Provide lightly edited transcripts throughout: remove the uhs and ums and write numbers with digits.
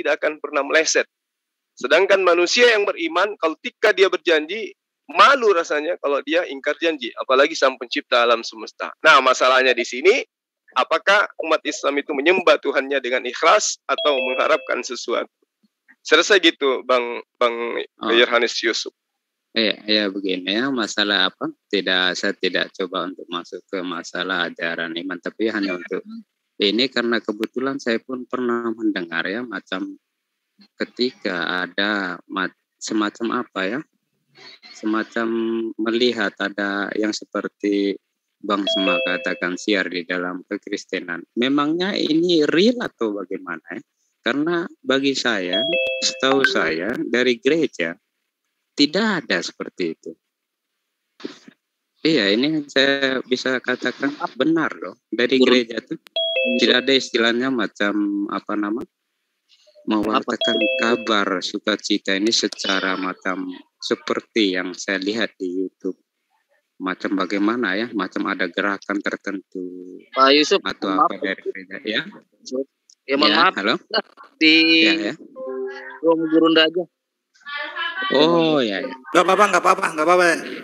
tidak akan pernah meleset. Sedangkan manusia yang beriman, kalau ketika dia berjanji, malu rasanya kalau dia ingkar janji, apalagi Sang Pencipta alam semesta. Nah, masalahnya di sini, apakah umat Islam itu menyembah Tuhannya dengan ikhlas atau mengharapkan sesuatu? Saya rasa gitu, Bang Yohanes Yusuf. Ya begini ya, masalah apa? Saya tidak coba untuk masuk ke masalah ajaran iman, tapi hanya untuk ini karena kebetulan saya pun pernah mendengar ya, macam ketika ada semacam apa ya, semacam melihat ada yang seperti Bang Sema katakan siar di dalam kekristenan. Memangnya ini real atau bagaimana ya? Karena bagi saya, setahu saya dari gereja tidak ada seperti itu. Iya, ini saya bisa katakan benar loh. Dari gereja itu tidak ada istilahnya macam apa nama, mewartakan kabar sukacita ini secara macam seperti yang saya lihat di YouTube. Macam bagaimana ya, macam ada gerakan tertentu Pak Yusuf atau apa dari gereja ya. Ya mohon maaf. Halo. Di ya. ruang Gurunda aja. Oh ya. Enggak apa-apa.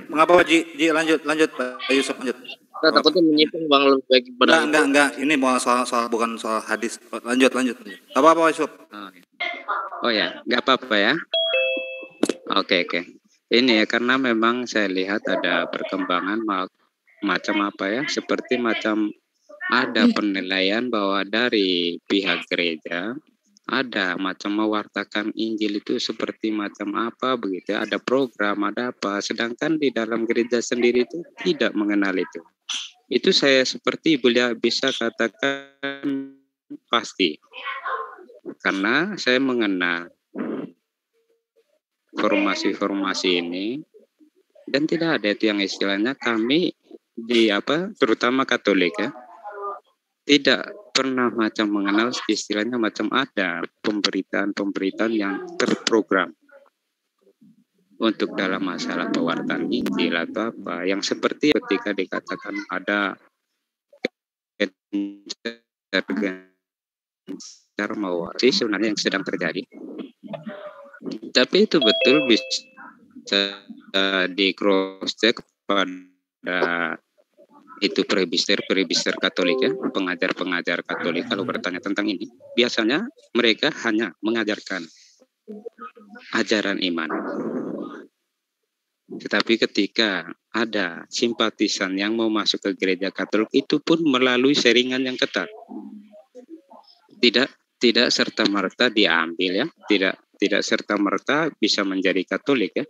Mengapa Ji lanjut Pak Yusuf lanjut. Kita takutnya menyimpang Bang lebih baik pada enggak. Ini mau soal bukan soal hadis. Lanjut. Enggak apa-apa Pak Yusuf. Oh ya, enggak apa-apa ya. Oke. Ini ya karena memang saya lihat ada perkembangan macam apa ya, seperti macam ada penilaian bahwa dari pihak gereja ada macam mewartakan Injil itu seperti macam apa begitu, ada program, ada apa, sedangkan di dalam gereja sendiri itu tidak mengenal itu. Itu saya seperti bisa katakan pasti, karena saya mengenal formasi ini dan tidak ada itu yang istilahnya kami di terutama Katolik ya, tidak pernah macam mengenal istilahnya macam ada pemberitaan yang terprogram untuk dalam masalah pewartaan Injil atau apa yang seperti ketika dikatakan ada mewakili sebenarnya yang sedang terjadi, tapi itu betul bisa di cross check pada itu presbiter Katolik ya, pengajar Katolik kalau bertanya tentang ini, biasanya mereka hanya mengajarkan ajaran iman. Tetapi ketika ada simpatisan yang mau masuk ke gereja Katolik, itu pun melalui seringan yang ketat. Tidak serta-merta diambil ya, tidak serta-merta bisa menjadi Katolik ya.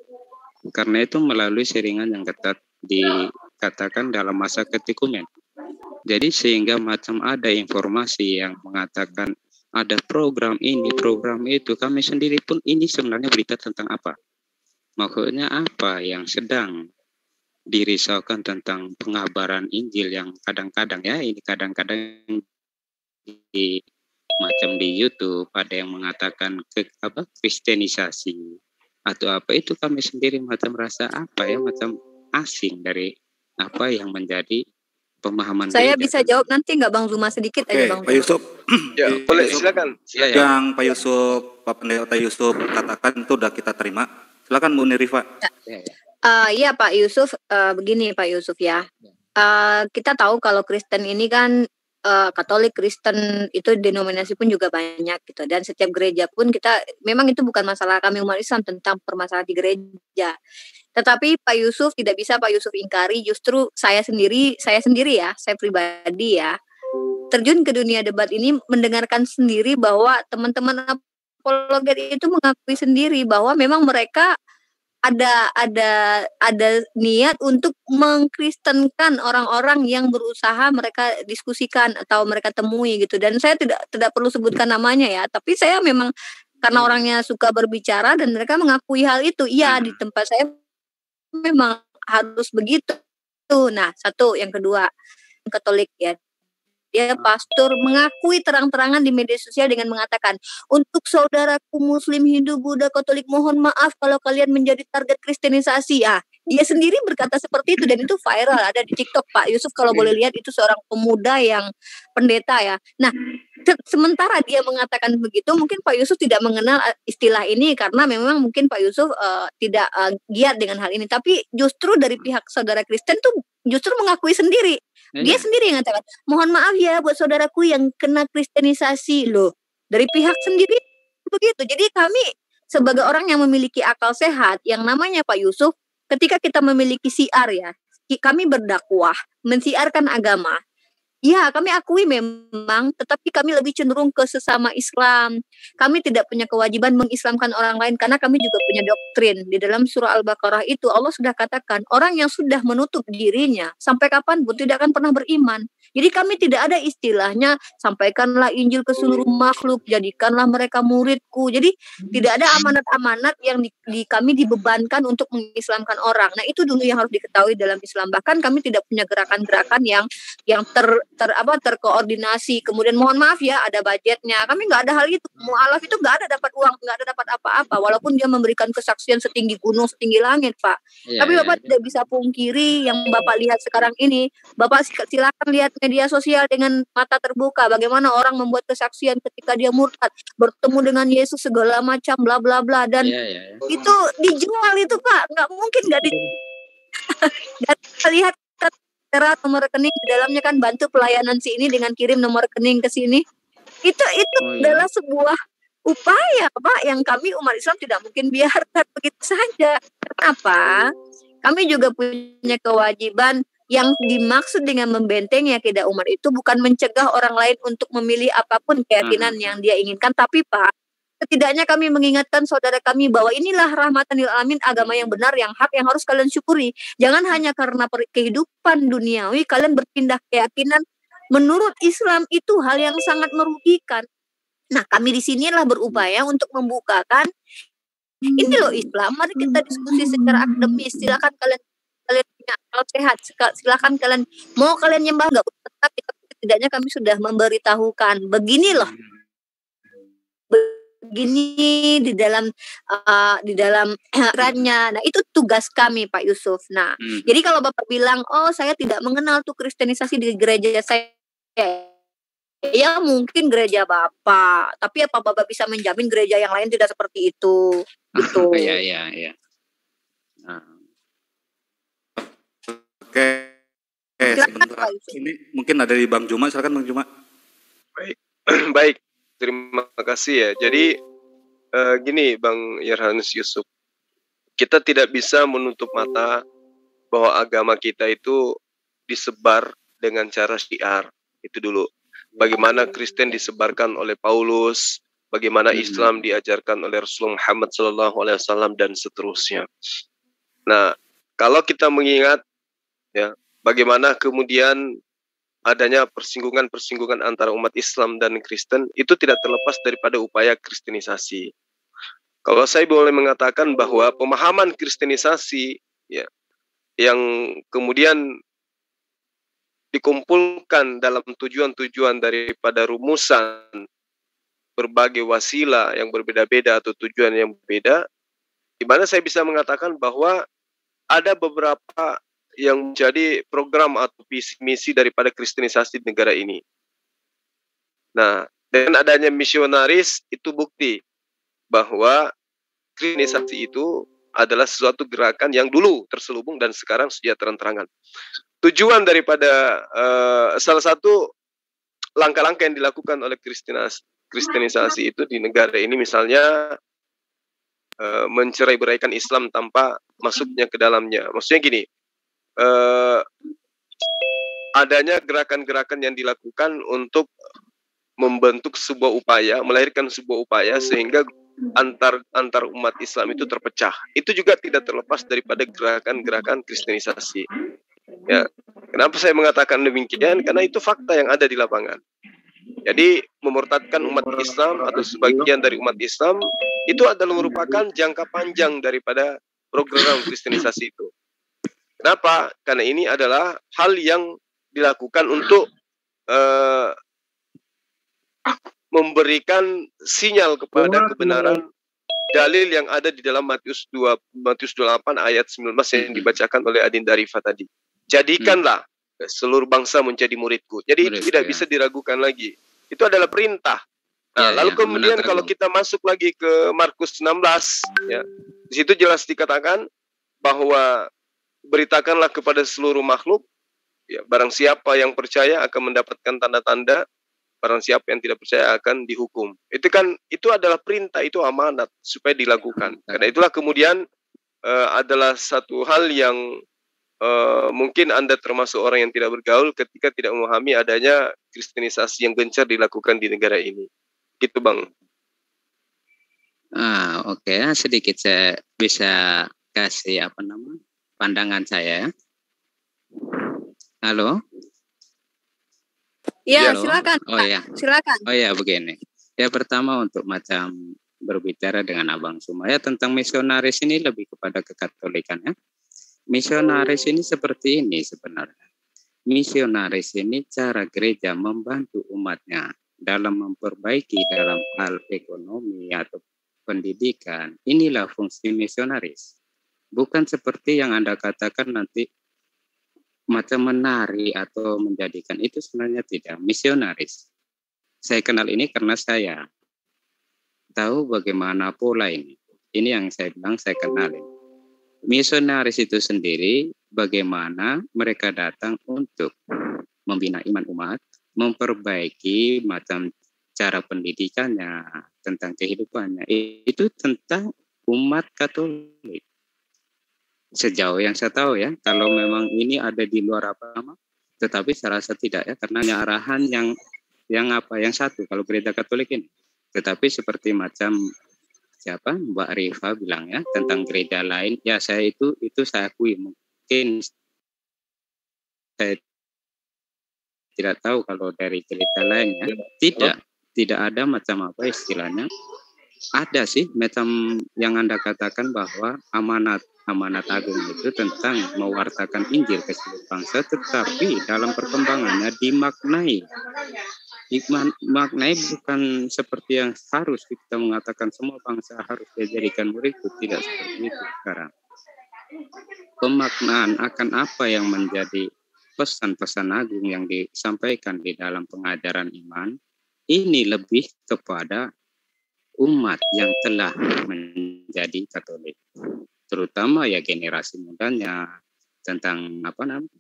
Karena itu melalui seringan yang ketat dikatakan dalam masa ketikumen. Jadi sehingga macam ada informasi yang mengatakan ada program ini, program itu, kami sendiri pun ini sebenarnya berita tentang apa? Maksudnya apa yang sedang dirisaukan tentang pengabaran Injil yang kadang-kadang ya, ini kadang-kadang macam di YouTube ada yang mengatakan kristenisasi atau apa, itu kami sendiri macam rasa apa ya, macam asing dari apa yang menjadi pemahaman saya gereja. Bisa jawab nanti nggak Bang Zuma sedikit aja Bang Pak Yusuf. Ya, boleh silakan. Yang Pak Yusuf, Pak Pendeta Yusuf katakan itu sudah kita terima. Silakan Bu Nirifa. Iya Pak Yusuf, begini Pak Yusuf ya. Kita tahu kalau Kristen ini kan Katolik, Kristen itu denominasi pun juga banyak gitu, dan setiap gereja pun kita memang itu bukan masalah kami umat Islam tentang permasalahan di gereja. Tetapi Pak Yusuf tidak bisa Pak Yusuf ingkari, justru saya sendiri ya, saya pribadi ya, terjun ke dunia debat ini mendengarkan sendiri bahwa teman-teman apologet itu mengakui sendiri bahwa memang mereka ada niat untuk mengkristenkan orang-orang yang berusaha mereka diskusikan atau mereka temui gitu, dan saya tidak perlu sebutkan namanya ya, tapi saya memang karena orangnya suka berbicara dan mereka mengakui hal itu. Iya, di tempat saya memang harus begitu. Nah, satu, yang kedua, Katolik ya, dia pastor mengakui terang-terangan di media sosial dengan mengatakan, untuk saudaraku Muslim, Hindu, Buddha, Katolik, mohon maaf kalau kalian menjadi target kristenisasi. Dia sendiri berkata seperti itu dan itu viral, ada di TikTok Pak Yusuf kalau boleh lihat, itu seorang pemuda yang pendeta ya. Nah, Sementara dia mengatakan begitu, mungkin Pak Yusuf tidak mengenal istilah ini karena memang mungkin Pak Yusuf tidak giat dengan hal ini. Tapi justru dari pihak saudara Kristen tuh justru mengakui sendiri. Dia Iya. sendiri yang mengatakan, mohon maaf ya buat saudaraku yang kena kristenisasi loh. Dari pihak sendiri begitu. Jadi kami sebagai orang yang memiliki akal sehat, yang namanya Pak Yusuf, ketika kita memiliki siar ya, kami berdakwah, mensiarkan agama. Ya, kami akui memang, tetapi kami lebih cenderung ke sesama Islam. Kami tidak punya kewajiban mengislamkan orang lain karena kami juga punya doktrin. Di dalam surah Al-Baqarah itu Allah sudah katakan, orang yang sudah menutup dirinya sampai kapanpun tidak akan pernah beriman. Jadi kami tidak ada istilahnya sampaikanlah Injil ke seluruh makhluk, jadikanlah mereka muridku. Jadi tidak ada amanat-amanat yang kami dibebankan untuk mengislamkan orang. Nah, itu dulu yang harus diketahui dalam Islam. Bahkan kami tidak punya gerakan-gerakan yang terkoordinasi. Kemudian mohon maaf ya, ada budgetnya. Kami nggak ada hal itu. Mu'alaf itu nggak ada dapat uang, nggak ada dapat apa-apa. Walaupun dia memberikan kesaksian setinggi gunung, setinggi langit, Pak. Iya, Tapi Bapak tidak bisa pungkiri yang Bapak lihat sekarang ini. Bapak silakan lihat media sosial dengan mata terbuka. Bagaimana orang membuat kesaksian ketika dia murtad, bertemu dengan Yesus segala macam, bla bla bla. Dan itu dijual itu, Pak. Nggak mungkin nggak kita lihat nomor rekening di dalamnya kan bantu pelayanan si ini dengan kirim nomor rekening ke sini. Itu adalah sebuah upaya, Pak, yang kami umat Islam tidak mungkin biarkan begitu saja. Kenapa? Kami juga punya kewajiban yang dimaksud dengan membentengi akidah umat itu bukan mencegah orang lain untuk memilih apapun keyakinan yang dia inginkan, tapi Pak, setidaknya kami mengingatkan saudara kami bahwa inilah rahmatan lil alamin, agama yang benar, yang hak, yang harus kalian syukuri. Jangan hanya karena kehidupan duniawi kalian berpindah keyakinan. Menurut Islam itu hal yang sangat merugikan. Nah, kami di sinilah berupaya untuk membukakan ini loh Islam. Mari kita diskusi secara akademis. Silakan kalian punya akal sehat. Silakan kalian mau kalian nyembah nggak usah, tapi setidaknya kami sudah memberitahukan begini loh. Begini di dalam rannya. Nah, itu tugas kami Pak Yusuf. Nah, jadi kalau Bapak bilang, oh saya tidak mengenal tuh kristenisasi di gereja saya, ya mungkin gereja Bapak, tapi apa Bapak bisa menjamin gereja yang lain tidak seperti itu? Gitu. Iya. Oke, sebentar. Ini mungkin ada di Bang Juma, silakan Bang Juma. Baik. Terima kasih ya. Jadi gini Bang Yerhanus Yusuf, kita tidak bisa menutup mata bahwa agama kita itu disebar dengan cara syiar. Itu dulu. Bagaimana Kristen disebarkan oleh Paulus, bagaimana Islam diajarkan oleh Rasulullah Muhammad SAW dan seterusnya. Nah, kalau kita mengingat ya bagaimana kemudian adanya persinggungan antara umat Islam dan Kristen, itu tidak terlepas daripada upaya kristenisasi. Kalau saya boleh mengatakan bahwa pemahaman kristenisasi ya, yang kemudian dikumpulkan dalam tujuan-tujuan daripada rumusan berbagai wasilah yang berbeda-beda atau tujuan yang berbeda, di mana saya bisa mengatakan bahwa ada beberapa yang menjadi program atau visi misi daripada kristenisasi di negara ini. Nah, dengan adanya misionaris itu bukti bahwa kristenisasi itu adalah sesuatu gerakan yang dulu terselubung dan sekarang sudah terang-terangan. Tujuan daripada salah satu langkah-langkah yang dilakukan oleh kristenisasi itu di negara ini misalnya mencerai-beraikan Islam tanpa masuknya ke dalamnya. Maksudnya gini, adanya gerakan-gerakan yang dilakukan untuk membentuk sebuah upaya, melahirkan sebuah upaya sehingga antar umat Islam itu terpecah. Itu juga tidak terlepas daripada gerakan-gerakan kristenisasi. Ya, kenapa saya mengatakan demikian? Karena itu fakta yang ada di lapangan. Jadi memurtadkan umat Islam atau sebagian dari umat Islam itu adalah merupakan jangka panjang daripada program kristenisasi itu. Kenapa? Karena ini adalah hal yang dilakukan untuk memberikan sinyal kepada kebenaran dalil yang ada di dalam Matius 28 ayat 19 yang dibacakan oleh Adinda Rifa tadi. Jadikanlah seluruh bangsa menjadi muridku. Jadi tidak bisa diragukan lagi. Itu adalah perintah. Nah, Ya, lalu ya, kemudian menatrak, kalau Bang. kita masuk lagi ke Markus 16, ya, di situ jelas dikatakan bahwa beritakanlah kepada seluruh makhluk, ya, barang siapa yang percaya akan mendapatkan tanda-tanda, barang siapa yang tidak percaya akan dihukum. Itu adalah perintah, itu amanat supaya dilakukan. Karena itulah kemudian adalah satu hal yang mungkin Anda termasuk orang yang tidak bergaul ketika tidak memahami adanya kristenisasi yang gencar dilakukan di negara ini. Gitu, Bang. Oke. Sedikit saya bisa kasih pandangan saya. Halo? Ya, Halo? silakan. Oh Pak. ya. Silakan. Oh ya, begini. Ya, pertama untuk macam berbicara dengan Abang Sumaya tentang misionaris ini lebih kepada kekatolikan, ya. Misionaris ini seperti ini sebenarnya. Misionaris ini cara gereja membantu umatnya dalam memperbaiki dalam hal ekonomi atau pendidikan. Inilah fungsi misionaris. Bukan seperti yang Anda katakan nanti macam menari atau menjadikan, itu sebenarnya tidak. Misionaris, saya kenal ini karena saya tahu bagaimana pola ini. Ini yang saya bilang saya kenalin. Misionaris itu sendiri bagaimana mereka datang untuk membina iman umat, memperbaiki macam cara pendidikannya, tentang kehidupannya. Itu tentang umat Katolik. Sejauh yang saya tahu, ya, kalau memang ini ada di luar tetapi saya rasa tidak, ya, karena arahan yang satu kalau gereja Katolik ini. Tetapi seperti macam siapa Mbak Rifa bilang, ya, tentang gereja lain, ya saya itu saya akui, mungkin saya tidak tahu kalau dari gereja lain, ya, tidak ada macam apa istilahnya. Ada sih macam yang Anda katakan bahwa amanat agung itu tentang mewartakan Injil ke seluruh bangsa, tetapi dalam perkembangannya dimaknai bukan seperti yang harus kita mengatakan semua bangsa harus dijadikan muridku, tidak seperti itu sekarang. Pemaknaan akan apa yang menjadi pesan-pesan agung yang disampaikan di dalam pengajaran iman ini lebih kepada umat yang telah menjadi Katolik, terutama ya generasi mudanya, tentang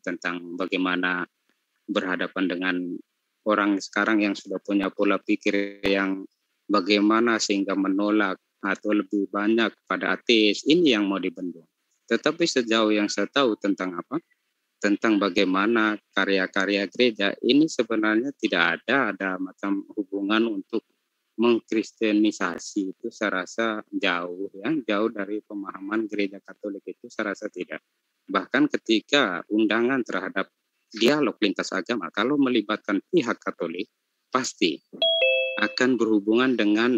tentang bagaimana berhadapan dengan orang sekarang yang sudah punya pola pikir yang bagaimana sehingga menolak atau lebih banyak pada ateis. Ini yang mau dibendung. Tetapi sejauh yang saya tahu tentang tentang bagaimana karya-karya gereja ini sebenarnya tidak ada macam hubungan untuk mengkristenisasi. Itu saya rasa jauh dari pemahaman gereja Katolik, itu saya rasa tidak. Bahkan ketika undangan terhadap dialog lintas agama, kalau melibatkan pihak Katolik, pasti akan berhubungan dengan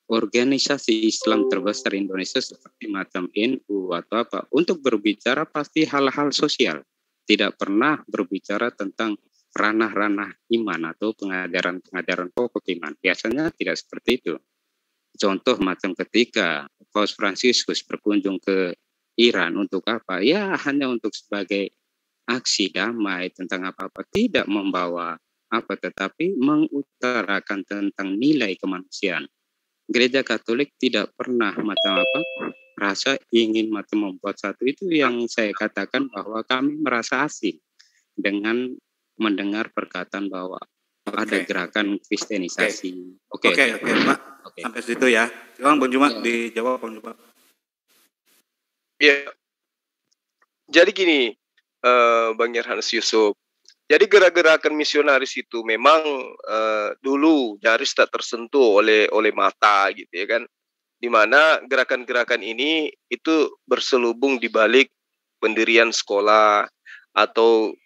organisasi Islam terbesar Indonesia seperti macam NU atau apa, untuk berbicara pasti hal-hal sosial, tidak pernah berbicara tentang ranah-ranah iman atau pengajaran pokok iman. Biasanya tidak seperti itu. Contoh macam ketika Paus Fransiskus berkunjung ke Iran, untuk apa? Ya hanya untuk sebagai aksi damai tentang apa-apa, tidak membawa tetapi mengutarakan tentang nilai kemanusiaan. Gereja Katolik tidak pernah rasa ingin membuat satu. Itu yang saya katakan bahwa kami merasa asing dengan mendengar perkataan bahwa ada gerakan kristenisasi. Oke, Pak. Sampai situ ya. Silakan Bang Juma dijawab, Bang Juma. Ya. Jadi gini, Bang Yerhanus Yusuf. Jadi gerak-gerakan misionaris itu memang dulu nyaris tak tersentuh oleh mata gitu ya kan. Di mana gerakan-gerakan ini itu berselubung di balik pendirian sekolah atau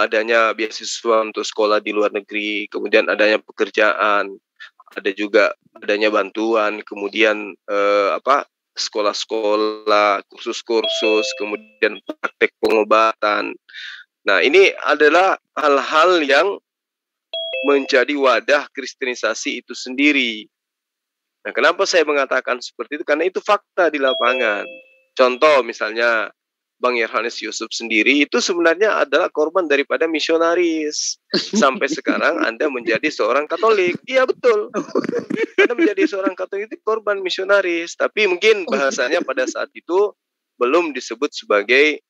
adanya beasiswa untuk sekolah di luar negeri, kemudian adanya pekerjaan, ada juga adanya bantuan, kemudian sekolah-sekolah, kursus-kursus, kemudian praktek pengobatan. Nah, ini adalah hal-hal yang menjadi wadah kristenisasi itu sendiri. Nah, kenapa saya mengatakan seperti itu? Karena itu fakta di lapangan. Contoh misalnya, Bang Yohanes Yusuf sendiri itu sebenarnya adalah korban daripada misionaris. Sampai sekarang Anda menjadi seorang Katolik. Iya betul. Anda menjadi seorang Katolik itu korban misionaris. Tapi mungkin bahasanya pada saat itu belum disebut sebagai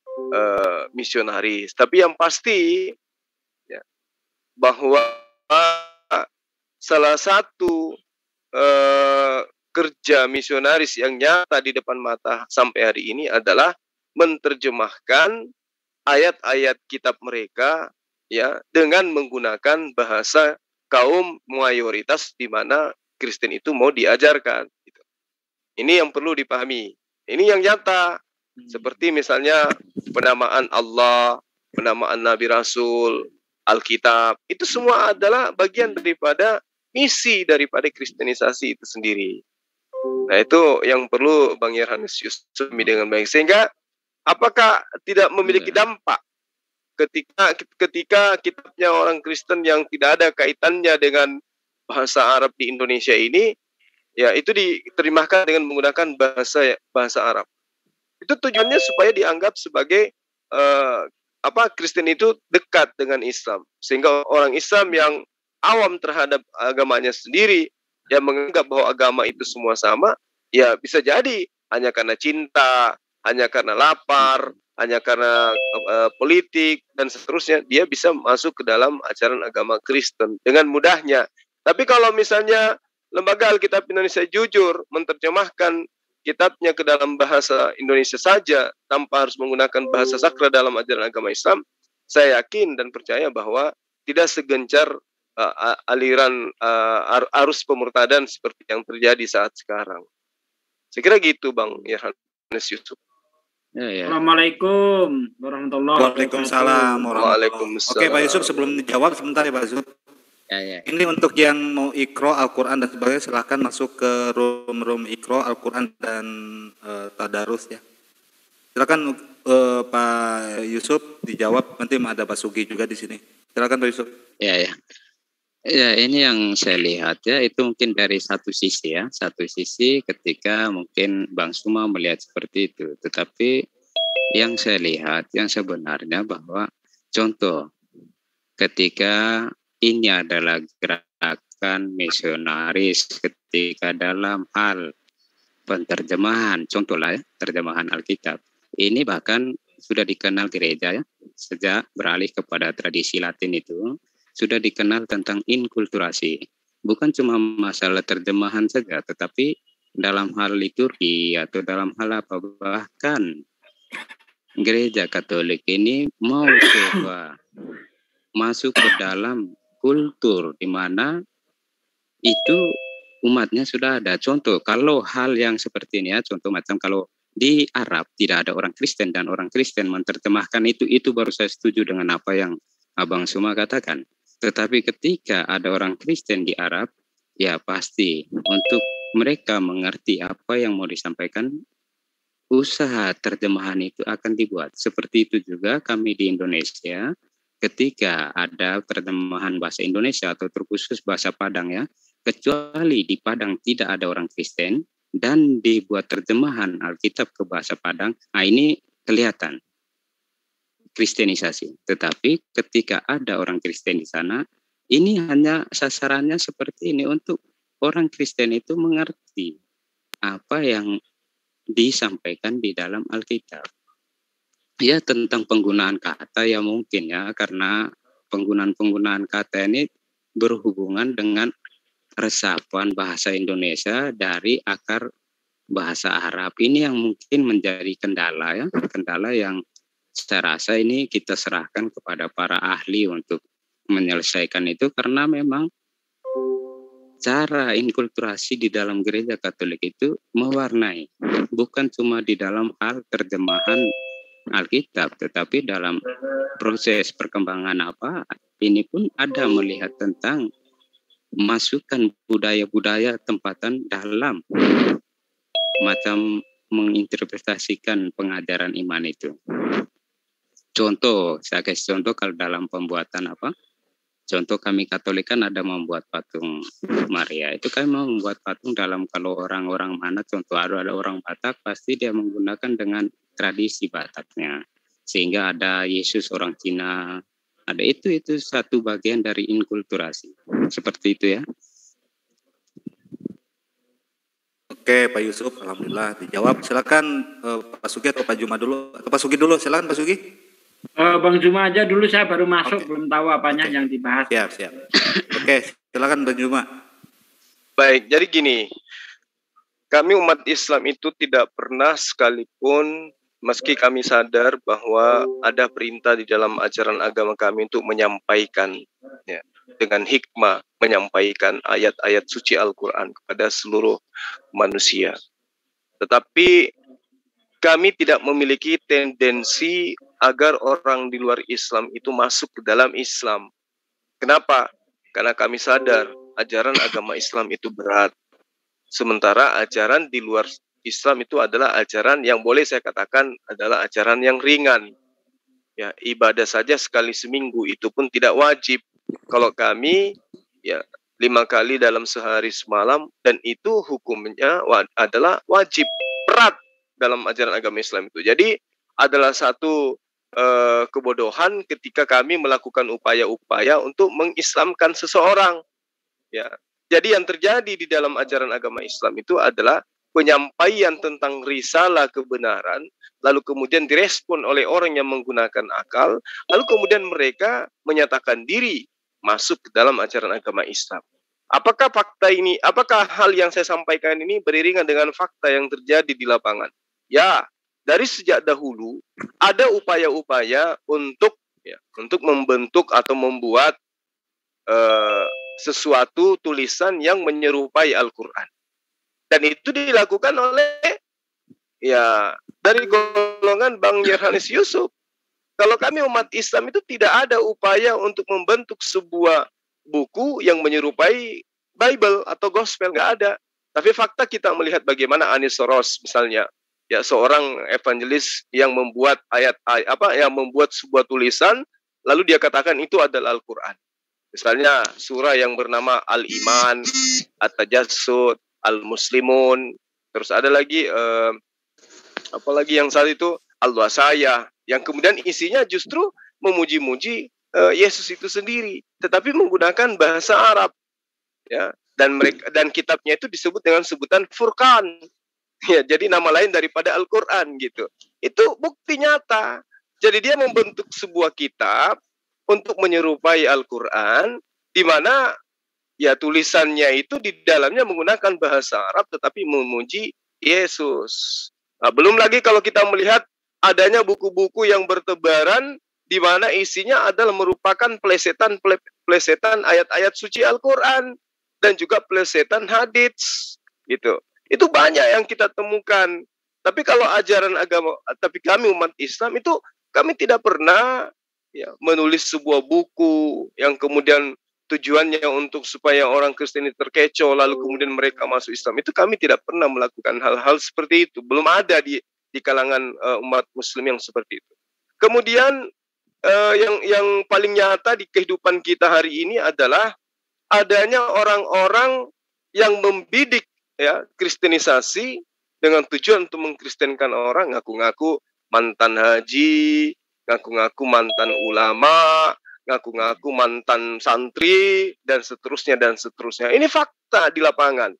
misionaris. Tapi yang pasti ya, bahwa salah satu kerja misionaris yang nyata di depan mata sampai hari ini adalah menerjemahkan ayat-ayat kitab mereka ya dengan menggunakan bahasa kaum mayoritas di mana Kristen itu mau diajarkan gitu. Ini yang perlu dipahami. Ini yang nyata. Seperti misalnya penamaan Allah, penamaan Nabi Rasul, Alkitab, itu semua adalah bagian daripada misi daripada kristenisasi itu sendiri. Nah, itu yang perlu Bang Yohanes Yusuf dengan baik. Sehingga apakah tidak memiliki dampak ketika kitabnya orang Kristen yang tidak ada kaitannya dengan bahasa Arab di Indonesia ini, ya itu diterjemahkan dengan menggunakan bahasa Arab. Itu tujuannya supaya dianggap sebagai Kristen itu dekat dengan Islam, sehingga orang Islam yang awam terhadap agamanya sendiri, yang menganggap bahwa agama itu semua sama, ya bisa jadi hanya karena cinta, hanya karena lapar, hanya karena politik dan seterusnya, dia bisa masuk ke dalam ajaran agama Kristen dengan mudahnya. Tapi kalau misalnya Lembaga Alkitab Indonesia jujur menerjemahkan kitabnya ke dalam bahasa Indonesia saja tanpa harus menggunakan bahasa sakral dalam ajaran agama Islam, saya yakin dan percaya bahwa tidak segencar aliran arus pemurtadan seperti yang terjadi saat sekarang. Saya kira gitu Bang Yohanes Yusuf. Ya. Assalamualaikum warahmatullahi wabarakatuh. Waalaikumsalam warahmatullahi Waalaikumsalam. Oke Pak Yusuf, sebelum dijawab sebentar ya Pak Yusuf. Ya. Ini untuk yang mau Iqra Al-Quran dan sebagainya, silahkan masuk ke room Iqra Al-Quran dan Tadarus ya. Silakan Pak Yusuf dijawab, nanti ada Pak Sugi juga di sini. Silakan Pak Yusuf. Ya, ini yang saya lihat ya, itu mungkin dari satu sisi ya. Satu sisi ketika mungkin Bang Suma melihat seperti itu. Tetapi yang saya lihat, yang sebenarnya bahwa contoh ketika ini adalah gerakan misionaris ketika dalam hal penterjemahan, contohlah ya, terjemahan Alkitab. Ini bahkan sudah dikenal gereja ya, sejak beralih kepada tradisi Latin itu, sudah dikenal tentang inkulturasi. Bukan cuma masalah terjemahan saja, tetapi dalam hal liturgi atau dalam hal apa, bahkan gereja Katolik ini mau coba masuk ke dalam kultur di mana itu umatnya sudah ada. Contoh, kalau hal yang seperti ini ya, contoh macam kalau di Arab tidak ada orang Kristen dan orang Kristen menerjemahkan itu baru saya setuju dengan apa yang Abang Suma katakan. Tetapi ketika ada orang Kristen di Arab, ya pasti untuk mereka mengerti apa yang mau disampaikan, usaha terjemahan itu akan dibuat. Seperti itu juga kami di Indonesia, ketika ada terjemahan bahasa Indonesia atau terkhusus bahasa Padang ya, kecuali di Padang tidak ada orang Kristen dan dibuat terjemahan Alkitab ke bahasa Padang, nah ini kelihatan kristenisasi. Tetapi ketika ada orang Kristen di sana, ini hanya sasarannya seperti ini, untuk orang Kristen itu mengerti apa yang disampaikan di dalam Alkitab. Ya, tentang penggunaan kata ya mungkin ya, karena penggunaan kata ini berhubungan dengan resapan bahasa Indonesia dari akar bahasa Arab. Ini yang mungkin menjadi kendala ya, kendala yang saya rasa ini kita serahkan kepada para ahli untuk menyelesaikan itu, karena memang cara inkulturasi di dalam gereja Katolik itu mewarnai, bukan cuma di dalam hal terjemahan Alkitab, tetapi dalam proses perkembangan apa, ini pun ada melihat tentang masukan budaya-budaya tempatan dalam macam menginterpretasikan pengajaran iman itu. Contoh, saya kasih contoh kalau dalam pembuatan apa, contoh kami Katolik kan ada membuat patung Maria, itu kami mau membuat patung dalam, kalau orang-orang mana, contoh ada orang Batak, pasti dia menggunakan dengan tradisi Bataknya. Sehingga ada Yesus orang Cina, ada itu satu bagian dari inkulturasi. Seperti itu ya. Oke, Pak Yusuf, alhamdulillah dijawab. Silakan Pak Sugi atau Pak Juma dulu, atau Pak Sugi dulu. Silakan Pak Sugi. Bang Juma aja dulu, saya baru masuk, Oke. belum tahu apanya yang dibahas. Siap. Oke, silakan Bang Juma. Baik, jadi gini, kami umat Islam itu tidak pernah sekalipun, meski kami sadar bahwa ada perintah di dalam ajaran agama kami untuk menyampaikan, ya, dengan hikmah, menyampaikan ayat-ayat suci Al-Quran kepada seluruh manusia. Tetapi kami tidak memiliki tendensi agar orang di luar Islam itu masuk ke dalam Islam. Kenapa? Karena kami sadar ajaran agama Islam itu berat. Sementara ajaran di luar Islam itu adalah ajaran yang boleh saya katakan adalah ajaran yang ringan. Ya, ibadah saja sekali seminggu itu pun tidak wajib. Kalau kami ya 5 kali dalam sehari semalam, dan itu hukumnya adalah wajib, berat dalam ajaran agama Islam itu. Jadi adalah satu kebodohan ketika kami melakukan upaya-upaya untuk mengislamkan seseorang. Ya. Jadi yang terjadi di dalam ajaran agama Islam itu adalah penyampaian tentang risalah kebenaran, lalu kemudian direspon oleh orang yang menggunakan akal, lalu kemudian mereka menyatakan diri masuk ke dalam ajaran agama Islam. Apakah apakah hal yang saya sampaikan ini beriringan dengan fakta yang terjadi di lapangan? Ya, dari sejak dahulu ada upaya-upaya untuk membentuk atau membuat sesuatu tulisan yang menyerupai Al-Quran. Dan itu dilakukan oleh dari golongan Bang Yerhanis Yusuf. Kalau kami umat Islam itu tidak ada upaya untuk membentuk sebuah buku yang menyerupai Bible atau Gospel, nggak ada. Tapi fakta kita melihat bagaimana Anis Soros misalnya, ya seorang evangelis yang membuat yang membuat sebuah tulisan, lalu dia katakan itu adalah Al-Quran. Misalnya surah yang bernama Al-Iman, At-Tajassud, Al-Muslimun, terus ada lagi apalagi yang saat itu Al-Wasaya, yang kemudian isinya justru memuji-muji Yesus itu sendiri, tetapi menggunakan bahasa Arab, ya, dan kitabnya itu disebut dengan sebutan Furqan, ya, jadi nama lain daripada Al-Quran gitu. Itu bukti nyata. Jadi dia membentuk sebuah kitab untuk menyerupai Al-Quran, di mana ya tulisannya itu di dalamnya menggunakan bahasa Arab tetapi memuji Yesus. Nah, belum lagi kalau kita melihat adanya buku-buku yang bertebaran di mana isinya adalah merupakan plesetan ayat-ayat suci Al-Quran dan juga plesetan hadits gitu. Itu banyak yang kita temukan. Tapi kalau ajaran agama, tapi kami umat Islam itu kami tidak pernah menulis sebuah buku yang kemudian tujuannya untuk supaya orang Kristen terkecoh lalu kemudian mereka masuk Islam. Itu kami tidak pernah melakukan hal-hal seperti itu. Belum ada di kalangan umat Muslim yang seperti itu. Kemudian yang paling nyata di kehidupan kita hari ini adalah adanya orang-orang yang membidik kristenisasi dengan tujuan untuk mengkristenkan orang, ngaku-ngaku mantan haji, ngaku-ngaku mantan ulama, ngaku-ngaku mantan santri, dan seterusnya dan seterusnya. Ini fakta di lapangan.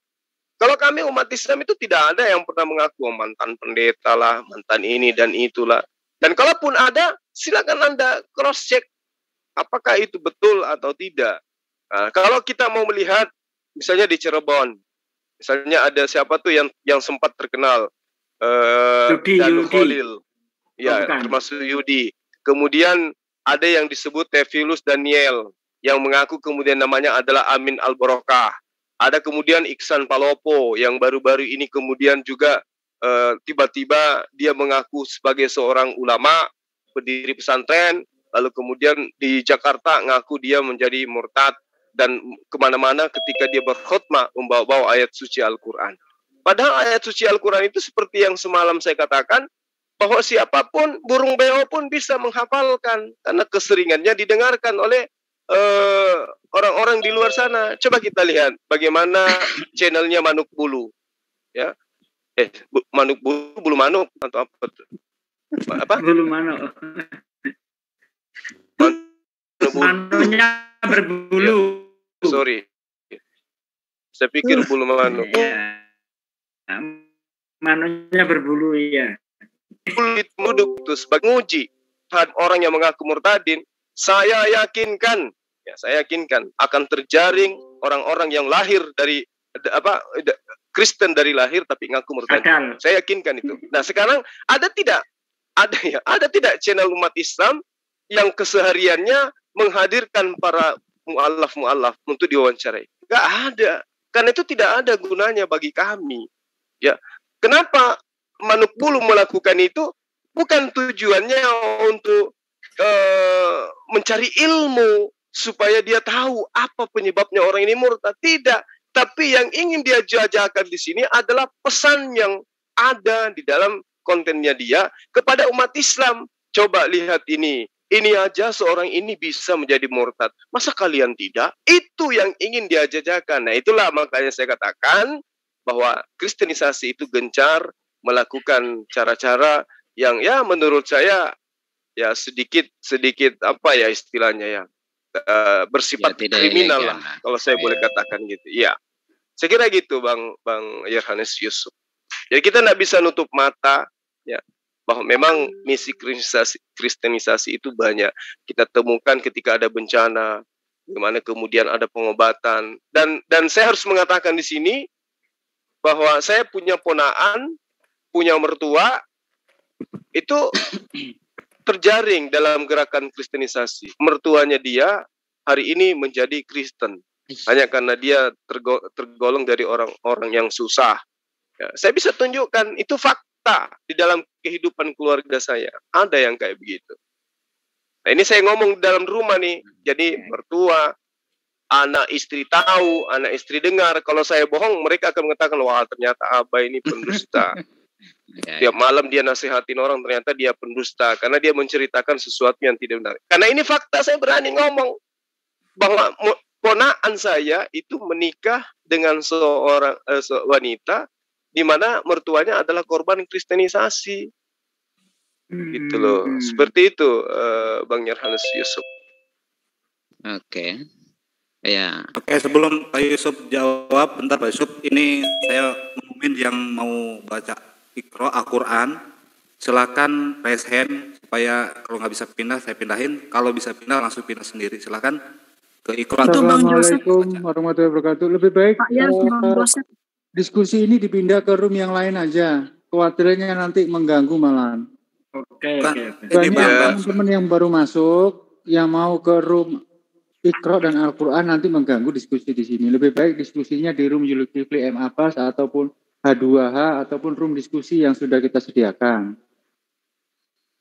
Kalau kami umat Islam itu tidak ada yang pernah mengaku mantan pendeta lah, mantan ini dan itulah. Dan kalaupun ada, silakan Anda cross check apakah itu betul atau tidak. Nah, kalau kita mau melihat misalnya di Cirebon, misalnya ada siapa tuh yang sempat terkenal, Danu Khalil, ya, termasuk Yudi. Kemudian ada yang disebut Tevillus Daniel yang mengaku kemudian namanya adalah Amin Al-Barokah. Ada kemudian Iksan Palopo yang baru-baru ini kemudian juga tiba-tiba dia mengaku sebagai seorang ulama, pendiri pesantren, lalu kemudian di Jakarta ngaku dia menjadi murtad, dan kemana-mana ketika dia berkhutbah membawa-bawa ayat suci Al-Quran. Padahal ayat suci Al-Quran itu seperti yang semalam saya katakan, bahwa siapapun, burung beo pun bisa menghafalkan, karena keseringannya didengarkan oleh orang-orang di luar sana. Coba kita lihat bagaimana channelnya Manuk Bulu, ya, Manuk Bulu, Bulu Manuk atau apa? Apa? Bulu mano. Manonya berbulu. Sorry. Saya pikir bulu mano. Ya. Manonya berbulu ya. Muduk itu sebagai uji orang yang mengaku murtadin. Saya yakinkan akan terjaring orang-orang yang lahir dari Kristen dari lahir tapi ngaku murtadin. Saya yakinkan itu. Nah, sekarang ada tidak channel umat Islam yang kesehariannya menghadirkan para mu'allaf untuk diwawancarai? Enggak ada. Karena itu tidak ada gunanya bagi kami. Ya. Kenapa Manuk Bulu melakukan itu? Bukan tujuannya untuk mencari ilmu supaya dia tahu apa penyebabnya orang ini murtad. Tidak. Tapi yang ingin dia jajakan di sini adalah pesan yang ada di dalam kontennya dia kepada umat Islam. Coba lihat ini. Ini aja seorang ini bisa menjadi murtad. Masa kalian tidak? Itu yang ingin dia jajakan. Nah, itulah makanya saya katakan bahwa kristenisasi itu gencar melakukan cara-cara yang ya menurut saya ya sedikit apa ya istilahnya ya bersifat ya, kriminal lah kalau saya boleh katakan gitu. Ya, saya kira gitu Bang Yohanes Yusuf. Jadi kita tidak bisa nutup mata ya bahwa memang misi kristenisasi itu banyak kita temukan ketika ada bencana, bagaimana kemudian ada pengobatan dan saya harus mengatakan di sini bahwa saya punya ponaan, punya mertua itu terjaring dalam gerakan kristenisasi. Mertuanya dia hari ini menjadi Kristen hanya karena dia tergolong dari orang-orang yang susah. Ya, saya bisa tunjukkan itu fakta di dalam kehidupan keluarga saya. Ada yang kayak begitu. Nah, ini saya ngomong dalam rumah nih. Jadi mertua, anak istri tahu, anak istri dengar. Kalau saya bohong, mereka akan mengatakan, wah ternyata Abah ini pendusta. Tiap malam dia nasihatin orang, ternyata dia pendusta. Karena dia menceritakan sesuatu yang tidak benar. Karena ini fakta, saya berani ngomong. Bahwa ponaan saya itu menikah dengan seorang wanita, di mana mertuanya adalah korban kristenisasi. Gitu loh. Seperti itu, Bang Yohanes Yusuf. Oke. Ya. Oke, sebelum Pak Yusuf jawab, bentar Pak Yusuf, ini saya ngumumin yang mau baca Iqra Al-Quran, silakan raise hand supaya kalau nggak bisa pindah saya pindahin, kalau bisa pindah langsung pindah sendiri. Silakan ke Iqra. Assalamualaikum warahmatullahi wabarakatuh. Lebih baik diskusi ini dipindah ke room yang lain aja. Khawatirnya nanti mengganggu malahan. Oke. Banyak teman-teman yang baru masuk yang mau ke room Iqra dan Al-Quran nanti mengganggu diskusi di sini. Lebih baik diskusinya di room Zulkifli M. Abbas ataupun H2H ataupun room diskusi yang sudah kita sediakan.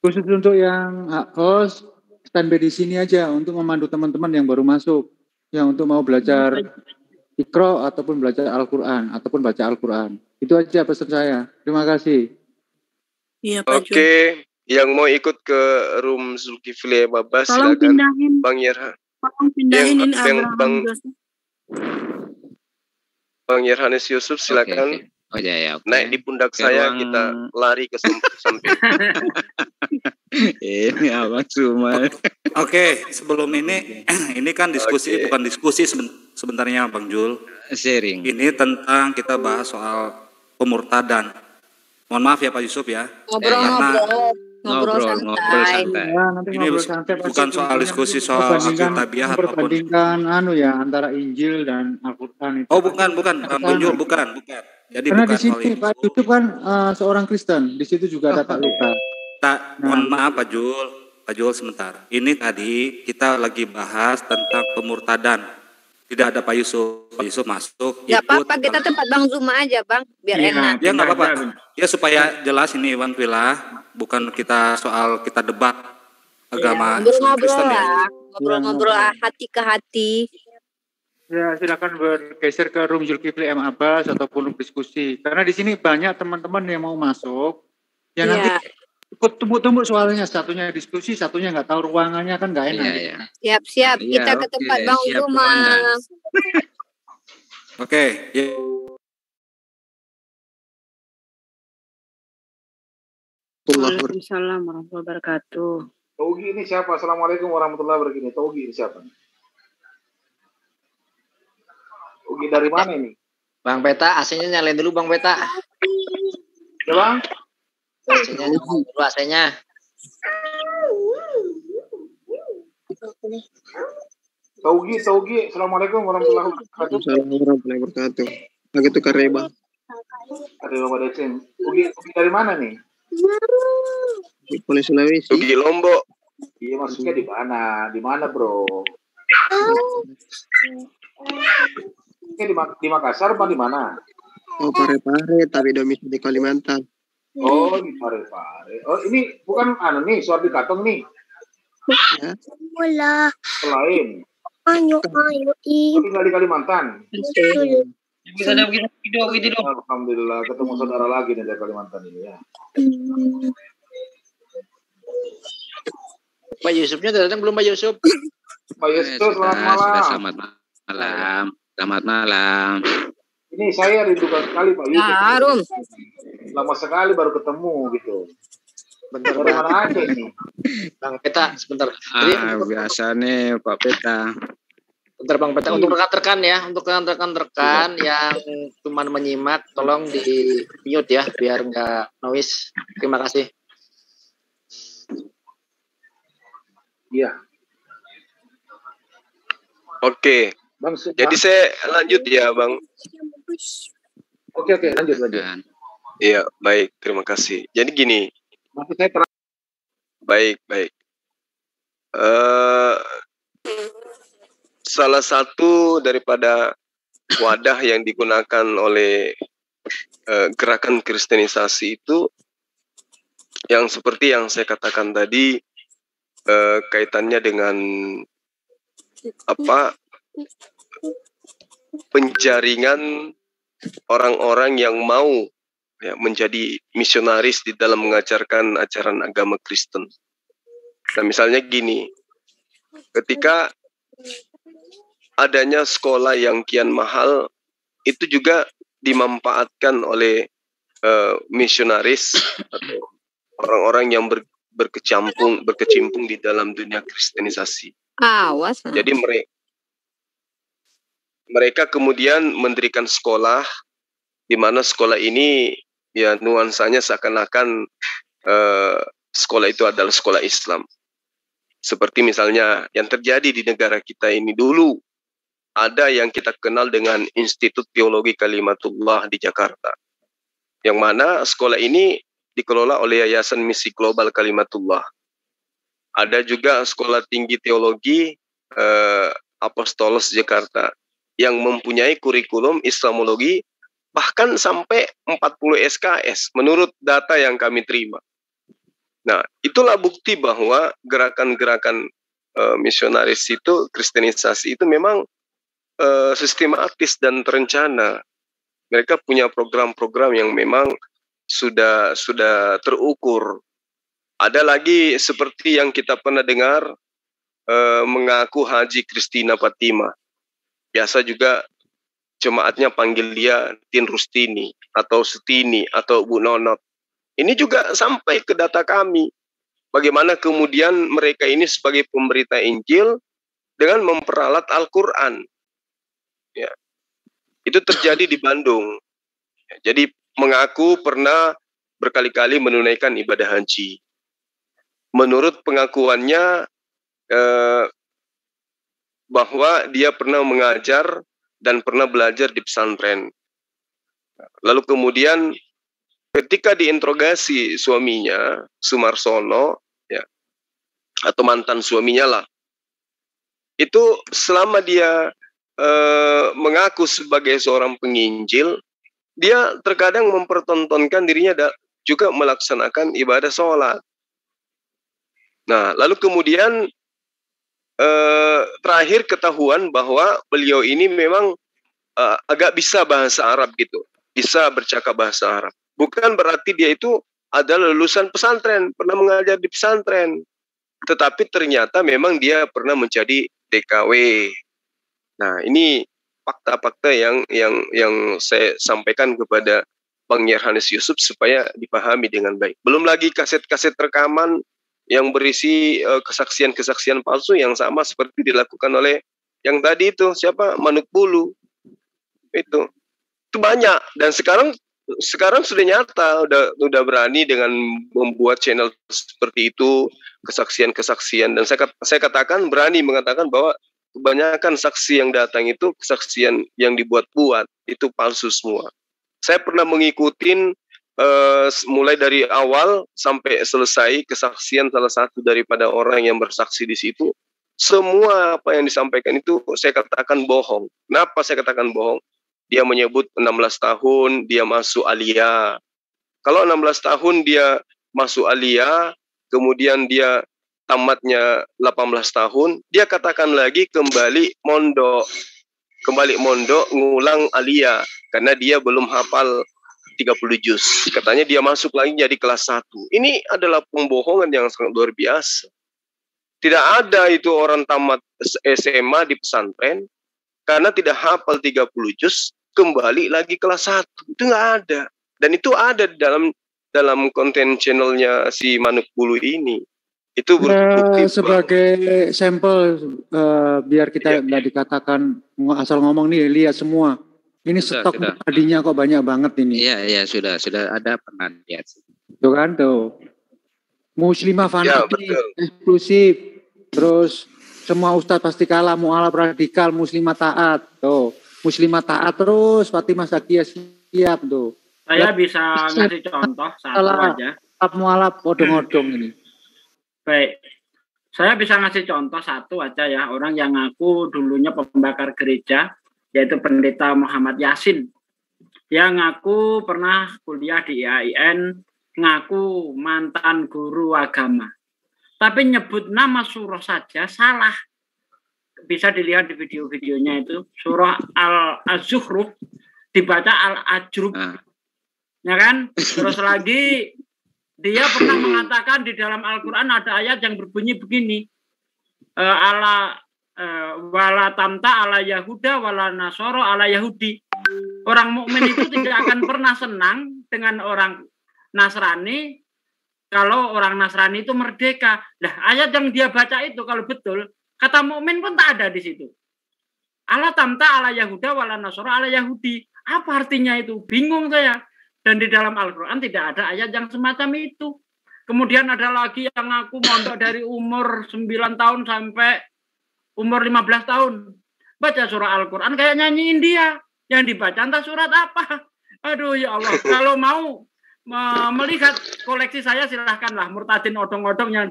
Khusus untuk yang host, standby di sini aja untuk memandu teman-teman yang baru masuk, yang untuk mau belajar Iqra ataupun belajar Al-Quran ataupun baca Al-Quran. Itu aja pesan saya. Terima kasih. Iya, Pak Oke, yang mau ikut ke room Zulkifli M. Abbas tolong silakan. pindahin. Bang Yerha. Tolong pindahin ini Bang Yohanes Yusuf silakan. Okay. Oh ya. Okay. Naik di pundak saya kita lari ke samping. Ini Abang cuma. Oke, sebelum ini kan diskusi bukan diskusi sebenarnya Bang Jul. Sharing. Ini tentang kita bahas soal pemurtadan. Mohon maaf ya Pak Yusuf ya. Ngobrol santai. Ya, nanti ini ngobrol santai. Bukan soal diskusi soal tabiah ataupun antara Injil dan Al-Quran itu. Oh, bukan Bang Jul, bukan. Jadi karena bukan di sini Pak Yusuf kan seorang Kristen, di situ juga ada Pak Luka. Mohon maaf Pak Jul sebentar. Ini tadi kita lagi bahas tentang pemurtadan. Tidak ada Pak Yusuf. Pak Yusuf masuk. Gak apa-apa, kita tempat Bang Zuma aja Bang, biar enak. Ya nggak apa-apa. Ya supaya jelas ini Iwan Villa, bukan kita debat agama ngobrol-ngobrol Kristen lah, ngobrol-ngobrol hati ke hati. Ya, silakan bergeser ke room Zulkifli M. Abbas ataupun room diskusi. Karena di sini banyak teman-teman yang mau masuk. Ya nanti ikut tumbuk-tumbuk soalnya, satunya diskusi, satunya nggak tahu ruangannya kan nggak enak. Siap-siap, kita ke tempat Bang Zuma. Oke. Waalaikumsalam warahmatullahi wabarakatuh. Togi ini siapa? Assalamualaikum warahmatullahi wabarakatuh. Togi ini siapa? Togi dari mana ini? Bang Peta, AC-nya nyalain dulu Bang Peta. Ya Bang? AC-nya nyalain dulu AC-nya. Togi. Assalamualaikum warahmatullahi wabarakatuh. Assalamualaikum warahmatullahi wabarakatuh. Lagi tukar Bang. Ada Bapak Decen. Togi dari mana nih? Di Pulau Sulawesi. Togi Lombok. Iya, maksudnya di mana? Di mana, Bro? Di Makassar apa di mana? Oh, Parepare, tapi domisili di Kalimantan. Oh, di Parepare. Oh, ini bukan nih, Suardi Katong nih. Ya. Lain. Tinggal di Kalimantan. Alhamdulillah, ketemu saudara lagi nih dari Kalimantan ini ya. Pak Yusufnya datang belum Pak Yusuf? Pak Yusuf, selamat malam. Selamat malam. Selamat malam. Ini saya rindukan sekali Pak Yusuf. Harum. Lama sekali baru ketemu gitu. Bentar dari mana aja ini? Bang Peta, sebentar. Biasa nih Pak Peta. Bentar Bang Peta, untuk rekan-rekan ya, untuk rekan-rekan yang cuma menyimak, tolong di mute ya, biar nggak noise. Terima kasih. Iya. Oke. Bang, jadi saya lanjut ya, Bang. Oke, lanjut. Iya, baik. Terima kasih. Jadi gini. Maksud saya baik. Salah satu daripada wadah yang digunakan oleh gerakan kristenisasi itu yang seperti yang saya katakan tadi, kaitannya dengan penjaringan orang-orang yang mau ya, menjadi misionaris di dalam mengajarkan ajaran agama Kristen. Nah, misalnya gini, ketika adanya sekolah yang kian mahal, itu juga dimanfaatkan oleh misionaris atau orang-orang yang berkecimpung di dalam dunia kristenisasi. Awas. Jadi mereka kemudian mendirikan sekolah, di mana sekolah ini ya nuansanya seakan-akan sekolah itu adalah sekolah Islam. Seperti misalnya yang terjadi di negara kita ini dulu, ada yang kita kenal dengan Institut Teologi Kalimatullah di Jakarta, yang mana sekolah ini dikelola oleh Yayasan Misi Global Kalimatullah. Ada juga Sekolah Tinggi Teologi Apostolos Jakarta yang mempunyai kurikulum Islamologi bahkan sampai 40 SKS menurut data yang kami terima. Nah, itulah bukti bahwa gerakan-gerakan misionaris itu, kristenisasi itu memang sistematis dan terencana. Mereka punya program-program yang memang sudah terukur. Ada lagi seperti yang kita pernah dengar, mengaku Haji Christina Fatima. Biasa juga jemaatnya panggil dia Tin Rustini atau Setini atau Bu Nonot. Ini juga sampai ke data kami. Bagaimana kemudian mereka ini sebagai pemberita Injil dengan memperalat Al-Quran. Ya. Itu terjadi di Bandung. Ya, jadi mengaku pernah berkali-kali menunaikan ibadah haji. Menurut pengakuannya bahwa dia pernah mengajar dan pernah belajar di pesantren. Lalu kemudian ketika diinterogasi suaminya, Sumarsono, ya, atau mantan suaminya lah, itu selama dia mengaku sebagai seorang penginjil, dia terkadang mempertontonkan dirinya juga melaksanakan ibadah sholat. Nah, lalu kemudian terakhir ketahuan bahwa beliau ini memang agak bisa bahasa Arab gitu, bisa bercakap bahasa Arab. Bukan berarti dia itu adalah lulusan pesantren, pernah mengajar di pesantren, tetapi ternyata memang dia pernah menjadi DKW. Nah, ini fakta-fakta yang saya sampaikan kepada Bang Yerhanes Yusuf supaya dipahami dengan baik. Belum lagi kaset-kaset rekaman yang berisi kesaksian-kesaksian palsu yang sama seperti dilakukan oleh yang tadi itu siapa, Manuk Bulu itu banyak. Dan sekarang sudah nyata, udah berani dengan membuat channel seperti itu, kesaksian-kesaksian. Dan saya katakan, berani mengatakan bahwa kebanyakan saksi yang datang itu kesaksian yang dibuat-buat, itu palsu semua. Saya pernah mengikutin mulai dari awal sampai selesai kesaksian salah satu daripada orang yang bersaksi di situ. Semua apa yang disampaikan itu saya katakan bohong. Kenapa saya katakan bohong? Dia menyebut 16 tahun dia masuk Alia. Kalau 16 tahun dia masuk Alia, kemudian dia tamatnya 18 tahun, dia katakan lagi kembali mondok. Kembali mondok ngulang Alia karena dia belum hafal 30 juz. Katanya dia masuk lagi jadi kelas 1. Ini adalah pembohongan yang sangat luar biasa. Tidak ada itu orang tamat SMA di pesantren karena tidak hafal 30 juz kembali lagi kelas 1. Itu nggak ada. Dan itu ada di dalam konten channelnya si Manuk Bulu ini. Itu berbukti sebagai sampel biar kita nggak dikatakan asal ngomong nih, lihat semua. Ini stok tadinya kok banyak banget ini. Iya sudah ada pernah lihat. Tuh kan tuh. Muslimah fanatik, eksklusif. Terus semua ustadz pasti kalah, mualaf radikal, muslimah taat. Tuh, muslimah taat terus, Fatimah Zakia siap tuh. Saya bisa ngasih contoh satu aja. Mualaf odong-odong ini. Baik, saya bisa ngasih contoh satu aja ya, orang yang ngaku dulunya pembakar gereja, yaitu Pendeta Muhammad Yasin. Dia ngaku pernah kuliah di IAIN, ngaku mantan guru agama. Tapi nyebut nama surah saja salah. Bisa dilihat di video-videonya itu, surah Al-Zukhruf dibaca Al-Ajrub. Ya kan? Terus lagi dia pernah mengatakan di dalam Al-Quran ada ayat yang berbunyi begini. Wala tamta ala Yahuda wala nasoro ala Yahudi. Orang mukmin itu tidak akan pernah senang dengan orang Nasrani kalau orang Nasrani itu merdeka. Nah, ayat yang dia baca itu kalau betul, kata mukmin pun tak ada di situ. Ala tamta ala Yahuda wala nasoro ala Yahudi. Apa artinya itu? Bingung saya. Dan di dalam Al-Quran tidak ada ayat yang semacam itu. Kemudian ada lagi yang aku mondok dari umur 9 tahun sampai umur 15 tahun. Baca surah Al-Quran kayak nyanyiin dia. Yang dibaca entah surat apa. Aduh ya Allah. Kalau mau melihat koleksi saya silahkanlah. Murtadin odong-odong yang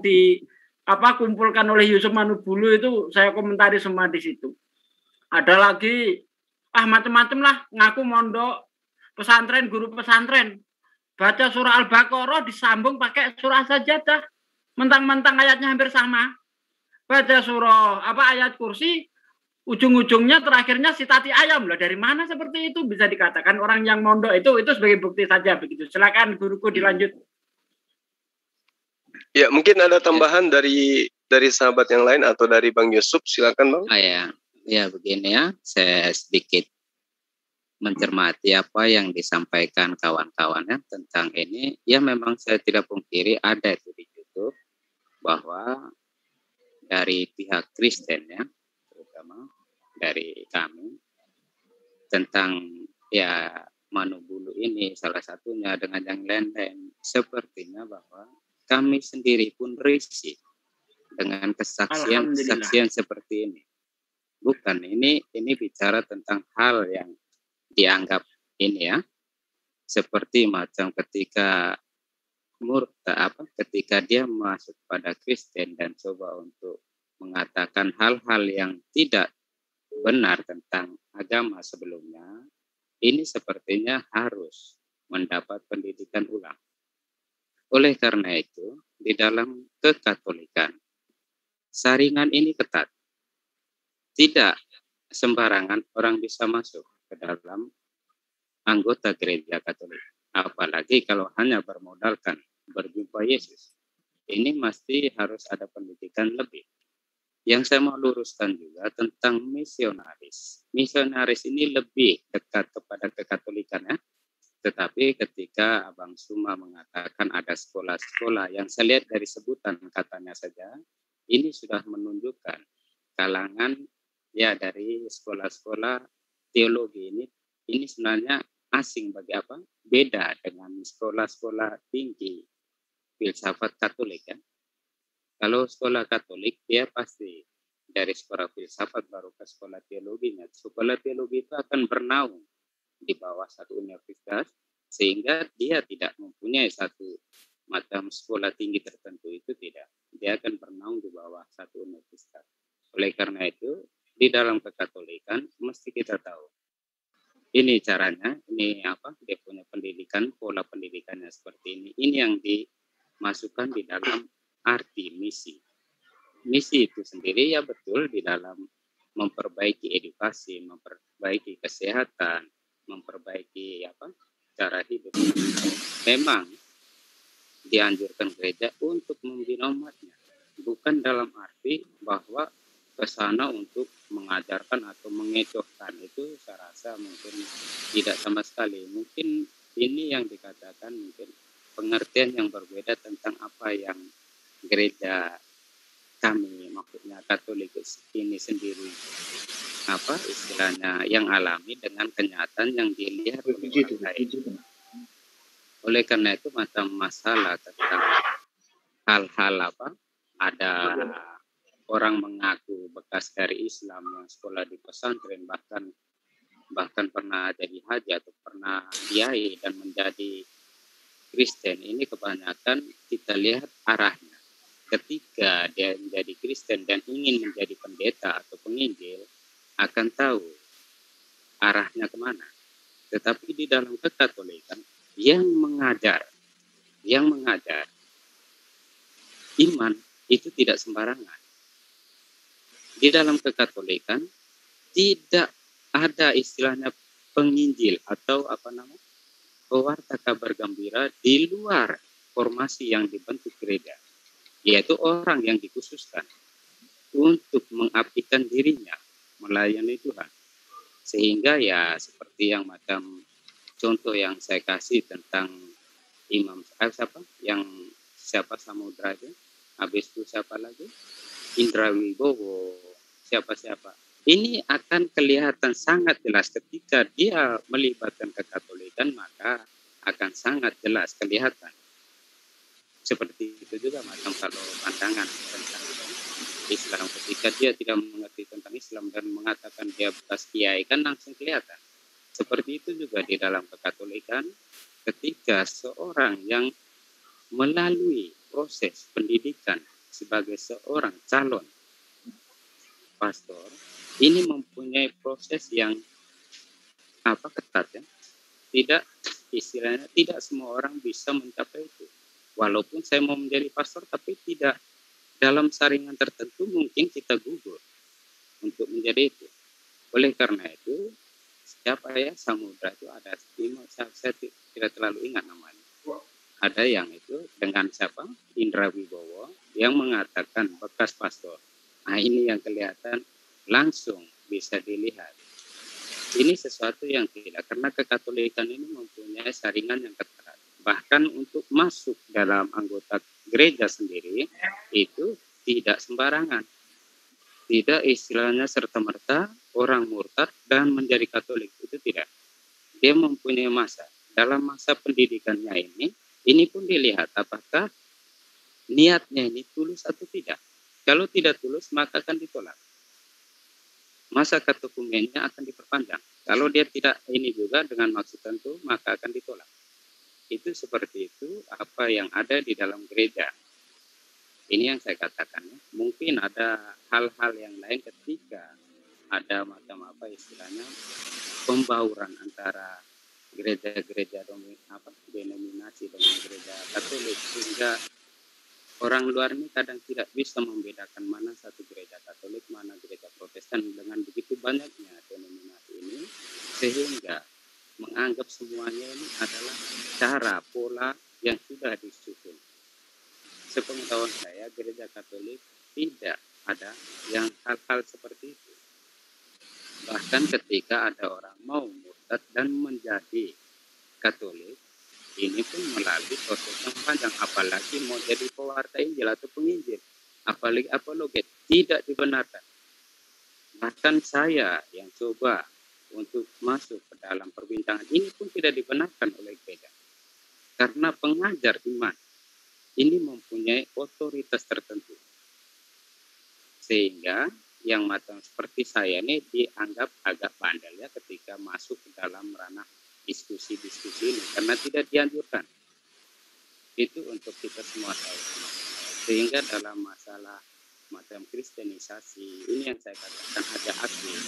kumpulkan oleh Yusuf Manuk Bulu itu saya komentari semua di situ. Ada lagi macam-macam lah ngaku mondok pesantren, guru pesantren, baca surah Al-Baqarah disambung pakai surah Sajadah, mentang-mentang ayatnya hampir sama. Baca surah ayat kursi, ujung-ujungnya terakhirnya sitati ayam loh. Dari mana seperti itu bisa dikatakan orang yang mondok itu sebagai bukti saja begitu. Silakan guruku dilanjut. Ya mungkin ada tambahan dari sahabat yang lain atau dari Bang Yusuf, silakan Bang. Ya begini ya, saya sedikit mencermati apa yang disampaikan kawan-kawannya tentang ini. Ya memang saya tidak pungkiri ada itu di YouTube bahwa dari pihak Kristen ya, terutama dari kami tentang ya Manuk Bulu ini salah satunya dengan yang lain-lain, sepertinya bahwa kami sendiri pun risih dengan kesaksian seperti ini. Bukan ini bicara tentang hal yang dianggap ini ya seperti macam ketika ketika dia masuk pada Kristen dan coba untuk mengatakan hal-hal yang tidak benar tentang agama sebelumnya, ini sepertinya harus mendapat pendidikan ulang. Oleh karena itu di dalam kekatolikan saringan ini ketat, tidak sembarangan orang bisa masuk ke dalam anggota gereja Katolik. Apalagi kalau hanya bermodalkan berjumpa Yesus. Ini mesti harus ada pendidikan lebih. Yang saya mau luruskan juga tentang misionaris. Misionaris ini lebih dekat kepada kekatolikan ya. Tetapi ketika Abang Suma mengatakan ada sekolah-sekolah yang saya lihat dari sebutan katanya saja, ini sudah menunjukkan kalangan ya dari sekolah-sekolah teologi ini sebenarnya asing bagi apa? Beda dengan sekolah-sekolah tinggi filsafat Katolik ya. Kalau sekolah Katolik dia pasti dari sekolah filsafat baru ke sekolah teologinya. Sekolah teologi itu akan bernaung di bawah satu universitas sehingga dia tidak mempunyai satu macam sekolah tinggi tertentu, itu tidak. Dia akan bernaung di bawah satu universitas. Oleh karena itu di dalam kekatolikan mesti kita tahu ini caranya, ini apa dia punya pendidikan, pola pendidikannya seperti ini. Ini yang dimasukkan di dalam arti misi. Misi itu sendiri ya betul di dalam memperbaiki edukasi, memperbaiki kesehatan, memperbaiki apa cara hidup. Memang dianjurkan gereja untuk membina umatnya, bukan dalam arti bahwa ke sana untuk mengajarkan atau mengecohkan. Itu saya rasa mungkin tidak sama sekali. Mungkin ini yang dikatakan mungkin pengertian yang berbeda tentang apa yang gereja kami, maksudnya Katolik ini sendiri apa istilahnya yang alami dengan kenyataan yang dilihat oleh orang lain. Oleh karena itu macam masalah tentang hal-hal apa ada orang mengaku bekas dari Islam yang sekolah di pesantren bahkan pernah jadi haji atau pernah kiai dan menjadi Kristen, ini kebanyakan kita lihat arahnya. Ketika dia menjadi Kristen dan ingin menjadi pendeta atau penginjil, akan tahu arahnya kemana. Tetapi di dalam kekatolikan yang mengajar iman itu tidak sembarangan. Di dalam kekatolikan tidak ada istilahnya penginjil atau apa namanya pewarta kabar gembira di luar formasi yang dibentuk gereja, yaitu orang yang dikhususkan untuk mengabdikan dirinya melayani Tuhan. Sehingga ya seperti yang macam contoh yang saya kasih tentang Imam siapa Samudra aja, habis itu siapa lagi Indra Wibowo, siapa ini akan kelihatan sangat jelas ketika dia melibatkan kekatolikan, maka akan sangat jelas kelihatan. Seperti itu juga macam kalau pandangan tentang Islam, ketika dia tidak mengerti tentang Islam dan mengatakan dia bekas kiai, kan langsung kelihatan. Seperti itu juga di dalam kekatolikan, ketika seorang yang melalui proses pendidikan sebagai seorang calon pastor, ini mempunyai proses yang ketat ya. Tidak semua orang bisa mencapai itu. Walaupun saya mau menjadi pastor, tapi tidak dalam saringan tertentu mungkin kita gugur untuk menjadi itu. Oleh karena itu, siapa ya Samudra itu ada saya tidak terlalu ingat namanya. Ada yang itu dengan siapa? Indra Wibowo yang mengatakan bekas pastor. Nah ini yang kelihatan langsung bisa dilihat. Ini sesuatu yang tidak, karena kekatolikan ini mempunyai saringan yang ketat. Bahkan untuk masuk dalam anggota gereja sendiri itu tidak sembarangan. Tidak istilahnya serta-merta orang murtad dan menjadi Katolik, itu tidak. Dia mempunyai masa. Dalam masa pendidikannya ini pun dilihat apakah niatnya ini tulus atau tidak. Kalau tidak tulus maka akan ditolak. Masa katekumennya akan diperpanjang. Kalau dia tidak ini juga dengan maksud tentu, maka akan ditolak. Itu seperti itu apa yang ada di dalam gereja. Ini yang saya katakan. Mungkin ada hal-hal yang lain ketika ada macam apa istilahnya pembauran antara gereja-gereja denominasi dengan gereja Katolik, sehingga orang luar ini kadang tidak bisa membedakan mana satu gereja Katolik, mana gereja Protestan dengan begitu banyaknya denominasi ini, sehingga menganggap semuanya ini adalah cara pola yang sudah disusun. Sepengetahuan saya, gereja Katolik tidak ada yang hal-hal seperti itu. Bahkan ketika ada orang mau murtad dan menjadi Katolik ini pun melalui proses yang panjang, apalagi mau jadi pewarta Injil atau penginjil, apalagi apologet, tidak dibenarkan. Bahkan saya yang coba untuk masuk ke dalam perbincangan ini pun tidak dibenarkan oleh gereja, karena pengajar iman ini mempunyai otoritas tertentu, sehingga yang macam seperti saya ini dianggap agak bandel ya ketika masuk ke dalam ranah diskusi-diskusi ini, karena tidak dianjurkan. Itu untuk kita semua tahu. Sehingga dalam masalah macam kristenisasi ini yang saya katakan ada aktif.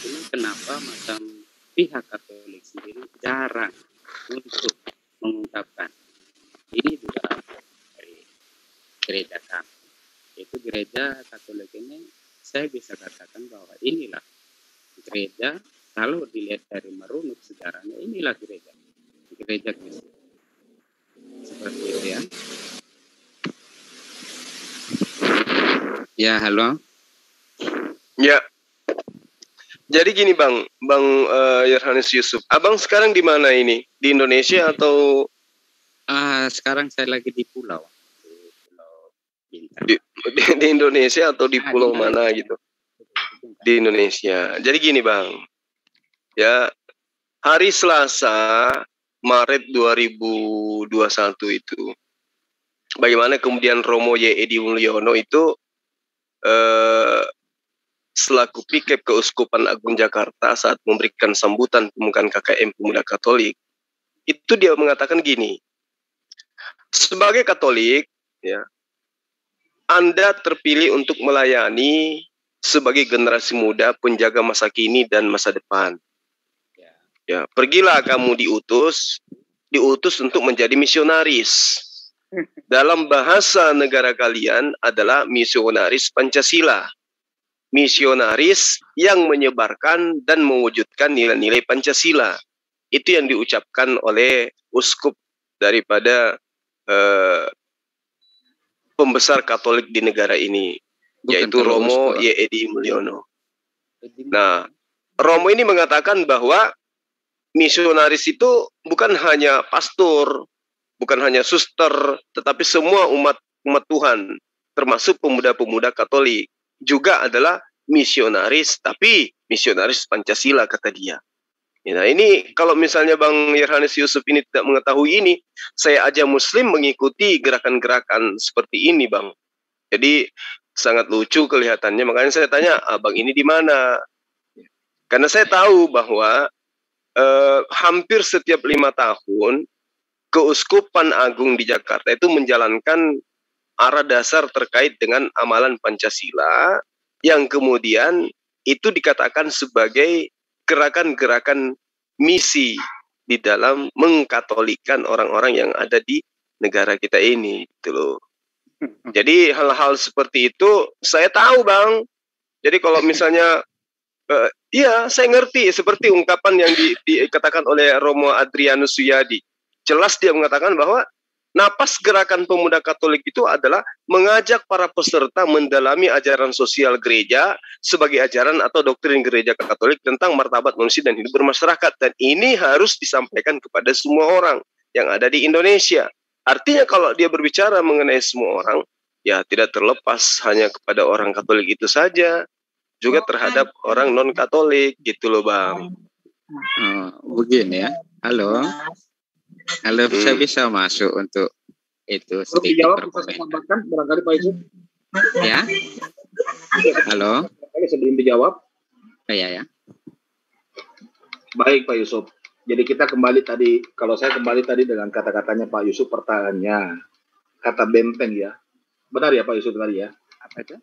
Ini kenapa macam pihak Katolik sendiri jarang untuk mengungkapkan. Ini juga dari gereja kami. Itu gereja Katolik ini saya bisa katakan bahwa inilah gereja, kalau dilihat dari merunut sejarahnya, inilah gereja Kristen. Seperti itu ya. Ya, halo. Ya. Jadi gini Bang Yohanes Yusuf, Abang sekarang di mana ini? Di Indonesia atau? Sekarang saya lagi di pulau. Di Indonesia atau di pulau mana gitu? Di Indonesia. Jadi gini Bang, ya hari Selasa Maret 2021 itu, bagaimana kemudian Romo Y. Edi Mulyono itu selaku Pikep Keuskupan Agung Jakarta saat memberikan sambutan pembukaan KKM Pemuda Katolik, itu dia mengatakan gini, sebagai Katolik, ya, Anda terpilih untuk melayani sebagai generasi muda penjaga masa kini dan masa depan. Ya, pergilah kamu diutus untuk menjadi misionaris. Dalam bahasa negara kalian adalah misionaris Pancasila. Misionaris yang menyebarkan dan mewujudkan nilai-nilai Pancasila. Itu yang diucapkan oleh uskup daripada pembesar Katolik di negara ini, yaitu Romo Y. Edi Mulyono. Nah, Romo ini mengatakan bahwa misionaris itu bukan hanya pastor, bukan hanya suster, tetapi semua umat Tuhan, termasuk pemuda-pemuda Katolik, juga adalah misionaris, tapi misionaris Pancasila, kata dia. Nah, ini kalau misalnya Bang Yohanes Yusuf ini tidak mengetahui ini, saya aja Muslim mengikuti gerakan-gerakan seperti ini, Bang. Jadi sangat lucu kelihatannya. Makanya saya tanya, Abang ini di mana? Karena saya tahu bahwa hampir setiap 5 tahun Keuskupan Agung di Jakarta itu menjalankan arah dasar terkait dengan amalan Pancasila yang kemudian itu dikatakan sebagai gerakan-gerakan misi di dalam mengkatolikan orang-orang yang ada di negara kita ini, gitu loh. Jadi hal-hal seperti itu saya tahu, Bang. Jadi kalau misalnya iya, saya ngerti seperti ungkapan yang dikatakan oleh Romo Adrianus Suyadi. Jelas dia mengatakan bahwa napas gerakan pemuda Katolik itu adalah mengajak para peserta mendalami ajaran sosial gereja sebagai ajaran atau doktrin gereja Katolik tentang martabat manusia dan hidup bermasyarakat. Dan ini harus disampaikan kepada semua orang yang ada di Indonesia. Artinya kalau dia berbicara mengenai semua orang, ya tidak terlepas hanya kepada orang Katolik itu saja, juga terhadap orang non-Katolik, gitu loh, Bang. Begini ya. Halo. Halo, saya bisa masuk untuk itu sedikit berkomentar. Barangkali Pak Yusuf. Ya. Halo. Sebelum dijawab. Ya. Baik Pak Yusuf. Jadi kita kembali tadi, kalau saya kembali tadi dengan kata-katanya Pak Yusuf, pertanyaannya kata benteng ya. Benar ya Pak Yusuf tadi ya? Apa itu?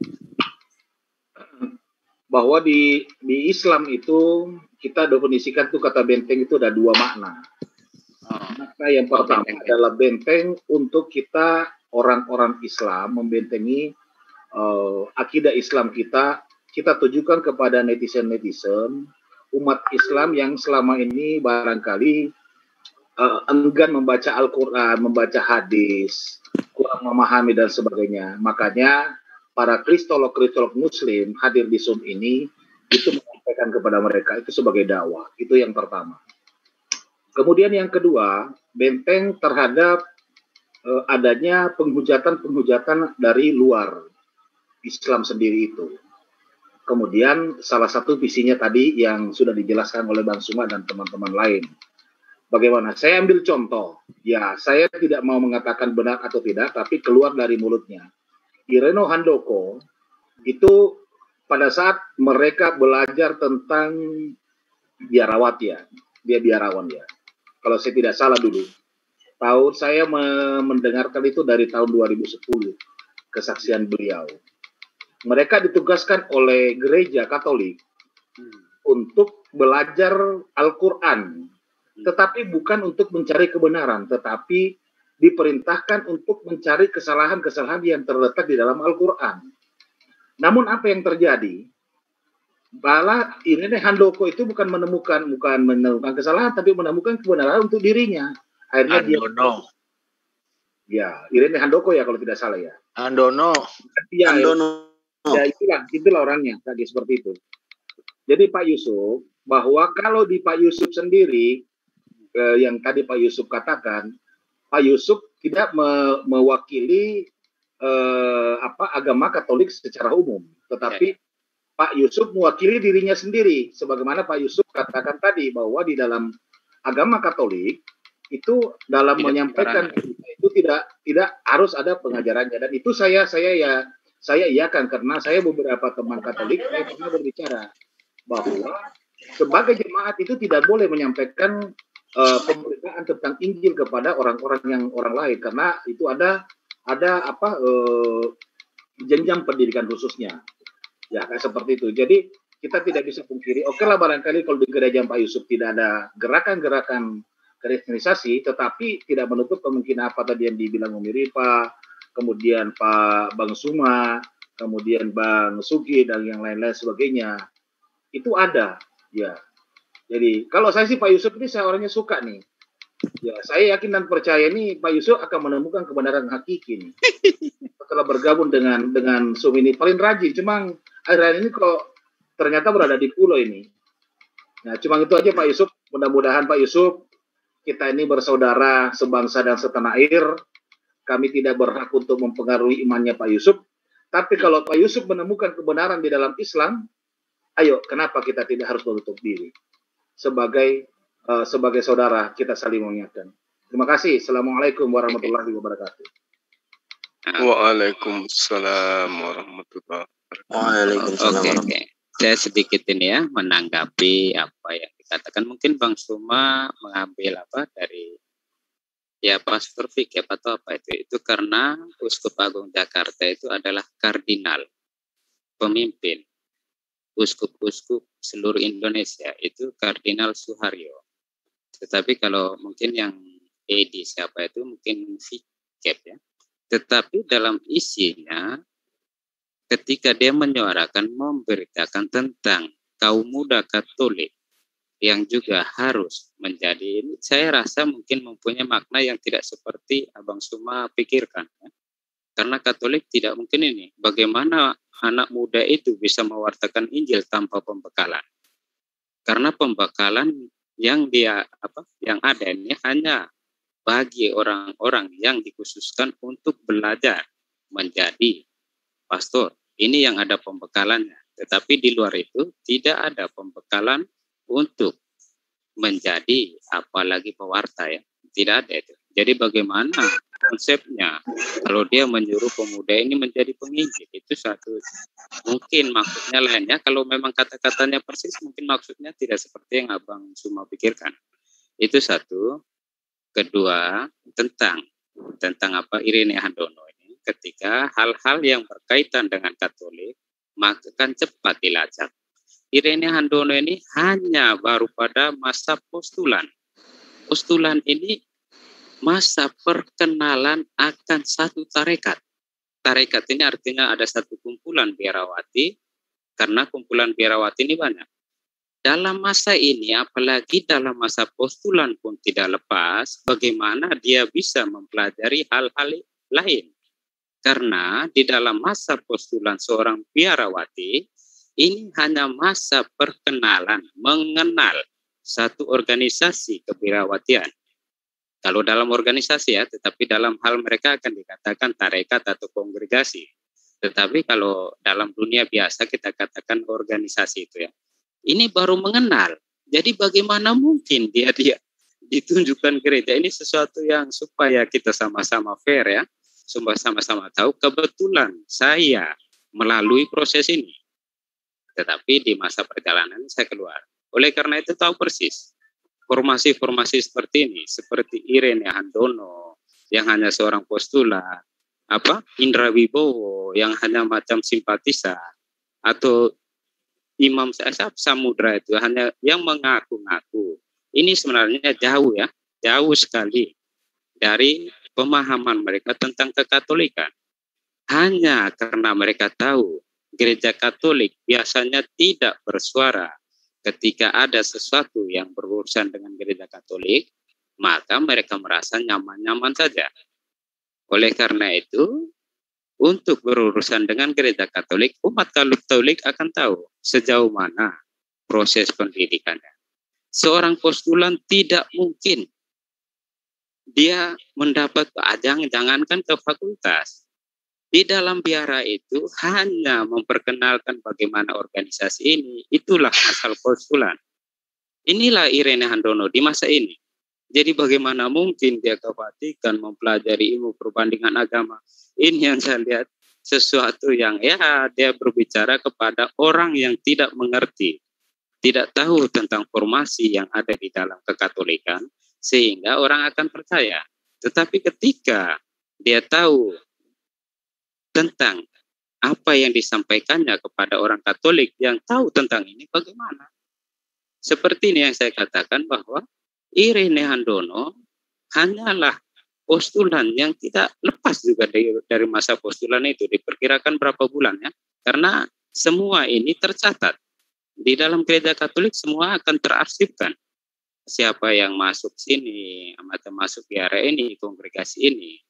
Bahwa di Islam itu kita definisikan tuh kata benteng itu ada 2 makna. Maka yang pertama adalah benteng untuk kita orang-orang Islam membentengi akidah Islam kita tujukan kepada netizen-netizen umat Islam yang selama ini barangkali enggan membaca Al-Quran, membaca hadis, kurang memahami dan sebagainya. Makanya para kristolog Muslim hadir di Zoom ini itu menyampaikan kepada mereka itu sebagai dakwah. Itu yang pertama. Kemudian yang kedua, benteng terhadap adanya penghujatan dari luar Islam sendiri itu. Kemudian salah satu visinya tadi yang sudah dijelaskan oleh Bang Suma dan teman-teman lain. Bagaimana? Saya ambil contoh. Ya, saya tidak mau mengatakan benar atau tidak, tapi keluar dari mulutnya. Ireno Handoko itu pada saat mereka belajar tentang biarawati ya, dia biarawan ya. Kalau saya tidak salah dulu, saya mendengarkan itu dari tahun 2010, kesaksian beliau. Mereka ditugaskan oleh gereja Katolik untuk belajar Al-Quran, tetapi bukan untuk mencari kebenaran, tetapi diperintahkan untuk mencari kesalahan-kesalahan yang terletak di dalam Al-Quran. Namun apa yang terjadi? Bala Irene Handoko itu bukan menemukan kesalahan, tapi menemukan kebenaran untuk dirinya. Akhirnya Andono. Ya, Irene Handoko ya kalau tidak salah ya. Andono. Ya, Andono. Ya itulah orangnya tadi seperti itu. Jadi Pak Yusuf, bahwa kalau di Pak Yusuf sendiri yang tadi Pak Yusuf katakan, Pak Yusuf tidak mewakili agama Katolik secara umum, tetapi Pak Yusuf mewakili dirinya sendiri, sebagaimana Pak Yusuf katakan tadi bahwa di dalam agama Katolik itu dalam menyampaikan itu tidak harus ada pengajarannya, dan itu saya iakan karena saya beberapa teman Katolik saya pernah berbicara bahwa sebagai jemaat itu tidak boleh menyampaikan pemberitaan tentang Injil kepada orang lain karena itu ada jenjang pendidikan khususnya. Ya, kayak seperti itu. Jadi kita tidak bisa pungkiri, oke lah barangkali kalau di gereja Pak Yusuf tidak ada gerakan-gerakan kristenisasi, tetapi tidak menutup kemungkinan apa tadi yang dibilang Umi Ripa, kemudian Pak Bang Suma, kemudian Bang Sugi dan yang lain-lain sebagainya. Itu ada, ya. Jadi kalau saya sih Pak Yusuf ini saya orangnya suka nih. Ya, saya yakin dan percaya nih Pak Yusuf akan menemukan kebenaran hakiki nih. Setelah bergabung dengan Sum ini paling rajin, cuma akhir-akhir ini kok ternyata berada di pulau ini. Nah, cuma itu aja Pak Yusuf. Mudah-mudahan Pak Yusuf, kita ini bersaudara sebangsa dan setanah air. Kami tidak berhak untuk mempengaruhi imannya Pak Yusuf. Tapi kalau Pak Yusuf menemukan kebenaran di dalam Islam, ayo, kenapa kita tidak harus menutup diri? Sebagai saudara, kita saling mengingatkan. Terima kasih. Assalamualaikum warahmatullahi wabarakatuh. Waalaikumsalam warahmatullahi wabarakatuh. Waalaikumsalam. Oke. Saya sedikit ini ya menanggapi apa yang dikatakan. Mungkin Bang Suma mengambil apa dari Pastor Fik atau apa itu karena Uskup Agung Jakarta itu adalah kardinal pemimpin uskup-uskup seluruh Indonesia, itu Kardinal Suharyo. Tetapi kalau mungkin yang Edi siapa itu mungkin Fikep ya. Tetapi dalam isinya ketika dia menyuarakan memberitakan tentang kaum muda Katolik yang juga harus menjadi ini, saya rasa mungkin mempunyai makna yang tidak seperti Abang Suma pikirkan ya. Karena Katolik tidak mungkin ini. Bagaimana anak muda itu bisa mewartakan Injil tanpa pembekalan? Karena pembekalan yang ada ini hanya bagi orang-orang yang dikhususkan untuk belajar menjadi pastor. Ini yang ada pembekalannya. Tetapi di luar itu tidak ada pembekalan untuk menjadi apalagi pewarta ya. Tidak ada itu. Jadi bagaimana konsepnya kalau dia menyuruh pemuda ini menjadi penginjil, itu satu. Mungkin maksudnya lainnya, kalau memang kata-katanya persis mungkin maksudnya tidak seperti yang Abang Suma pikirkan. Itu satu. Kedua, tentang apa Irene Handono ini, ketika hal-hal yang berkaitan dengan Katolik maka kan cepat dilacak. Irene Handono ini hanya baru pada masa postulan. Postulan ini masa perkenalan akan satu tarekat. Tarekat ini artinya ada satu kumpulan biarawati, karena kumpulan biarawati ini banyak. Dalam masa ini, apalagi dalam masa postulan pun tidak lepas, bagaimana dia bisa mempelajari hal-hal lain. Karena di dalam masa postulan seorang biarawati, ini hanya masa perkenalan, mengenal satu organisasi kebirawatian. Kalau dalam organisasi ya, tetapi dalam hal mereka akan dikatakan tarekat atau kongregasi. Tetapi kalau dalam dunia biasa kita katakan organisasi itu ya. Ini baru mengenal. Jadi bagaimana mungkin dia ditunjukkan gereja? Ini sesuatu yang supaya kita sama-sama fair ya. Sama-sama tahu kebetulan saya melalui proses ini. Tetapi di masa perjalanan saya keluar. Oleh karena itu tahu persis. Formasi-formasi seperti ini, seperti Irene Handono, yang hanya seorang postulat, Indra Wibowo, yang hanya macam simpatisan, atau Imam Samudra itu hanya yang mengaku-ngaku. Ini sebenarnya jauh ya, jauh sekali dari pemahaman mereka tentang kekatolikan. Hanya karena mereka tahu gereja Katolik biasanya tidak bersuara ketika ada sesuatu yang berurusan dengan gereja Katolik, maka mereka merasa nyaman-nyaman saja. Oleh karena itu, untuk berurusan dengan gereja Katolik, umat Katolik akan tahu sejauh mana proses pendidikannya. Seorang postulan tidak mungkin dia mendapat jangankan ke fakultas. Di dalam biara itu hanya memperkenalkan bagaimana organisasi ini. Itulah asal postulan. Inilah Irene Handono di masa ini. Jadi bagaimana mungkin dia ke Vatikan mempelajari ilmu perbandingan agama. Ini yang saya lihat sesuatu yang ya dia berbicara kepada orang yang tidak mengerti. Tidak tahu tentang formasi yang ada di dalam kekatolikan. Sehingga orang akan percaya. Tetapi ketika dia tahu tentang apa yang disampaikannya kepada orang Katolik yang tahu tentang ini bagaimana. Seperti ini yang saya katakan bahwa Irene Handono hanyalah postulan yang tidak lepas juga dari masa postulan itu. Diperkirakan berapa bulan ya. Karena semua ini tercatat. Di dalam gereja Katolik semua akan terarsipkan. Siapa yang masuk sini, atau masuk biara ini, kongregasi ini.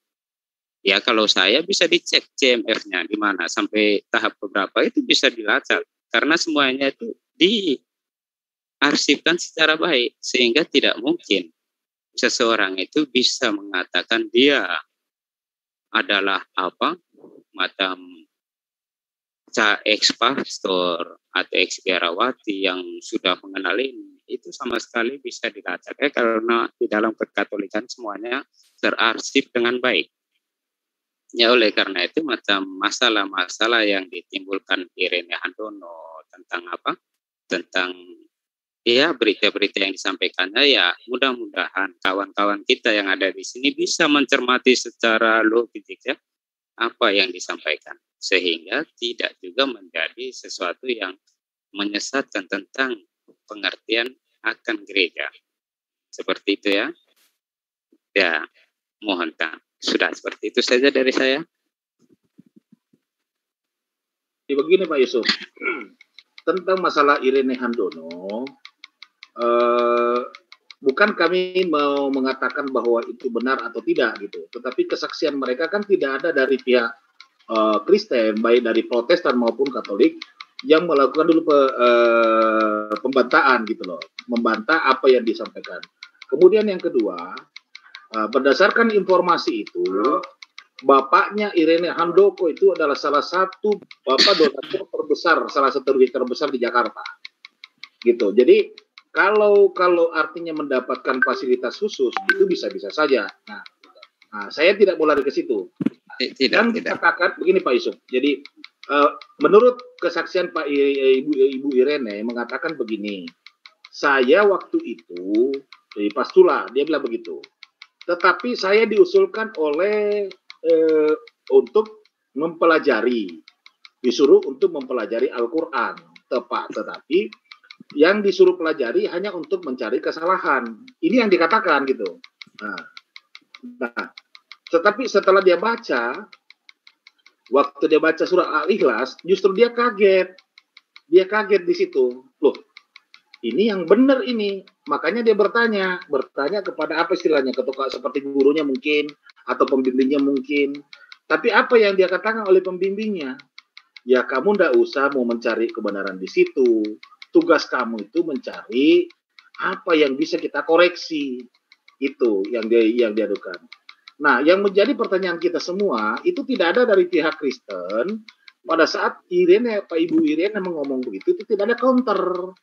Ya kalau saya bisa dicek CMF-nya di mana sampai tahap beberapa itu bisa dilacak karena semuanya itu diarsipkan secara baik sehingga tidak mungkin seseorang itu bisa mengatakan dia adalah macam ex-pastor atau ex-biarawati yang sudah mengenal ini. Itu sama sekali bisa dilacak karena di dalam kekatolikan semuanya terarsip dengan baik. Ya oleh karena itu macam masalah-masalah yang ditimbulkan Irene Handono tentang tentang ya berita-berita yang disampaikannya ya mudah-mudahan kawan-kawan kita yang ada di sini bisa mencermati secara logis ya apa yang disampaikan sehingga tidak juga menjadi sesuatu yang menyesatkan tentang pengertian akan gereja. Seperti itu ya. Ya, mohon sudah seperti itu saja dari saya. Jadi begini Pak Yusuf, tentang masalah Irene Handono, bukan kami mau mengatakan bahwa itu benar atau tidak gitu, tetapi kesaksian mereka kan tidak ada dari pihak Kristen, baik dari Protestan maupun Katolik, yang melakukan dulu pembantahan gitu loh, membantah apa yang disampaikan. Kemudian yang kedua, berdasarkan informasi itu, bapaknya Irene Handoko itu adalah salah satu donatur terbesar, salah satu terbesar di Jakarta. Gitu. Jadi kalau artinya mendapatkan fasilitas khusus itu bisa-bisa saja. Nah, saya tidak mau lari ke situ. Dan dikatakan begini Pak Yusuf. Jadi menurut kesaksian Pak Ibu Irene mengatakan begini. Saya waktu itu di Pastula, dia bilang begitu. Tetapi saya diusulkan oleh untuk mempelajari, disuruh untuk mempelajari Al-Quran, tetapi yang disuruh pelajari hanya untuk mencari kesalahan. Ini yang dikatakan gitu. Nah, tetapi setelah dia baca, waktu dia baca surah Al-Ikhlas, justru dia kaget. Dia kaget di situ. Loh, ini yang benar ini. Makanya dia bertanya kepada apa istilahnya, ketua seperti gurunya mungkin, atau pembimbingnya mungkin. Tapi apa yang dia katakan oleh pembimbingnya? Ya kamu ndak usah mau mencari kebenaran di situ. Tugas kamu itu mencari apa yang bisa kita koreksi. Itu yang diadukan. Nah, yang menjadi pertanyaan kita semua itu tidak ada dari pihak Kristen. Pada saat Pak Ibu Irene ngomong begitu, itu tidak ada counter,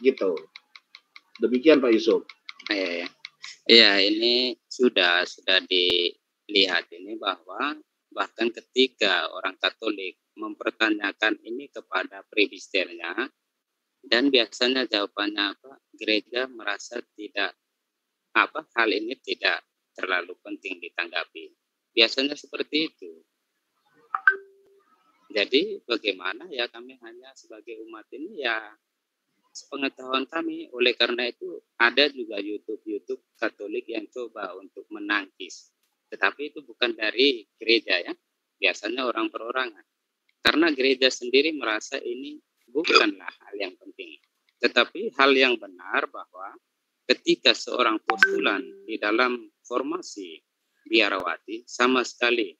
gitu. Demikian Pak Yusuf. Iya, ini sudah dilihat ini bahwa bahkan ketika orang Katolik mempertanyakan ini kepada presbiternya, dan biasanya jawabannya apa? Gereja merasa hal ini tidak terlalu penting ditanggapi. Biasanya seperti itu. Jadi bagaimana ya, kami hanya sebagai umat ini ya sepengetahuan kami. Oleh karena itu ada juga YouTube Katolik yang coba untuk menangkis. Tetapi itu bukan dari gereja ya. Biasanya orang perorangan. Karena gereja sendiri merasa ini bukanlah hal yang penting. Tetapi hal yang benar bahwa ketika seorang postulan di dalam formasi biarawati sama sekali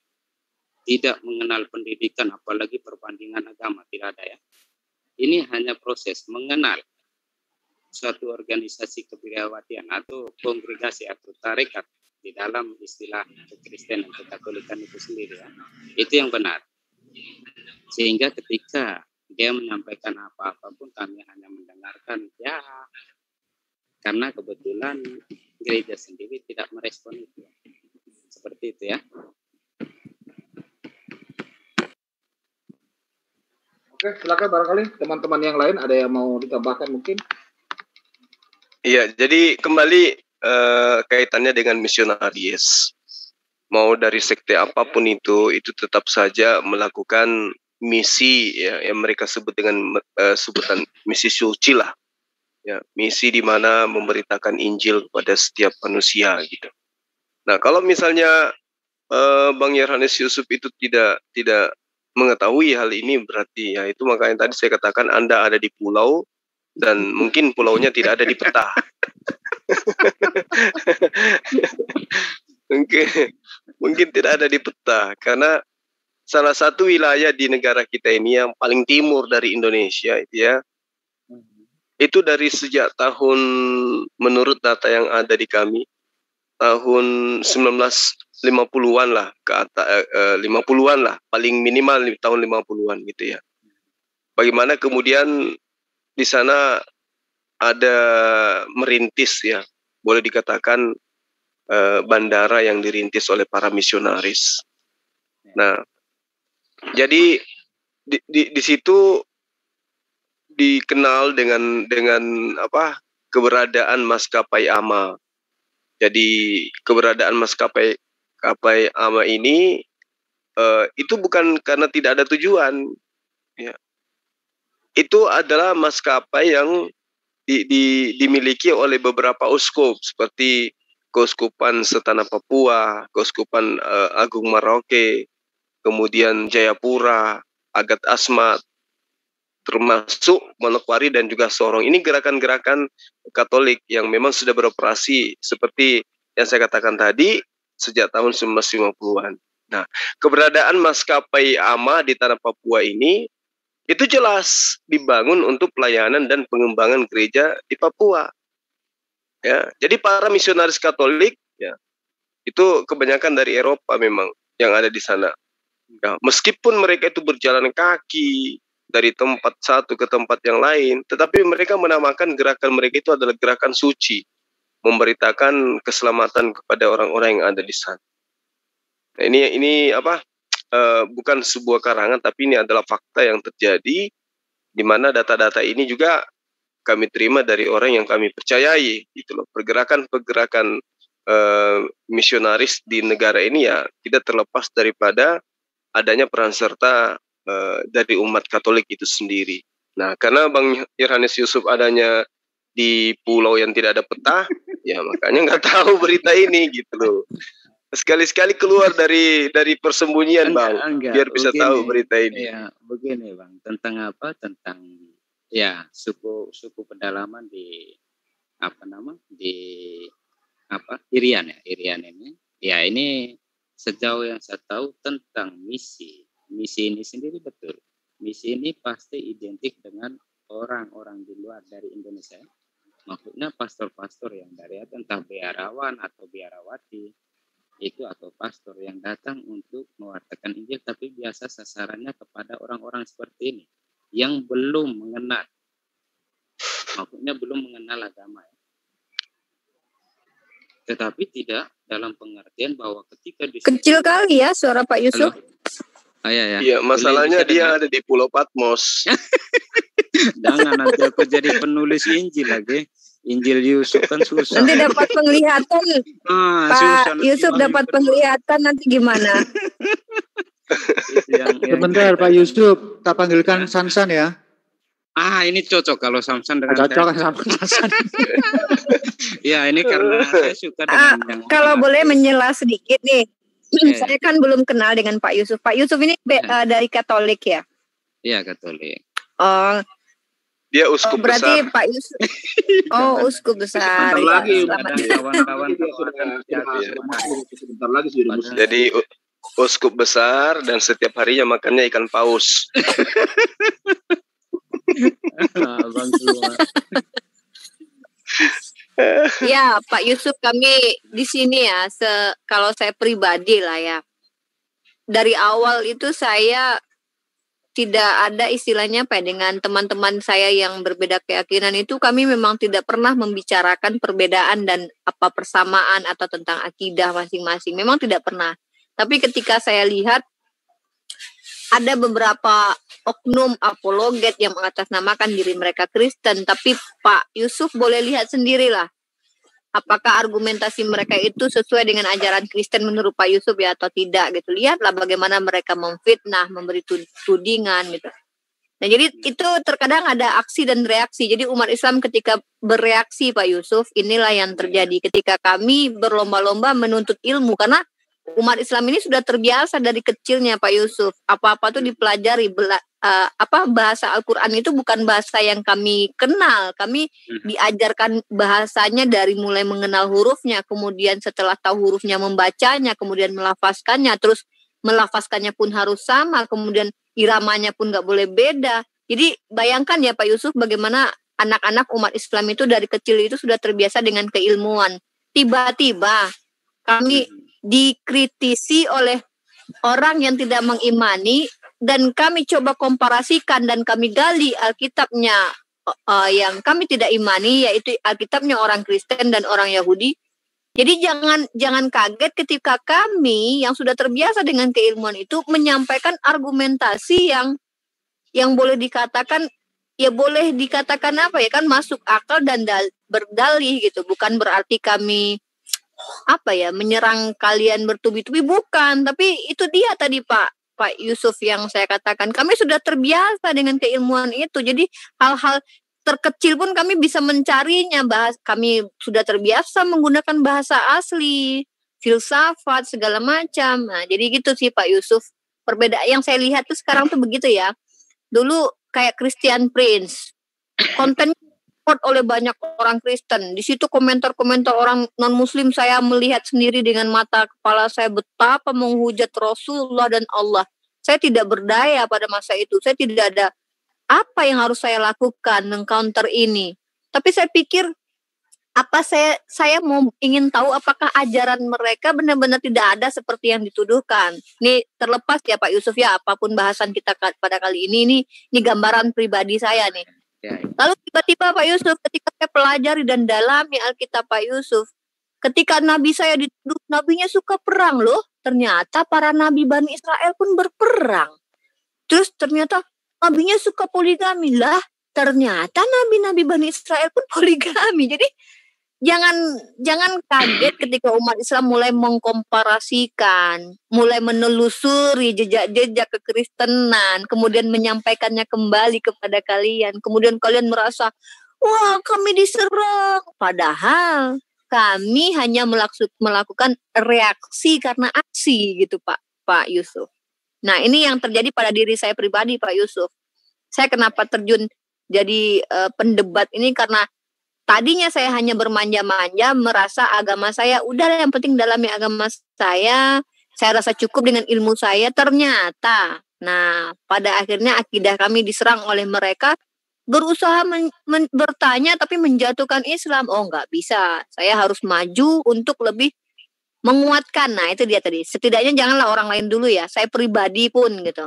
tidak mengenal pendidikan, apalagi perbandingan agama, tidak ada ya. Ini hanya proses mengenal suatu organisasi kebiarawatian atau kongregasi atau tarekat di dalam istilah kekristenan kekatolikan itu sendiri ya. Itu yang benar. Sehingga ketika dia menyampaikan apa-apa pun kami hanya mendengarkan ya, karena kebetulan gereja sendiri tidak merespon itu. Seperti itu ya. Oke, silakan barangkali teman-teman yang lain ada yang mau ditambahkan mungkin. Iya, jadi kembali kaitannya dengan misionaris. Mau dari sekte apapun itu tetap saja melakukan misi ya, yang mereka sebut dengan sebutan misi suci lah. Ya, misi di mana memberitakan Injil kepada setiap manusia gitu. Nah, kalau misalnya Bang Yohanes Yusuf itu tidak mengetahui hal ini, berarti ya itu makanya tadi saya katakan Anda ada di pulau dan mungkin pulaunya tidak ada di peta. mungkin tidak ada di peta karena salah satu wilayah di negara kita ini yang paling timur dari Indonesia itu ya, itu dari sejak tahun, menurut data yang ada di kami, tahun 1950-an lah ke atas, 50-an lah paling minimal tahun 50-an gitu ya. Bagaimana kemudian di sana ada merintis ya, boleh dikatakan bandara yang dirintis oleh para misionaris. Nah, jadi di situ dikenal dengan apa, keberadaan maskapai AMA. Jadi keberadaan maskapai AMA ini itu bukan karena tidak ada tujuan, ya. Itu adalah maskapai yang dimiliki oleh beberapa uskup seperti Keuskupan Setana Papua, Keuskupan Agung Merauke, kemudian Jayapura, Agat Asmat, termasuk Manokwari dan juga Sorong. Ini gerakan-gerakan Katolik yang memang sudah beroperasi seperti yang saya katakan tadi sejak tahun 1950-an. Nah, keberadaan maskapai AMA di tanah Papua ini itu jelas dibangun untuk pelayanan dan pengembangan gereja di Papua. Ya, jadi para misionaris Katolik ya itu kebanyakan dari Eropa memang yang ada di sana. Ya, meskipun mereka itu berjalan kaki dari tempat satu ke tempat yang lain, tetapi mereka menamakan gerakan mereka itu adalah gerakan suci, memberitakan keselamatan kepada orang-orang yang ada di sana. Nah, ini apa? Bukan sebuah karangan, tapi ini adalah fakta yang terjadi, di mana data-data ini juga kami terima dari orang yang kami percayai, gitu loh. Pergerakan-pergerakan misionaris di negara ini ya tidak terlepas daripada adanya peran serta dari umat Katolik itu sendiri. Nah, karena Bang Yohanes Yusuf adanya di pulau yang tidak ada peta, ya makanya nggak tahu berita ini, gitu loh. Sekali-sekali keluar dari persembunyian, Bang, biar bisa begini, tahu berita ini. Ya, begini, Bang. Tentang apa? Tentang ya suku pedalaman di Irian ya, Irian ini. Ya, ini sejauh yang saya tahu tentang misi ini sendiri betul. Misi ini pasti identik dengan orang-orang di luar dari Indonesia, maksudnya pastor-pastor yang dari entah biarawan atau biarawati itu, atau pastor yang datang untuk mewartakan Injil, tapi biasa sasarannya kepada orang-orang seperti ini yang belum mengenal, maksudnya belum mengenal agama ya. Tetapi tidak dalam pengertian bahwa ketika kecil kali ya suara Pak Yusuf. Ya. Iya, masalahnya dia ada di Pulau Patmos. Jangan nanti aku jadi penulis Injil lagi. Injil Yusuf kan susah. Nanti dapat penglihatan. Pak Yusuf dapat penglihatan nanti gimana? Sebentar Pak Yusuf, kita panggilkan Samsan ya. Ini cocok kalau Samsan dengan cocok sama Samsan. Ya, ini karena saya suka dengan yang kalau boleh menyela sedikit nih. Saya kan belum kenal dengan Pak Yusuf. Pak Yusuf ini dari Katolik ya? Iya, Katolik. Oh. Dia uskup berarti besar. Pak Yusuf. Uskup besar. Sebentar lagi sudah muslim. Jadi uskup besar dan setiap harinya makannya ikan paus. Abang semua. Ya, Pak Yusuf, kami di sini ya, kalau saya pribadi lah ya, dari awal itu saya tidak ada istilahnya dengan teman-teman saya yang berbeda keyakinan itu, kami memang tidak pernah membicarakan perbedaan dan apa persamaan atau tentang akidah masing-masing, memang tidak pernah. Tapi ketika saya lihat ada beberapa oknum apologet yang mengatasnamakan diri mereka Kristen, tapi Pak Yusuf boleh lihat sendirilah apakah argumentasi mereka itu sesuai dengan ajaran Kristen menurut Pak Yusuf ya atau tidak gitu. Lihatlah bagaimana mereka memfitnah, memberi tudingan gitu. Nah, jadi itu terkadang ada aksi dan reaksi. Jadi umat Islam ketika bereaksi Pak Yusuf, inilah yang terjadi ketika kami berlomba-lomba menuntut ilmu, karena umat Islam ini sudah terbiasa dari kecilnya Pak Yusuf. Apa-apa tuh dipelajari. Bahasa Al-Quran itu bukan bahasa yang kami kenal. Kami diajarkan bahasanya dari mulai mengenal hurufnya, kemudian setelah tahu hurufnya membacanya, kemudian melafazkannya, terus melafazkannya pun harus sama, kemudian iramanya pun nggak boleh beda. Jadi bayangkan ya Pak Yusuf bagaimana anak-anak umat Islam itu dari kecil itu sudah terbiasa dengan keilmuan. Tiba-tiba kami dikritisi oleh orang yang tidak mengimani, dan kami coba komparasikan dan kami gali Alkitabnya yang kami tidak imani, yaitu Alkitabnya orang Kristen dan orang Yahudi. Jadi jangan kaget ketika kami yang sudah terbiasa dengan keilmuan itu menyampaikan argumentasi yang boleh dikatakan apa ya, kan masuk akal dan berdalih gitu. Bukan berarti kami menyerang kalian bertubi-tubi, bukan, tapi itu dia tadi Pak Yusuf yang saya katakan, kami sudah terbiasa dengan keilmuan itu. Jadi hal-hal terkecil pun kami bisa mencarinya, kami sudah terbiasa menggunakan bahasa asli, filsafat segala macam. Nah, jadi gitu sih Pak Yusuf. Perbedaan yang saya lihat tuh sekarang tuh begitu ya. Dulu kayak Christian Prince, kontennya oleh banyak orang Kristen. Di situ komentar-komentar orang non-Muslim saya melihat sendiri dengan mata kepala saya betapa menghujat Rasulullah dan Allah. Saya tidak berdaya pada masa itu. Saya tidak ada apa yang harus saya lakukan meng-counter ini. Tapi saya pikir saya ingin tahu apakah ajaran mereka benar-benar tidak ada seperti yang dituduhkan. Ini terlepas ya Pak Yusuf ya, apapun bahasan kita pada kali ini gambaran pribadi saya nih. Lalu tiba-tiba Pak Yusuf ketika saya pelajari dan dalami Alkitab Pak Yusuf, ketika nabi saya dituduh nabinya suka perang loh, ternyata para nabi Bani Israel pun berperang. Terus ternyata nabinya suka poligami lah, ternyata nabi-nabi Bani Israel pun poligami. Jadi jangan kaget ketika umat Islam mulai mengkomparasikan, mulai menelusuri jejak-jejak kekristenan, kemudian menyampaikannya kembali kepada kalian. Kemudian kalian merasa, wah kami diserang. Padahal kami hanya melakukan reaksi karena aksi gitu Pak Yusuf. Nah ini yang terjadi pada diri saya pribadi Pak Yusuf. Saya kenapa terjun jadi pendebat ini karena tadinya saya hanya bermanja-manja, merasa agama saya, udah yang penting dalami agama saya rasa cukup dengan ilmu saya. Ternyata, pada akhirnya akidah kami diserang oleh mereka berusaha bertanya tapi menjatuhkan Islam. Oh, nggak bisa. Saya harus maju untuk lebih menguatkan. Nah, itu dia tadi. Setidaknya janganlah orang lain dulu ya. Saya pribadi pun gitu.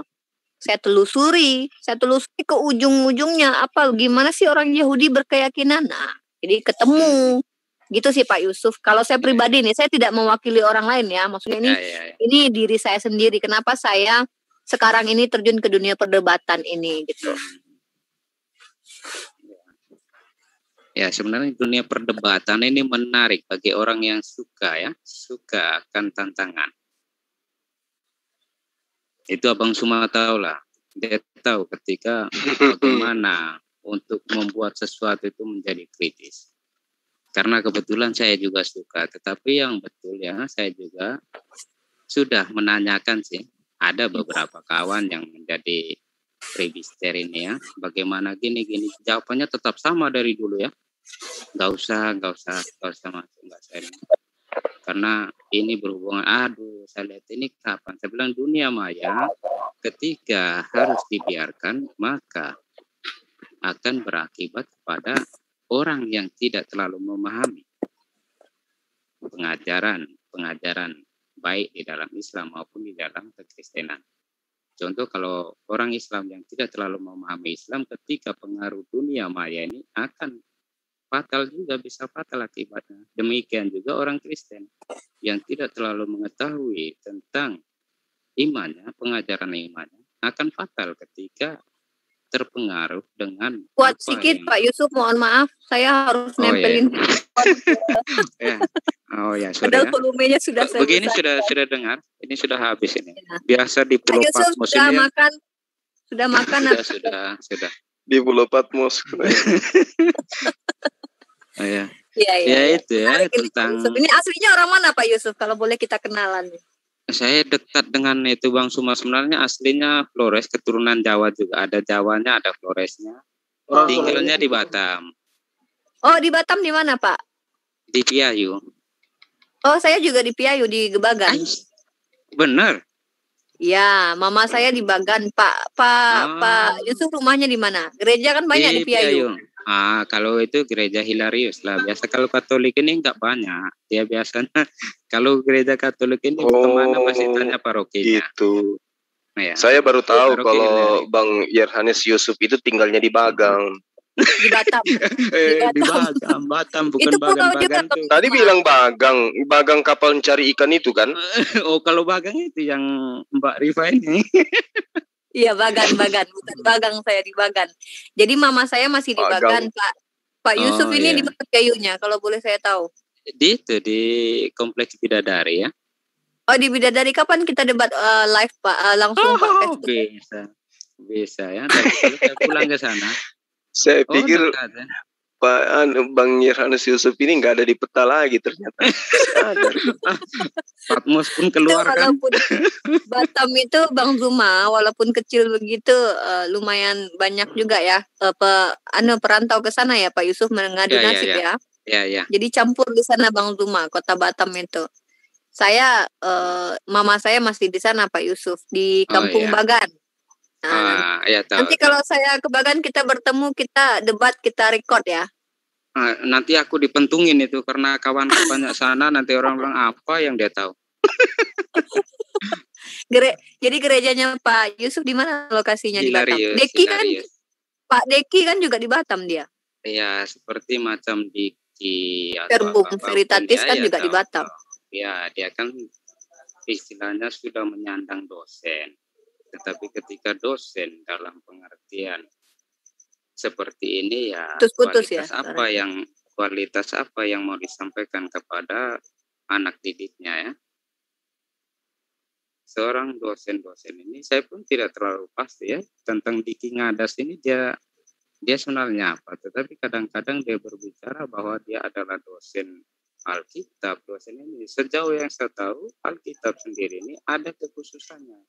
Saya telusuri ke ujung-ujungnya apa gimana sih orang Yahudi berkeyakinan. Nah, jadi ketemu. Gitu sih Pak Yusuf. Kalau saya pribadi nih, saya tidak mewakili orang lain ya. Maksudnya ini diri saya sendiri. Kenapa saya sekarang ini terjun ke dunia perdebatan ini gitu. Ya, sebenarnya dunia perdebatan ini menarik bagi orang yang suka akan tantangan. Itu Abang Suma tahu lah. Dia tahu ketika bagaimana untuk membuat sesuatu itu menjadi kritis. Karena kebetulan saya juga suka, tetapi yang betul ya, saya juga sudah menanyakan sih. Ada beberapa kawan yang menjadi register ini ya, bagaimana gini jawabannya tetap sama dari dulu ya, nggak usah masuk, nggak saya karena ini berhubungan. Saya lihat ini kapan, saya bilang dunia maya ketika harus dibiarkan maka akan berakibat kepada orang yang tidak terlalu memahami pengajaran baik di dalam Islam maupun di dalam kekristenan. Contoh kalau orang Islam yang tidak terlalu memahami Islam ketika pengaruh dunia maya ini akan fatal juga, bisa fatal akibatnya. Demikian juga orang Kristen yang tidak terlalu mengetahui tentang imannya, pengajaran imannya akan fatal ketika terpengaruh dengan kuat sedikit Pak Yusuf, mohon maaf saya harus nempelin sudah. Padahal volumenya sudah begini sudah dengar, ini sudah habis ini biasa di Pulau Patmos sudah ini makan sudah di Pulau Patmos. Ya itu ya tentang ini aslinya orang mana Pak Yusuf kalau boleh kita kenalan? Saya dekat dengan itu Bang Suma, sebenarnya aslinya Flores, keturunan Jawa juga. Ada Jawanya, ada Floresnya. Tinggalnya di Batam. Oh, di Batam di mana, Pak? Di Piayu. Oh, saya juga di Piayu, di Gebagan. Benar? Ya, mama saya di Bagan, Pak Yusuf rumahnya di mana? Gereja kan banyak di Piayu. Kalau itu gereja Hilarius lah. Biasa kalau Katolik ini enggak banyak. Dia biasanya kalau gereja Katolik ini kemana pasti tanya parokinya. Gitu. Saya baru tahu kalau Hilarius. Bang Yerhanes Yusuf itu tinggalnya di Bagang. Di Batam. Di Batam bukan Bagan. Tadi bilang Bagang kapal mencari ikan itu kan? Oh, kalau Bagang itu yang Mbak Rifa ini. Iya, Bagan, bukan Bagang, saya di Bagan. Jadi mama saya masih di Bagan, Pak Yusuf ini di mana Piayunya, kalau boleh saya tahu? Di Kompleks Bidadari ya. Oh, di Bidadari. Kapan kita debat live Pak, langsung Pak? Bisa ya. Kalau saya pulang ke sana. Saya pikir Bang Yerhanes Yusuf ini nggak ada di peta lagi ternyata. Patmos pun keluar kan. Walaupun Batam itu Bang Zuma, walaupun kecil begitu, lumayan banyak juga ya perantau ke sana ya Pak Yusuf mengadu nasib ya. Iya. Jadi campur di sana Bang Zuma, kota Batam itu. Saya mama saya masih di sana Pak Yusuf di Kampung Bagan. Nanti kalau saya ke Bagan kita bertemu, kita debat, kita record ya. Nanti aku dipentungin itu karena kawanku banyak sana, nanti orang bilang apa yang dia tahu. Jadi gerejanya Pak Yusuf di mana lokasinya? Hilarius, di Batam? Deki kan? Pak Deki kan juga di Batam dia. Iya, seperti macam Diki atau Veritatis kan juga di Batam. Ya, dia kan istilahnya sudah menyandang dosen. Tetapi ketika dosen dalam pengertian seperti ini ya, kualitas apa yang mau disampaikan kepada anak didiknya ya. Seorang dosen ini saya pun tidak terlalu pasti ya tentang Diki Ngadas ini dia sebenarnya apa, tetapi kadang-kadang dia berbicara bahwa dia adalah dosen Alkitab. Dosen ini sejauh yang saya tahu Alkitab sendiri ini ada kekhususannya.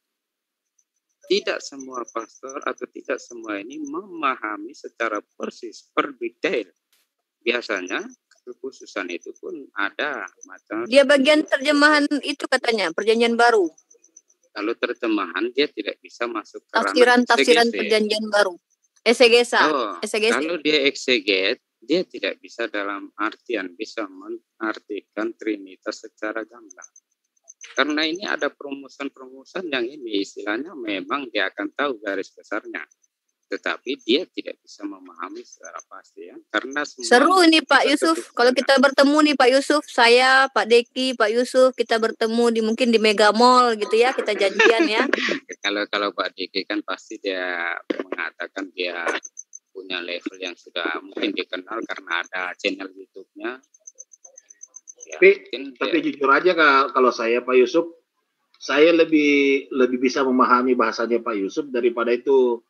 Tidak semua pastor atau tidak semua ini memahami secara persis per detail. Biasanya kekhususan itu pun ada macam. Dia bagian terjemahan itu katanya Perjanjian Baru. Kalau terjemahan dia tidak bisa masuk ke tafsiran Perjanjian Baru. Esegesa. Kalau dia ekseget, dia tidak bisa dalam artian bisa mengartikan Trinitas secara gamblang. Karena ini ada perumusan-perumusan yang ini istilahnya memang dia akan tahu garis besarnya. Tetapi dia tidak bisa memahami secara pasti ya. Karena seru ini Pak Yusuf. Kalau kita bertemu nih Pak Yusuf, saya, Pak Deki, Pak Yusuf, kita bertemu mungkin di Mega Mall gitu ya, kita janjian ya. Kalau Pak Deki kan pasti dia mengatakan dia punya level yang sudah mungkin dikenal karena ada channel YouTube-nya. Ya, tapi jujur aja kalau saya Pak Yusuf, saya lebih bisa memahami bahasanya Pak Yusuf daripada itu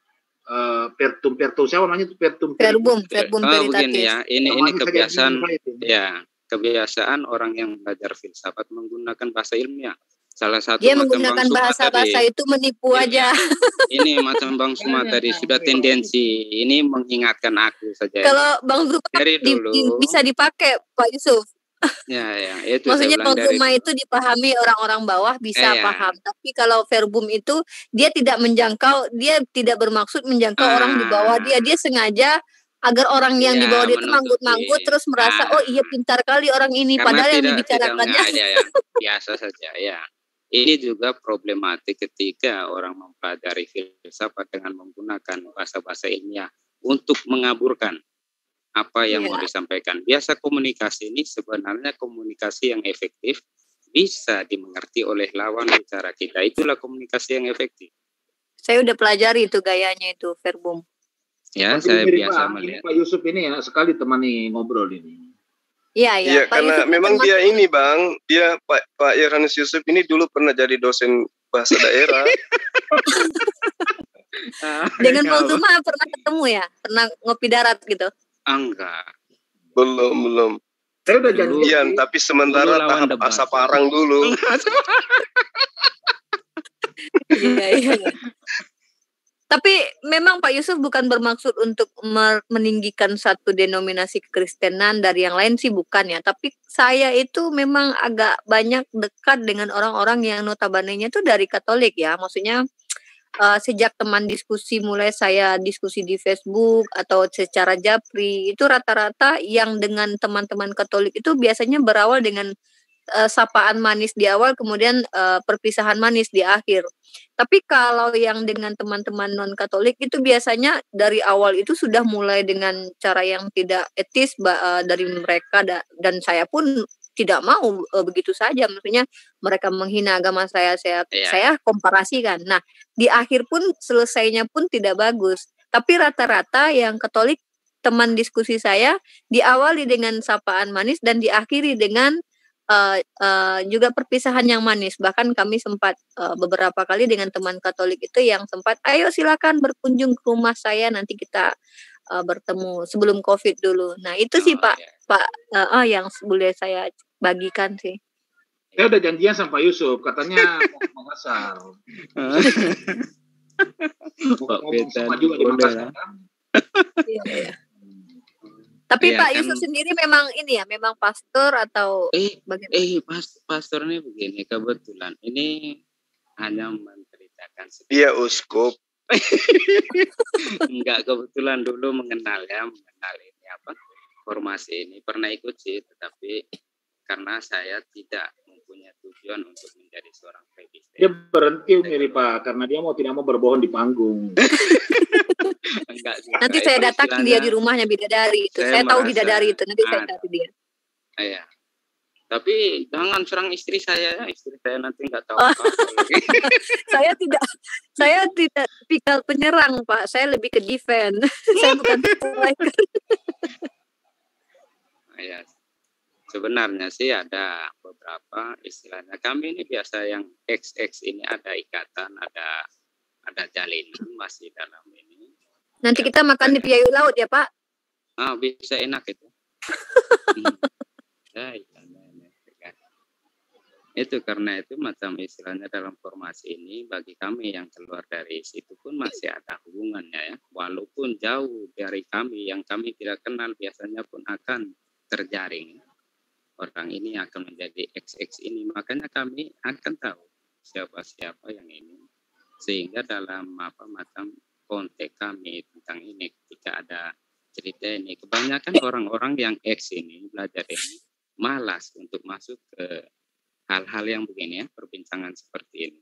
Pertum siapa namanya itu Verbum begini ya, ini kebiasaan ya, kebiasaan orang yang belajar filsafat menggunakan bahasa ilmiah. Salah satu dia menggunakan bahasa-bahasa itu menipu aja. Ini macam Bang Suma tadi sudah tendensi ini mengingatkan aku saja. Kalau Bang Suma dari dulu bisa dipakai Pak Yusuf. Ya, itu maksudnya Bang itu dipahami orang-orang bawah bisa paham, tapi kalau verbum itu dia tidak menjangkau, dia tidak bermaksud menjangkau orang di bawah dia sengaja agar orang yang di bawah dia itu manggut-manggut terus merasa oh iya pintar kali orang ini, padahal yang dibicarakannya biasa saja ya. Ini juga problematik ketika orang mempelajari filsafat dengan menggunakan bahasa-bahasa ilmiah untuk mengaburkan apa yang mau disampaikan. Biasa komunikasi ini sebenarnya komunikasi yang efektif bisa dimengerti oleh lawan bicara kita. Itulah komunikasi yang efektif. Saya udah pelajari itu gayanya itu verbum. Ya, saya biasa melihat. Ini Pak Yusuf ini ya sekali temani ngobrol ini. Iya, karena memang dia ini Bang, dia Pak Yohanes Yusuf ini dulu pernah jadi dosen bahasa daerah. Dengan Bang Zuma pernah ketemu ya? Pernah ngopi darat gitu? Enggak. Belum. Saya udah janjian, tapi sementara tahap asap parang dulu. Iya. Tapi memang Pak Yusuf bukan bermaksud untuk meninggikan satu denominasi kekristenan dari yang lain sih bukan ya. Tapi saya itu memang agak banyak dekat dengan orang-orang yang notabene-nya itu dari Katolik ya. Maksudnya sejak teman diskusi mulai saya diskusi di Facebook atau secara japri itu rata-rata yang dengan teman-teman Katolik itu biasanya berawal dengan sapaan manis di awal kemudian perpisahan manis di akhir. Tapi kalau yang dengan teman-teman non Katolik itu biasanya dari awal itu sudah mulai dengan cara yang tidak etis dari mereka dan saya pun tidak mau begitu saja, maksudnya mereka menghina agama saya komparasikan. Nah, di akhir pun selesainya pun tidak bagus. Tapi rata-rata yang Katolik teman diskusi saya diawali dengan sapaan manis dan diakhiri dengan juga perpisahan yang manis. Bahkan kami sempat beberapa kali dengan teman Katolik itu yang sempat, ayo silakan berkunjung ke rumah saya nanti kita bertemu sebelum COVID dulu. Nah itu sih Pak yang boleh saya bagikan sih. Saya udah janjian sama Pak Yusuf, katanya mau ke Makassar. Sama juga di Makassar. Iya. Tapi Pak Yusuf sendiri memang ini ya, memang pastor atau bagaimana? Pastor ini begini, kebetulan ini hanya menceritakan sedikit. Dia uskup. Enggak, kebetulan dulu mengenal ini apa formasi ini pernah ikut sih, tetapi karena saya tidak mempunyai tujuan untuk menjadi seorang presbiter. Dia berhenti mirip Pak, karena dia tidak mau berbohong di panggung. Enggak, nanti saya datang dia di rumahnya bidadari itu. Saya tahu bidadari itu, nanti saya cari dia. Iya. Tapi jangan serang istri saya nanti nggak tahu apa. Saya tidak tipikal penyerang Pak, saya lebih ke defend. Saya bukan striker. Ya, sebenarnya sih ada beberapa istilahnya. Kami ini biasa yang XX ini ada ikatan, ada jalinan masih dalam ini. Nanti kita makan di Piayu Laut ya Pak? Bisa enak itu. Itu karena itu macam istilahnya dalam formasi ini bagi kami yang keluar dari situ pun masih ada hubungannya ya. Walaupun jauh dari kami yang kami tidak kenal biasanya pun akan terjaring. Orang ini akan menjadi XX ini, makanya kami akan tahu siapa-siapa yang ini. Sehingga dalam macam kontak kami tentang ini ketika ada cerita ini. Kebanyakan orang-orang yang ini belajar ini malas untuk masuk ke hal-hal yang begini ya, perbincangan seperti ini.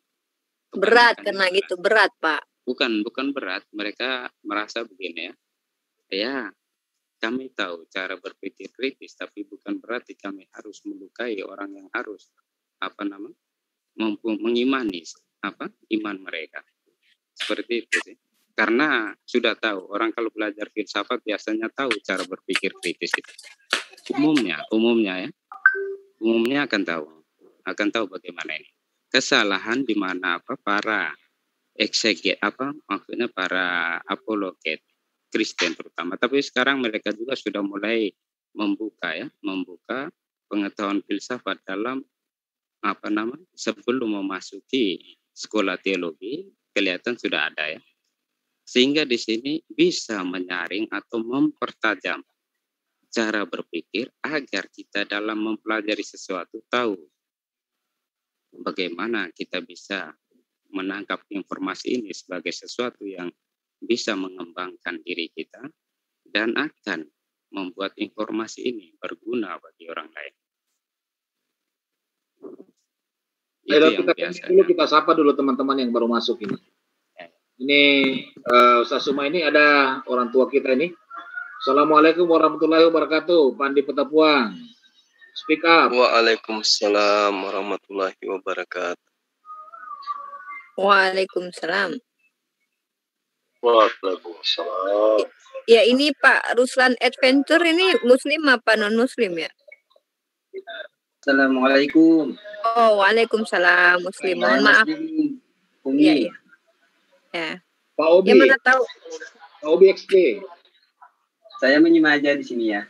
Berat karena gitu, berat Pak. Bukan berat, mereka merasa begini ya. Ya, kami tahu cara berpikir kritis, tapi bukan berarti kami harus melukai orang yang harus mengimani iman mereka. Seperti itu sih. Karena sudah tahu orang kalau belajar filsafat biasanya tahu cara berpikir kritis itu. Umumnya ya. Umumnya akan tahu bagaimana ini. Kesalahan di mana para ekseget maksudnya para apologet Kristen terutama. Tapi sekarang mereka juga sudah mulai membuka pengetahuan filsafat dalam sebelum memasuki sekolah teologi kelihatan sudah ada ya. Sehingga di sini bisa menyaring atau mempertajam cara berpikir agar kita dalam mempelajari sesuatu tahu bagaimana kita bisa menangkap informasi ini sebagai sesuatu yang bisa mengembangkan diri kita dan akan membuat informasi ini berguna bagi orang lain. Kita sapa dulu teman-teman yang baru masuk ini. Ini Ustaz Suma ini ada orang tua kita ini. Assalamualaikum warahmatullahi wabarakatuh. Pandi Petapuang. Speak up. Waalaikumsalam warahmatullahi wabarakatuh. Waalaikumsalam. Waalaikumsalam. Ya ini Pak Ruslan Adventure ini Muslim apa non Muslim ya? Assalamualaikum. Oh, waalaikumsalam Muslim. Mohon maaf. Iya. Ya. Pak Obi. Ya mana tahu. Pak Obi XP. Saya menyimak aja di sini ya.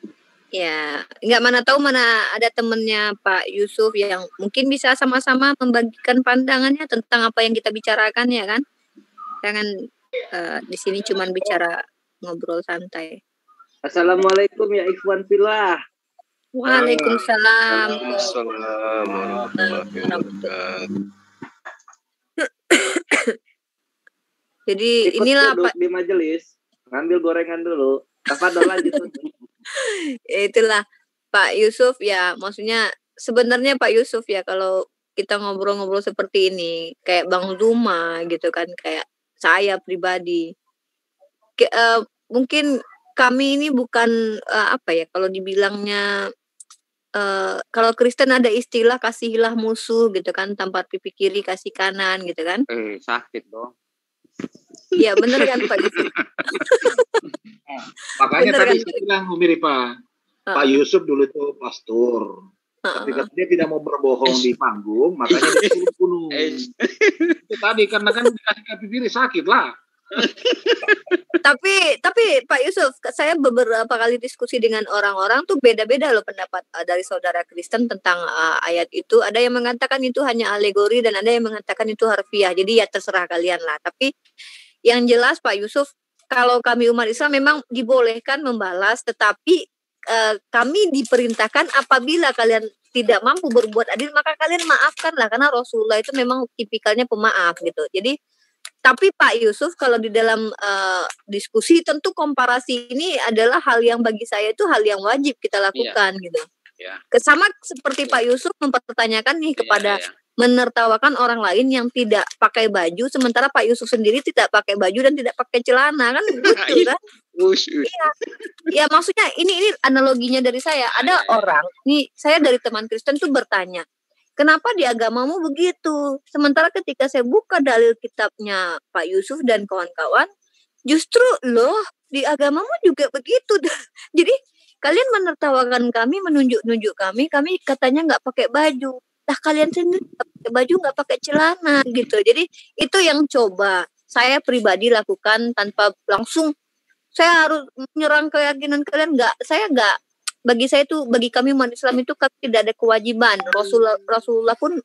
Ya, nggak mana tahu mana ada temennya Pak Yusuf yang mungkin bisa sama-sama membagikan pandangannya tentang apa yang kita bicarakan ya kan? Jangan di sini cuman bicara ngobrol santai. Assalamualaikum ya ikhwan fillah. Waalaikumsalam. Waalaikumsalam warahmatullahi wabarakatuh. Jadi ikut inilah Pak di majelis, ngambil gorengan dulu. Tafadhol lanjut. Itulah Pak Yusuf ya, maksudnya sebenarnya Pak Yusuf ya kalau kita ngobrol-ngobrol seperti ini kayak Bang Zuma gitu kan, kayak saya pribadi mungkin kami ini bukan kalau dibilangnya kalau Kristen ada istilah kasihilah musuh gitu kan, tampar pipi kiri kasih kanan gitu kan. Sakit dong. Iya benar kan Pak Yusuf. Makanya bener, tadi kan? Saya bilang mirip Pak Yusuf dulu itu pastor. Ketika dia tidak mau berbohong di panggung, makanya dia disuruh bunuh. Itu tadi karena kan dikasih pipi kiri sakit lah. tapi Pak Yusuf, saya beberapa kali diskusi dengan orang-orang tuh beda-beda loh pendapat dari saudara Kristen tentang ayat itu. Ada yang mengatakan itu hanya alegori dan ada yang mengatakan itu harfiah. Jadi ya terserah kalian lah. Tapi yang jelas Pak Yusuf, kalau kami umat Islam memang dibolehkan membalas, tetapi kami diperintahkan apabila kalian tidak mampu berbuat adil maka kalian maafkanlah, karena Rasulullah itu memang tipikalnya pemaaf gitu. Jadi tapi Pak Yusuf kalau di dalam diskusi tentu komparasi ini adalah hal yang bagi saya itu hal yang wajib kita lakukan gitu. Sama seperti Pak Yusuf mempertanyakan nih kepada menertawakan orang lain yang tidak pakai baju, sementara Pak Yusuf sendiri tidak pakai baju dan tidak pakai celana kan betul kan? Iya. Ya maksudnya ini analoginya dari saya. Ada orang, nih saya dari teman Kristen tuh bertanya, kenapa di agamamu begitu? Sementara ketika saya buka dalil kitabnya Pak Yusuf dan kawan-kawan, justru loh di agamamu juga begitu. Jadi kalian menertawakan kami, menunjuk-nunjuk kami katanya nggak pakai baju. Nah kalian sendiri nggak pakai baju, nggak pakai celana gitu. Jadi itu yang coba saya pribadi lakukan tanpa langsung saya harus menyerang keyakinan kalian. Bagi kami umat Islam itu tidak ada kewajiban. Rasulullah pun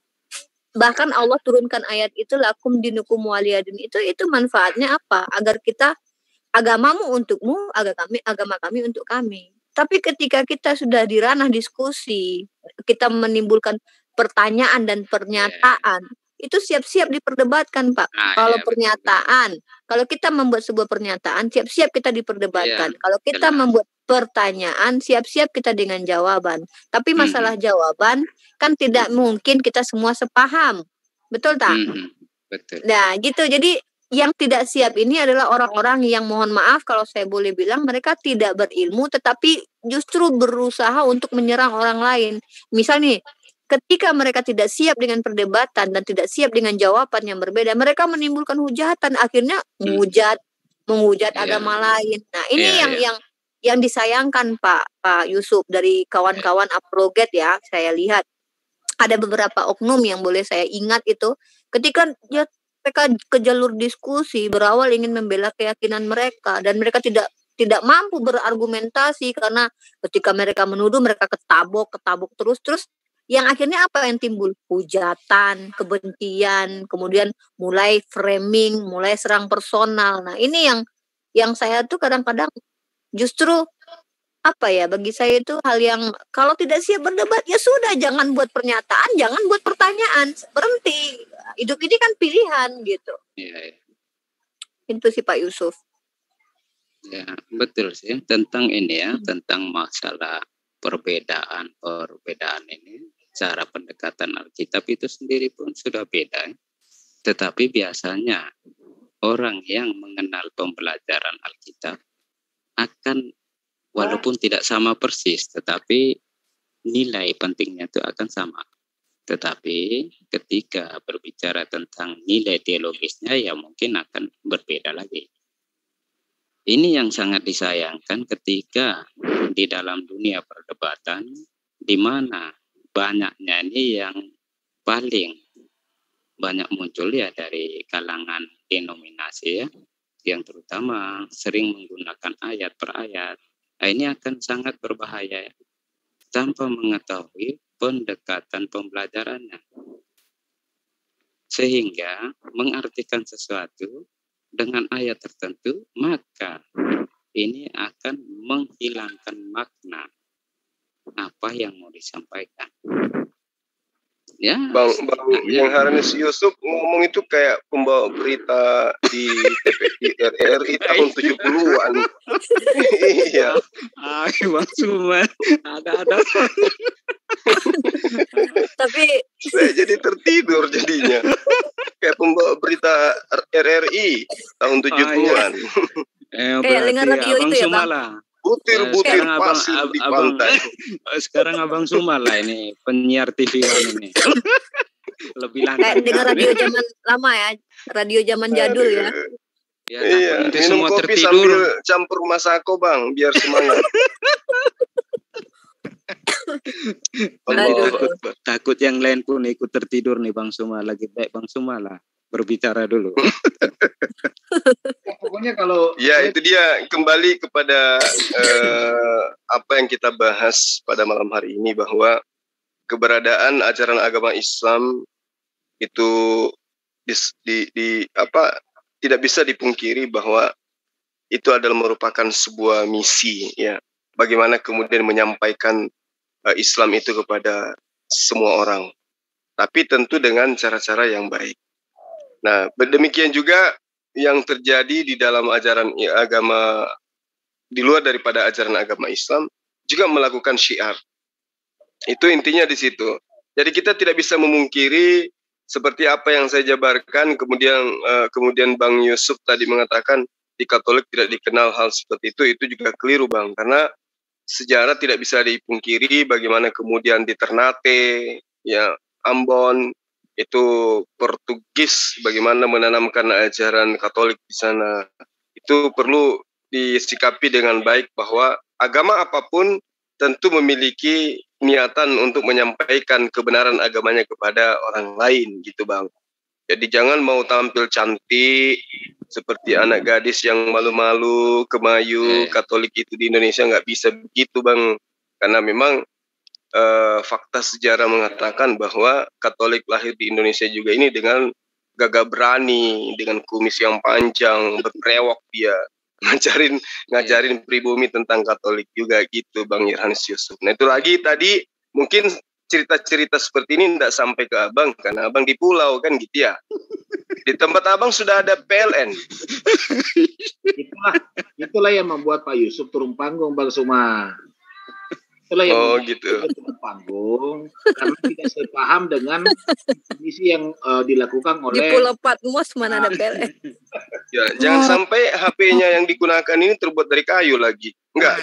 bahkan Allah turunkan ayat itu lakum dinukum waliyadin. Itu manfaatnya apa? Agar kita agamamu untukmu, agama kami untuk kami. Tapi ketika kita sudah di ranah diskusi, kita menimbulkan pertanyaan dan pernyataan, itu siap-siap diperdebatkan, Pak. Kalau pernyataan, kalau kita membuat sebuah pernyataan, siap-siap kita diperdebatkan. Kalau kita membuat pertanyaan, siap-siap kita dengan jawaban. Tapi masalah jawaban kan tidak mungkin kita semua sepaham. Betul tak? Betul. Nah, gitu. Jadi yang tidak siap ini adalah orang-orang yang, mohon maaf kalau saya boleh bilang, mereka tidak berilmu tetapi justru berusaha untuk menyerang orang lain. Misal nih, ketika mereka tidak siap dengan perdebatan dan tidak siap dengan jawaban yang berbeda, mereka menimbulkan hujatan, akhirnya menghujat agama lain. Nah, ini yang disayangkan Pak Yusuf dari kawan-kawan apologet ya. Saya lihat ada beberapa oknum yang boleh saya ingat itu ketika mereka ke jalur diskusi berawal ingin membela keyakinan mereka dan mereka tidak mampu berargumentasi karena ketika mereka menuduh mereka ketabok terus yang akhirnya apa yang timbul? Hujatan, kebencian, kemudian mulai framing, mulai serang personal. Nah, ini yang saya tuh kadang-kadang justru bagi saya itu hal yang kalau tidak siap berdebat ya sudah, jangan buat pernyataan, jangan buat pertanyaan, berhenti. Hidup ini kan pilihan gitu. Iya. Itu sih Pak Yusuf. Ya, betul sih tentang ini ya, tentang masalah perbedaan ini, cara pendekatan Alkitab itu sendiri pun sudah beda. Tetapi biasanya orang yang mengenal pembelajaran Alkitab akan walaupun tidak sama persis, tetapi nilai pentingnya itu akan sama. Tetapi ketika berbicara tentang nilai teologisnya, ya mungkin akan berbeda lagi. Ini yang sangat disayangkan ketika di dalam dunia perdebatan, di mana banyaknya ini yang paling banyak muncul ya dari kalangan denominasi ya, yang terutama sering menggunakan ayat per ayat. Nah, ini akan sangat berbahaya ya, tanpa mengetahui pendekatan pembelajarannya. Sehingga mengartikan sesuatu dengan ayat tertentu, maka ini akan menghilangkan makna apa yang mau disampaikan. Ya, Bang yang Harnis Yusuf ngomong itu kayak pembawa berita di TVRI RRI tahun 70-an. Iya. Bang Suman, ada. Tapi saya jadi tertidur jadinya. Kayak pembawa berita RRI tahun 70-an. Kayak dengar radio Abang itu ya, Bang. Sumala. Butir-butir pasir di pantai. Sekarang Abang Sumala ini penyiar TV ini. Lebih lancar. Kayak dengar radio zaman lama ya, radio zaman jadul ya. Ya, iya, nanti minum semua kopi tertidur. sambil campur masako Bang, biar semangat. Takut yang lain pun ikut tertidur nih Bang Sumala. Lagi baik Bang Sumala berbicara dulu. Pokoknya kalau ya itu dia, kembali kepada apa yang kita bahas pada malam hari ini, bahwa keberadaan ajaran agama Islam itu tidak bisa dipungkiri bahwa itu adalah merupakan sebuah misi ya. Bagaimana kemudian menyampaikan Islam itu kepada semua orang, tapi tentu dengan cara-cara yang baik. Nah, demikian juga yang terjadi di dalam ajaran agama di luar daripada ajaran agama Islam juga melakukan syiar. Itu intinya di situ. Jadi kita tidak bisa memungkiri seperti apa yang saya jabarkan, kemudian Bang Yusuf tadi mengatakan di Katolik tidak dikenal hal seperti itu juga keliru Bang, karena sejarah tidak bisa dipungkiri bagaimana kemudian di Ternate, ya Ambon, itu Portugis bagaimana menanamkan ajaran Katolik di sana. Itu perlu disikapi dengan baik bahwa agama apapun tentu memiliki niatan untuk menyampaikan kebenaran agamanya kepada orang lain gitu Bang. Jadi jangan mau tampil cantik seperti anak gadis yang malu-malu, kemayu, Katolik itu di Indonesia nggak bisa begitu Bang. Karena memang fakta sejarah mengatakan bahwa Katolik lahir di Indonesia juga ini dengan gagah berani, dengan kumis yang panjang, berbrewok dia, ngajarin pribumi tentang Katolik juga gitu Bang Yohanes Yusuf. Nah itu lagi tadi mungkin cerita-cerita seperti ini tidak sampai ke abang, karena abang di pulau kan gitu ya. Di tempat abang sudah ada PLN. Itulah yang membuat Pak Yusuf turun panggung, Bang Suma. Itulah yang gitu. Turun panggung karena tidak sepaham dengan misi yang dilakukan oleh Di Pulau Patmos mana ada PLN. Ya, jangan sampai HP-nya yang digunakan ini terbuat dari kayu lagi. Enggak.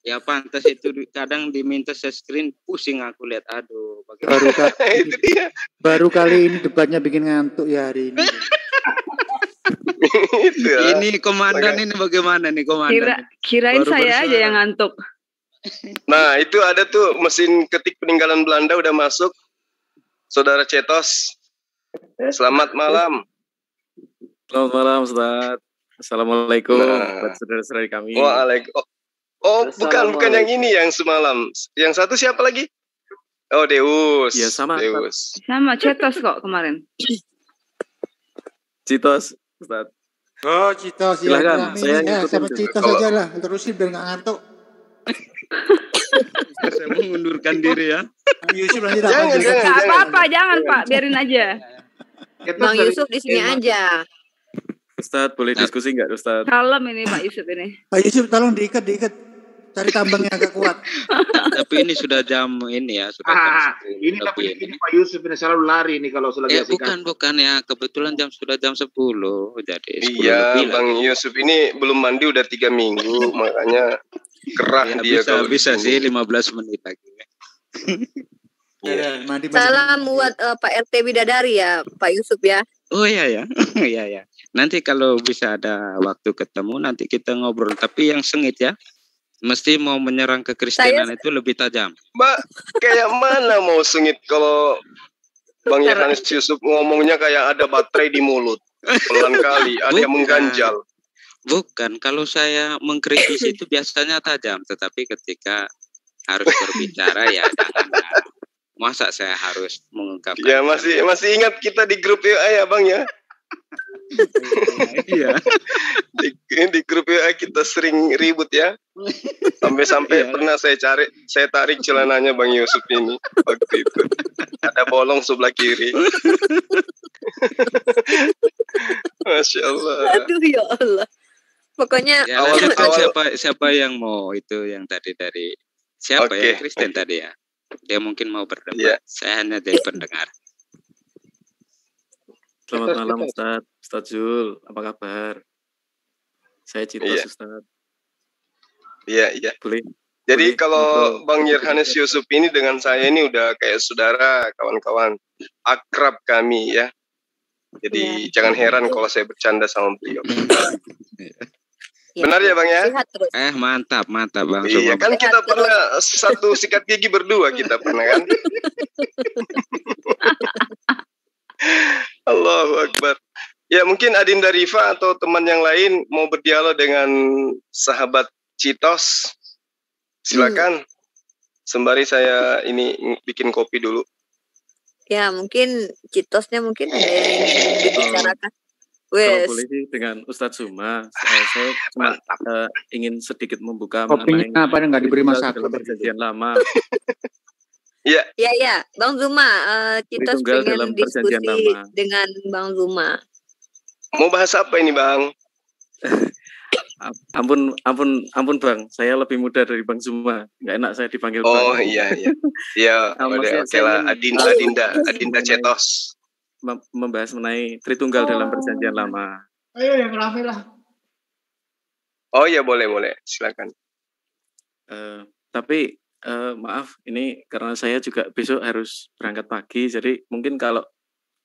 Ya pantas itu kadang diminta share screen, pusing aku lihat. Aduh, baru kali ini debatnya bikin ngantuk ya hari ini. Ini komandan ini bagaimana nih komandan? Kirain saya aja yang ngantuk. Nah, itu ada tuh mesin ketik peninggalan Belanda udah masuk. Saudara Cetos. Selamat malam. Selamat malam, Ustaz. Assalamualaikum buat saudara-saudari kami. Waalaikumsalam. Oh, bukan yang ini yang semalam. Yang satu siapa lagi? Oh, Deus. Ya, sama. Deus. Sama Cetos kok kemarin. Citos, Ustaz. Oh, Citos. Silakan. Ya, sama Citos aja lah. Terusin biar nggak ngantuk. Saya mengundurkan diri ya. Yusuf nanti Jangan apa-apa, jangan Pak, biarin aja. Bang Yusuf di sini aja. Ustaz, boleh diskusi nggak Ustaz? Kalem ini Pak Yusuf ini. Pak Yusuf tolong diikat. Cari tambang yang agak kuat. Tapi ini sudah jam ini ya, sudah jam 10 ini tapi ini Pak Yusuf ini selalu lari nih kalau selagi bukan ya, kebetulan sudah jam 10. Jadi 10 iya, Bang Yusuf ini belum mandi udah 3 minggu, makanya kerah dia. Bisa sih 15 menit lagi. Salam buat Pak RT Bidadari ya, Pak Yusuf ya. Oh iya ya. Iya. Nanti kalau bisa ada waktu ketemu nanti kita ngobrol, tapi yang sengit ya. Mesti mau menyerang ke Kristenan itu lebih tajam. Mbak, kayak mana mau sengit kalau Bang Yohanes Yusuf ngomongnya kayak ada baterai di mulut. Pelan kali, ada yang mengganjal. Bukan, kalau saya mengkritisi itu biasanya tajam, tetapi ketika harus berbicara ya jangan. Masa saya harus mengungkapkan. Ya masih ingat kita di grup WA ya Bang ya. Iya. Di grup WA kita sering ribut ya. Sampai pernah saya tarik celananya Bang Yusuf ini waktu itu. Ada bolong sebelah kiri. Masya Allah. Aduh ya Allah. Pokoknya ya, siapa yang mau itu yang tadi dari siapa ya Kristen tadi ya. Dia mungkin mau berdebat. Saya hanya jadi pendengar. Selamat malam Ustaz Jul, apa kabar? Saya Citos Ustaz. Iya. Jadi kalau Bang Yohanes Yusuf ini dengan saya ini udah kayak saudara, kawan-kawan akrab kami ya. Jadi jangan heran kalau saya bercanda sama beliau. Benar ya Bang ya? Mantap Bang. Iya kan kita pernah satu sikat gigi berdua kita pernah kan? Allahu Akbar. Ya mungkin Adinda Rifa atau teman yang lain mau berdialog dengan sahabat Citos. Silakan. Sembari saya ini bikin kopi dulu. Ya mungkin Citosnya mungkin ada yang dibicarakan. Kalau boleh sih dengan Ustadz Suma, saya cuma ingin sedikit membuka kopinya apa nggak diberi masak perjanjian lama. Iya, Bang Zuma, Citos pengen diskusi dengan Bang Zuma. Mau bahas apa ini Bang? Ampun Bang, saya lebih muda dari Bang Zuma, nggak enak saya dipanggil Bang. Oh iya, oke lah, Adinda Cetos. Membahas mengenai Tritunggal dalam perjanjian lama. Ayo yang rame lah. Oh iya boleh, silakan. Tapi maaf, ini karena saya juga besok harus berangkat pagi, jadi mungkin kalau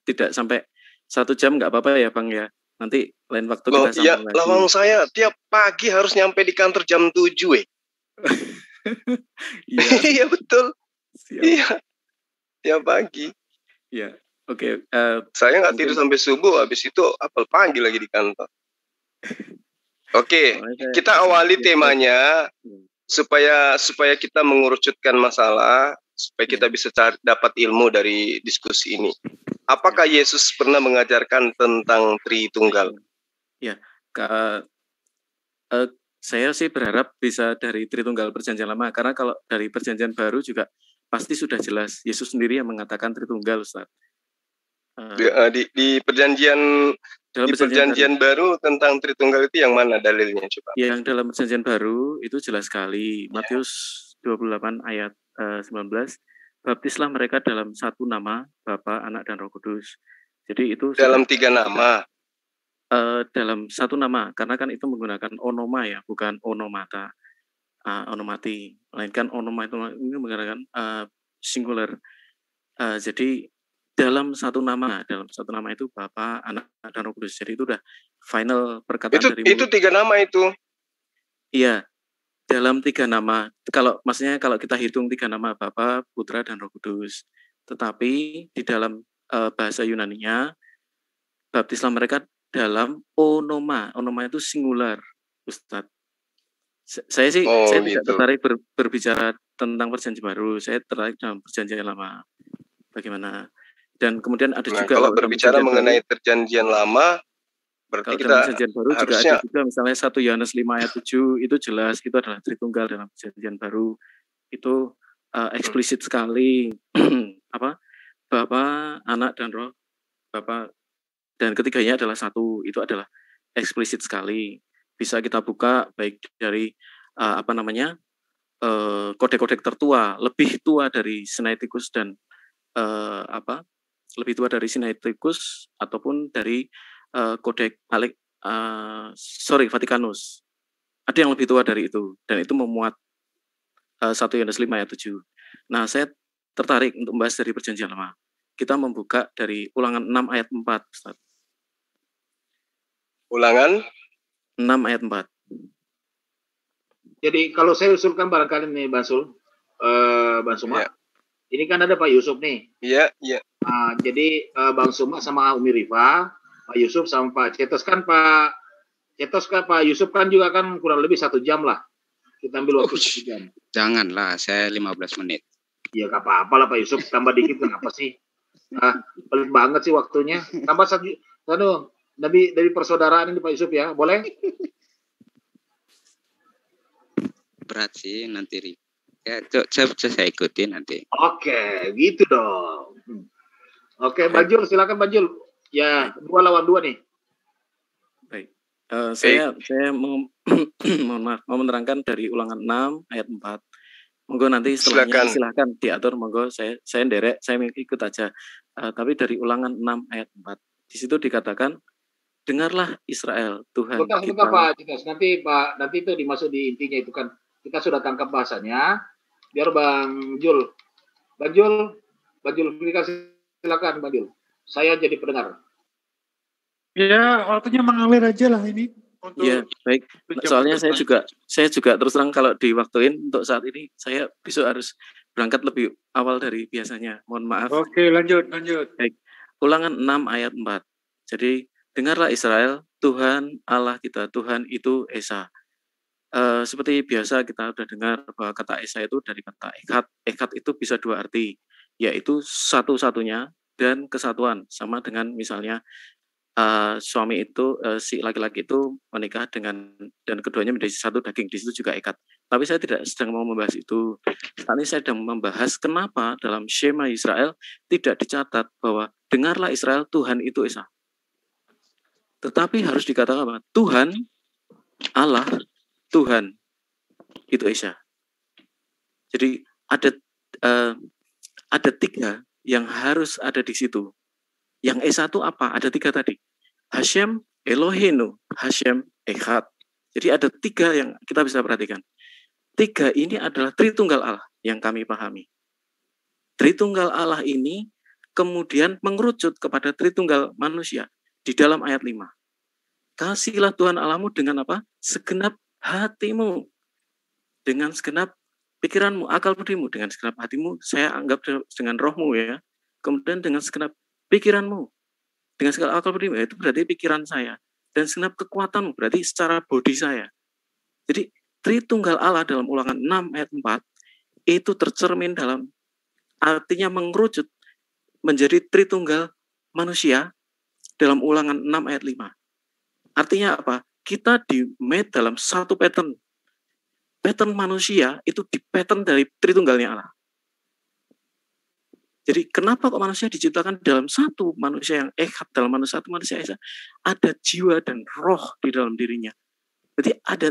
tidak sampai 1 jam nggak apa-apa ya Bang ya. Nanti lain waktu kita sambung lagi. Lawang saya tiap pagi harus nyampe di kantor jam 7 Iya betul. Siap. Iya, tiap pagi. Iya, oke. Saya nggak tidur sampai subuh, habis itu apel pagi lagi di kantor. Oke, kita awali temanya. Supaya kita mengerucutkan masalah, supaya kita bisa dapat ilmu dari diskusi ini. Apakah Yesus pernah mengajarkan tentang Tritunggal? Ya, saya sih berharap bisa dari Tritunggal Perjanjian Lama, karena kalau dari Perjanjian Baru juga pasti sudah jelas. Yesus sendiri yang mengatakan Tritunggal, Ustaz. Di perjanjian baru tentang Tritunggal itu yang mana dalilnya coba? Yang dalam perjanjian baru itu jelas sekali. Matius 28 ayat 19, baptislah mereka dalam satu nama, Bapa, Anak, dan Roh Kudus. Jadi itu dalam tiga nama. Dalam satu nama, karena kan itu menggunakan onoma ya, bukan onomata, onomati. Melainkan onoma itu ini menggunakan singular. Jadi dalam satu nama itu Bapa, Anak, dan Roh Kudus. Jadi itu udah final perkataan dari itu tiga nama itu. Iya, dalam tiga nama. Maksudnya kalau kita hitung tiga nama, Bapa, Putra, dan Roh Kudus. Tetapi di dalam bahasa Yunaninya, baptislah mereka dalam onoma. Onoma itu singular, Ustadz. Saya tidak tertarik berbicara tentang perjanjian baru. Saya tertarik dalam perjanjian lama. Bagaimana? Dan kemudian ada juga kalau berbicara mengenai perjanjian lama, berarti kita perjanjian baru juga ada juga misalnya 1 Yohanes 5 ayat 7 itu jelas itu adalah Tritunggal dalam perjanjian baru. Itu eksplisit sekali apa? Bapa, Anak, dan Roh. Bapa dan ketiganya adalah satu. Itu adalah eksplisit sekali. Bisa kita buka baik dari kode-kode tertua, lebih tua dari Sinaiticus dan lebih tua dari Sinaiticus ataupun dari Kodeks Vatikanus. Ada yang lebih tua dari itu dan itu memuat 1 Yohanes 5 ayat 7. Nah, saya tertarik untuk membahas dari perjanjian lama. Kita membuka dari Ulangan 6 ayat 4, Ustaz. Ulangan 6 ayat 4. Jadi kalau saya usulkan barangkali nih Bang Suma. Ini kan ada Pak Yusuf nih. Iya. Nah, jadi Bang Suma sama Umi Rifa, Pak Yusuf sama Pak Cetos kan Pak Yusuf kan juga kan kurang lebih 1 jam lah. Kita ambil waktu 1 jam. Janganlah, saya 15 menit. Ya gak apa-apa lah Pak Yusuf, tambah dikit kenapa sih? Pelit banget sih waktunya. Tambah dari persaudaraan ini Pak Yusuf ya, boleh? Berat sih nanti. Ya, saya ikuti nanti. Oke, gitu dong. Oke, Bajul, silakan Bajul. Ya, 2 lawan 2 nih. Baik. Saya mau menerangkan dari Ulangan 6 ayat 4. Monggo nanti setelahnya silakan diatur, monggo saya nderek, saya ikut aja. Tapi dari Ulangan 6 ayat 4. Di situ dikatakan, dengarlah Israel, Tuhan kita. Sebentar Pak Citas, nanti itu dimasuk di intinya itu kan. Kita sudah tangkap bahasanya. Biar Bang Jul, silakan Bang Jul. Saya jadi pendengar. Ya, waktunya mengalir aja lah ini. Iya, baik. Soalnya saya juga terus terang kalau diwaktuin untuk saat ini, saya besok harus berangkat lebih awal dari biasanya. Mohon maaf. Oke, lanjut. Baik. Ulangan 6 ayat 4. Jadi, dengarlah Israel, Tuhan Allah kita, Tuhan itu Esa. Seperti biasa kita sudah dengar bahwa kata Esa itu dari kata Echad. Echad itu bisa 2 arti, yaitu satu-satunya dan kesatuan. Sama dengan misalnya suami itu, si laki-laki itu menikah dengan dan keduanya menjadi satu daging. Di situ juga Echad. Tapi saya tidak sedang mau membahas itu. Saat ini saya sedang membahas kenapa dalam Shema Israel tidak dicatat bahwa dengarlah Israel, Tuhan itu Esa. Tetapi harus dikatakan apa? Tuhan Allah, Tuhan itu Esa. Jadi ada 3 yang harus ada di situ. Yang Esa itu apa? Ada 3 tadi. Hashem, Elohenu, Hashem, Echad. Jadi ada 3 yang kita bisa perhatikan. 3 ini adalah Tritunggal Allah yang kami pahami. Tritunggal Allah ini kemudian mengerucut kepada Tritunggal manusia di dalam ayat 5. Kasihlah Tuhan Allahmu dengan apa? Segenap hatimu, dengan segenap pikiranmu, akal budimu, dengan segenap hatimu, saya anggap dengan rohmu ya. Kemudian dengan segenap pikiranmu, dengan segenap akal budimu, itu berarti pikiran saya. Dan segenap kekuatanmu, berarti secara bodi saya. Jadi Tritunggal Allah dalam Ulangan 6 ayat 4, itu tercermin dalam, artinya mengerucut menjadi Tritunggal manusia dalam Ulangan 6 ayat 5. Artinya apa? Kita di-made dalam satu pattern. Pattern manusia itu di-pattern dari Tritunggalnya Allah. Jadi kenapa kok manusia diciptakan dalam satu manusia yang echad, dalam satu manusia esa, ada jiwa dan roh di dalam dirinya. Jadi ada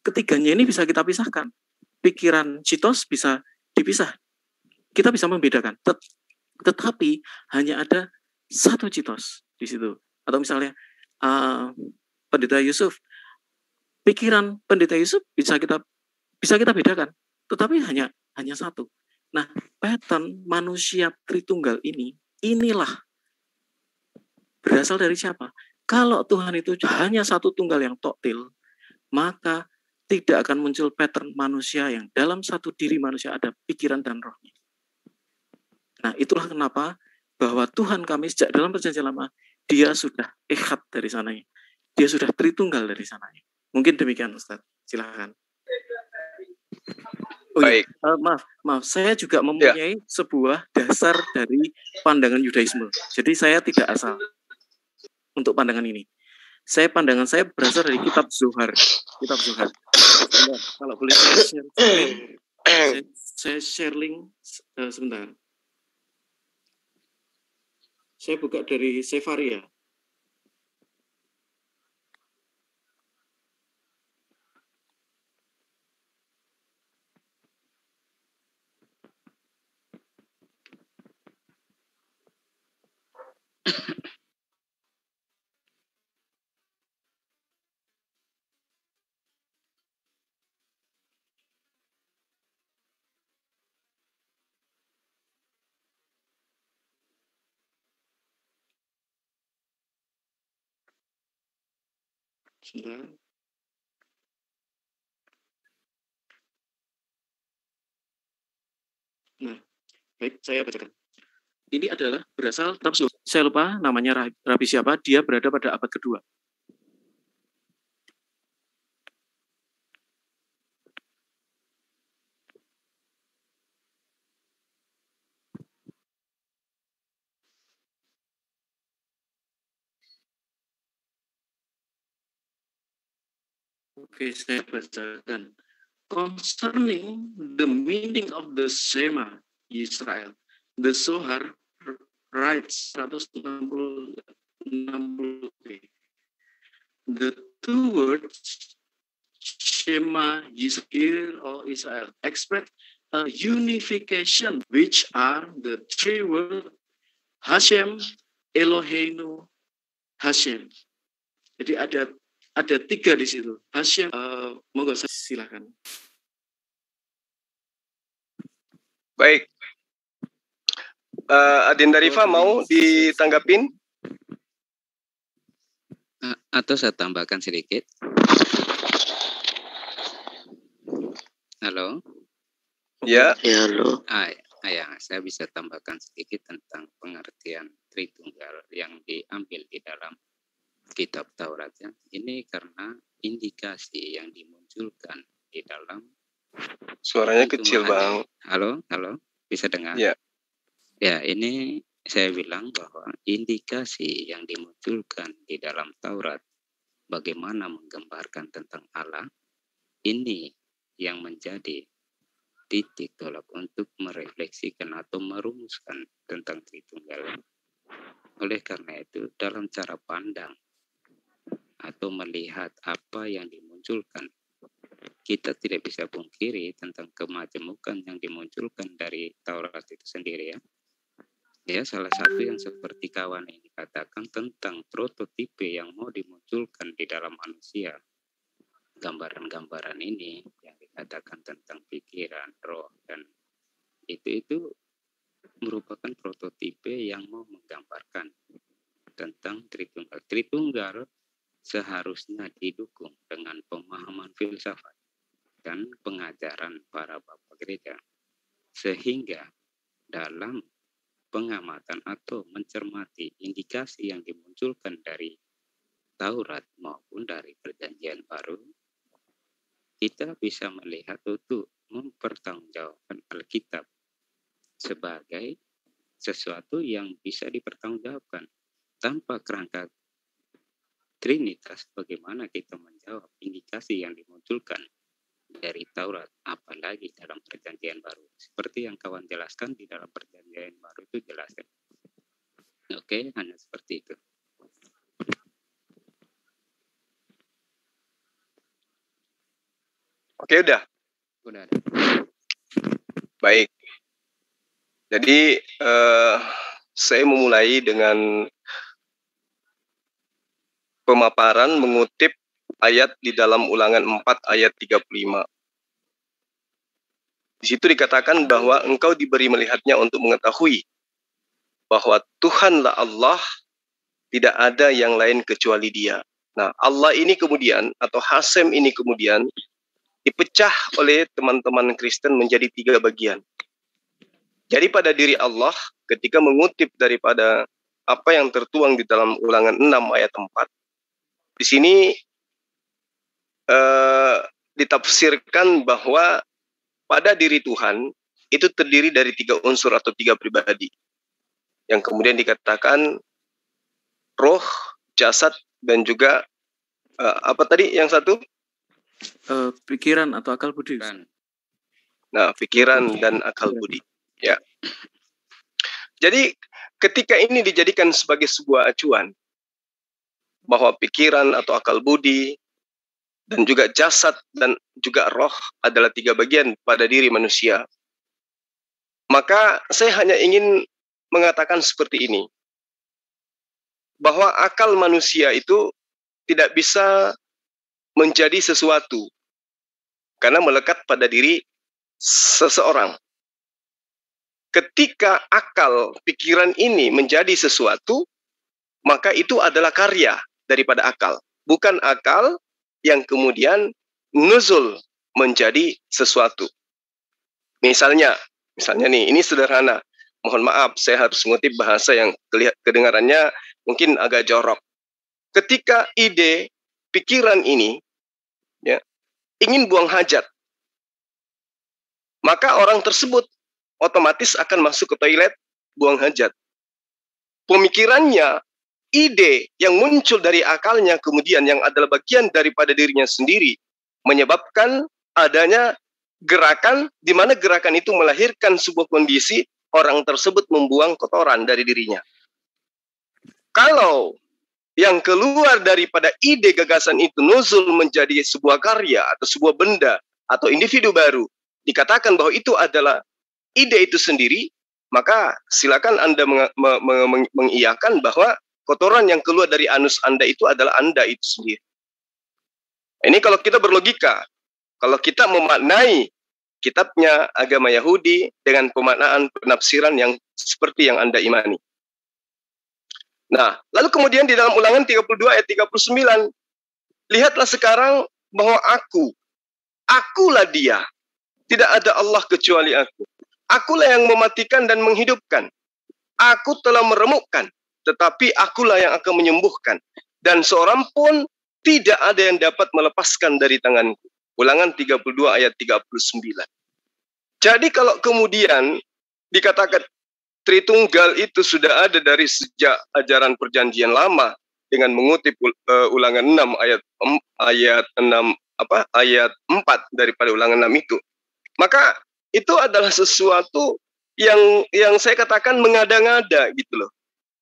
ketiganya ini bisa kita pisahkan. Pikiran citos bisa dipisah. Kita bisa membedakan. Tetapi hanya ada satu citos di situ. Atau misalnya Pendeta Yusuf, pikiran Pendeta Yusuf bisa kita bedakan. Tetapi hanya satu. Nah, pattern manusia Tritunggal inilah berasal dari siapa? Kalau Tuhan itu hanya satu tunggal yang toktil, maka tidak akan muncul pattern manusia yang dalam satu diri manusia ada pikiran dan rohnya. Nah, itulah kenapa bahwa Tuhan kami sejak dalam perjanjian lama, dia sudah echad dari sananya. Dia sudah Tritunggal dari sananya. Mungkin demikian, Ustaz. Silakan. Oh, baik. Iya. Maaf. Saya juga mempunyai sebuah dasar dari pandangan Yudaisme. Jadi saya tidak asal untuk pandangan ini. Pandangan saya berasal dari kitab Zohar. Kalau boleh saya share link sebentar. Saya buka dari Sefaria. Sebentar. Nah, baik, saya bacakan. Ini adalah berasal, saya lupa namanya Rabi siapa, dia berada pada abad kedua. Oke, saya bacakan. Concerning the meaning of the Shema Israel, the Zohar writes 160. The two words Shema Yisrael or Israel express a unification, which are the three words Hashem, Eloheinu, Hashem. Jadi ada tiga di situ. Hashem, monggo silakan. Baik. Adinda Rifa mau ditanggapin? Atau saya tambahkan sedikit. Halo? Ya. Ya, halo. Ya, saya bisa tambahkan sedikit tentang pengertian Tritunggal yang diambil di dalam kitab Taurat. Ya. Ini karena indikasi yang dimunculkan di dalam. Suaranya kecil, Bang. Halo, bisa dengar? Ya. Ya, ini saya bilang bahwa indikasi yang dimunculkan di dalam Taurat bagaimana menggambarkan tentang Allah, ini yang menjadi titik tolak untuk merefleksikan atau merumuskan tentang Tritunggal. Oleh karena itu, dalam cara pandang atau melihat apa yang dimunculkan, kita tidak bisa pungkiri tentang kemajemukan yang dimunculkan dari Taurat itu sendiri ya. Ya, salah satu yang seperti kawan ini katakan tentang prototipe yang mau dimunculkan di dalam manusia. Gambaran-gambaran ini yang dikatakan tentang pikiran, roh, dan itu merupakan prototipe yang mau menggambarkan tentang Tritunggal. Tritunggal seharusnya didukung dengan pemahaman filsafat dan pengajaran para bapak gereja. Sehingga dalam pengamatan atau mencermati indikasi yang dimunculkan dari Taurat maupun dari Perjanjian Baru, kita bisa melihat untuk mempertanggungjawabkan Alkitab sebagai sesuatu yang bisa dipertanggungjawabkan tanpa kerangka Trinitas. Bagaimana kita menjawab indikasi yang dimunculkan dari Taurat, apa apalagi dalam perjanjian baru. Seperti yang kawan jelaskan di dalam perjanjian baru itu jelas kan. Oke, hanya seperti itu. Oke, udah. Udah. Baik. Jadi saya memulai dengan pemaparan mengutip ayat di dalam Ulangan 4 ayat 35. Di situ dikatakan bahwa engkau diberi melihatnya untuk mengetahui bahwa Tuhanlah Allah, tidak ada yang lain kecuali Dia. Nah, Allah ini kemudian, atau Hasem ini kemudian, dipecah oleh teman-teman Kristen menjadi 3 bagian. Jadi pada diri Allah, ketika mengutip daripada apa yang tertuang di dalam Ulangan 6 ayat 4, di sini ditafsirkan bahwa pada diri Tuhan itu terdiri dari 3 unsur atau 3 pribadi. Yang kemudian dikatakan roh, jasad, dan juga apa tadi yang satu? Pikiran atau akal budi. Nah, pikiran dan akal budi. Ya. Jadi ketika ini dijadikan sebagai sebuah acuan bahwa pikiran atau akal budi dan juga jasad dan juga roh adalah 3 bagian pada diri manusia, maka saya hanya ingin mengatakan seperti ini, bahwa akal manusia itu tidak bisa menjadi sesuatu karena melekat pada diri seseorang. Ketika akal, pikiran ini menjadi sesuatu, maka itu adalah karya daripada akal. Bukan akal yang kemudian nuzul menjadi sesuatu. Misalnya nih, ini sederhana. Mohon maaf, saya harus mengutip bahasa yang kedengarannya mungkin agak jorok. Ketika ide, pikiran ini ya, ingin buang hajat, maka orang tersebut otomatis akan masuk ke toilet, buang hajat. Pemikirannya, ide yang muncul dari akalnya kemudian yang adalah bagian daripada dirinya sendiri, menyebabkan adanya gerakan, di mana gerakan itu melahirkan sebuah kondisi orang tersebut membuang kotoran dari dirinya. Kalau yang keluar daripada ide gagasan itu nuzul menjadi sebuah karya atau sebuah benda atau individu baru, dikatakan bahwa itu adalah ide itu sendiri, maka silakan Anda mengiyakan bahwa kotoran yang keluar dari anus Anda itu adalah Anda itu sendiri. Ini kalau kita berlogika, kalau kita memaknai kitabnya agama Yahudi dengan pemaknaan penafsiran yang seperti yang Anda imani. Nah, lalu kemudian di dalam Ulangan 32 ayat 39, lihatlah sekarang bahwa akulah Dia. Tidak ada Allah kecuali aku. Akulah yang mematikan dan menghidupkan. Aku telah meremukkan, tetapi akulah yang akan menyembuhkan. Dan seorang pun tidak ada yang dapat melepaskan dari tanganku. Ulangan 32 ayat 39. Jadi kalau kemudian dikatakan Tritunggal itu sudah ada dari sejak ajaran perjanjian lama dengan mengutip Ulangan 6 ayat 4 daripada Ulangan 6 itu. Maka itu adalah sesuatu yang saya katakan mengada-ngada gitu loh.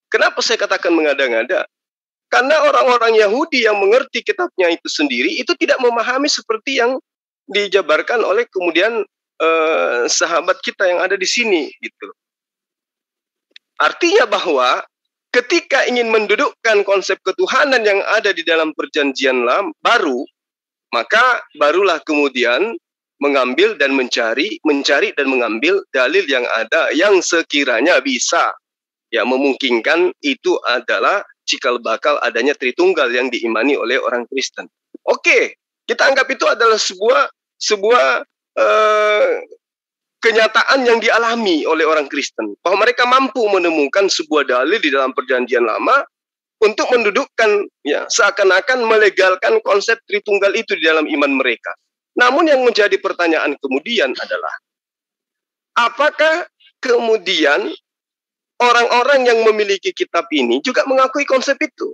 Kenapa saya katakan mengada-ngada? Karena orang-orang Yahudi yang mengerti kitabnya itu sendiri itu tidak memahami seperti yang dijabarkan oleh kemudian sahabat kita yang ada di sini gitu. Artinya bahwa ketika ingin mendudukkan konsep ketuhanan yang ada di dalam perjanjian baru, maka barulah kemudian mengambil dan mencari dan mengambil dalil yang ada yang sekiranya bisa ya memungkinkan itu adalah cikal bakal adanya Tritunggal yang diimani oleh orang Kristen. Oke, kita anggap itu adalah sebuah kenyataan yang dialami oleh orang Kristen, bahwa mereka mampu menemukan sebuah dalil di dalam perjanjian lama untuk mendudukkan ya seakan-akan melegalkan konsep Tritunggal itu di dalam iman mereka. Namun yang menjadi pertanyaan kemudian adalah apakah kemudian orang-orang yang memiliki kitab ini juga mengakui konsep itu?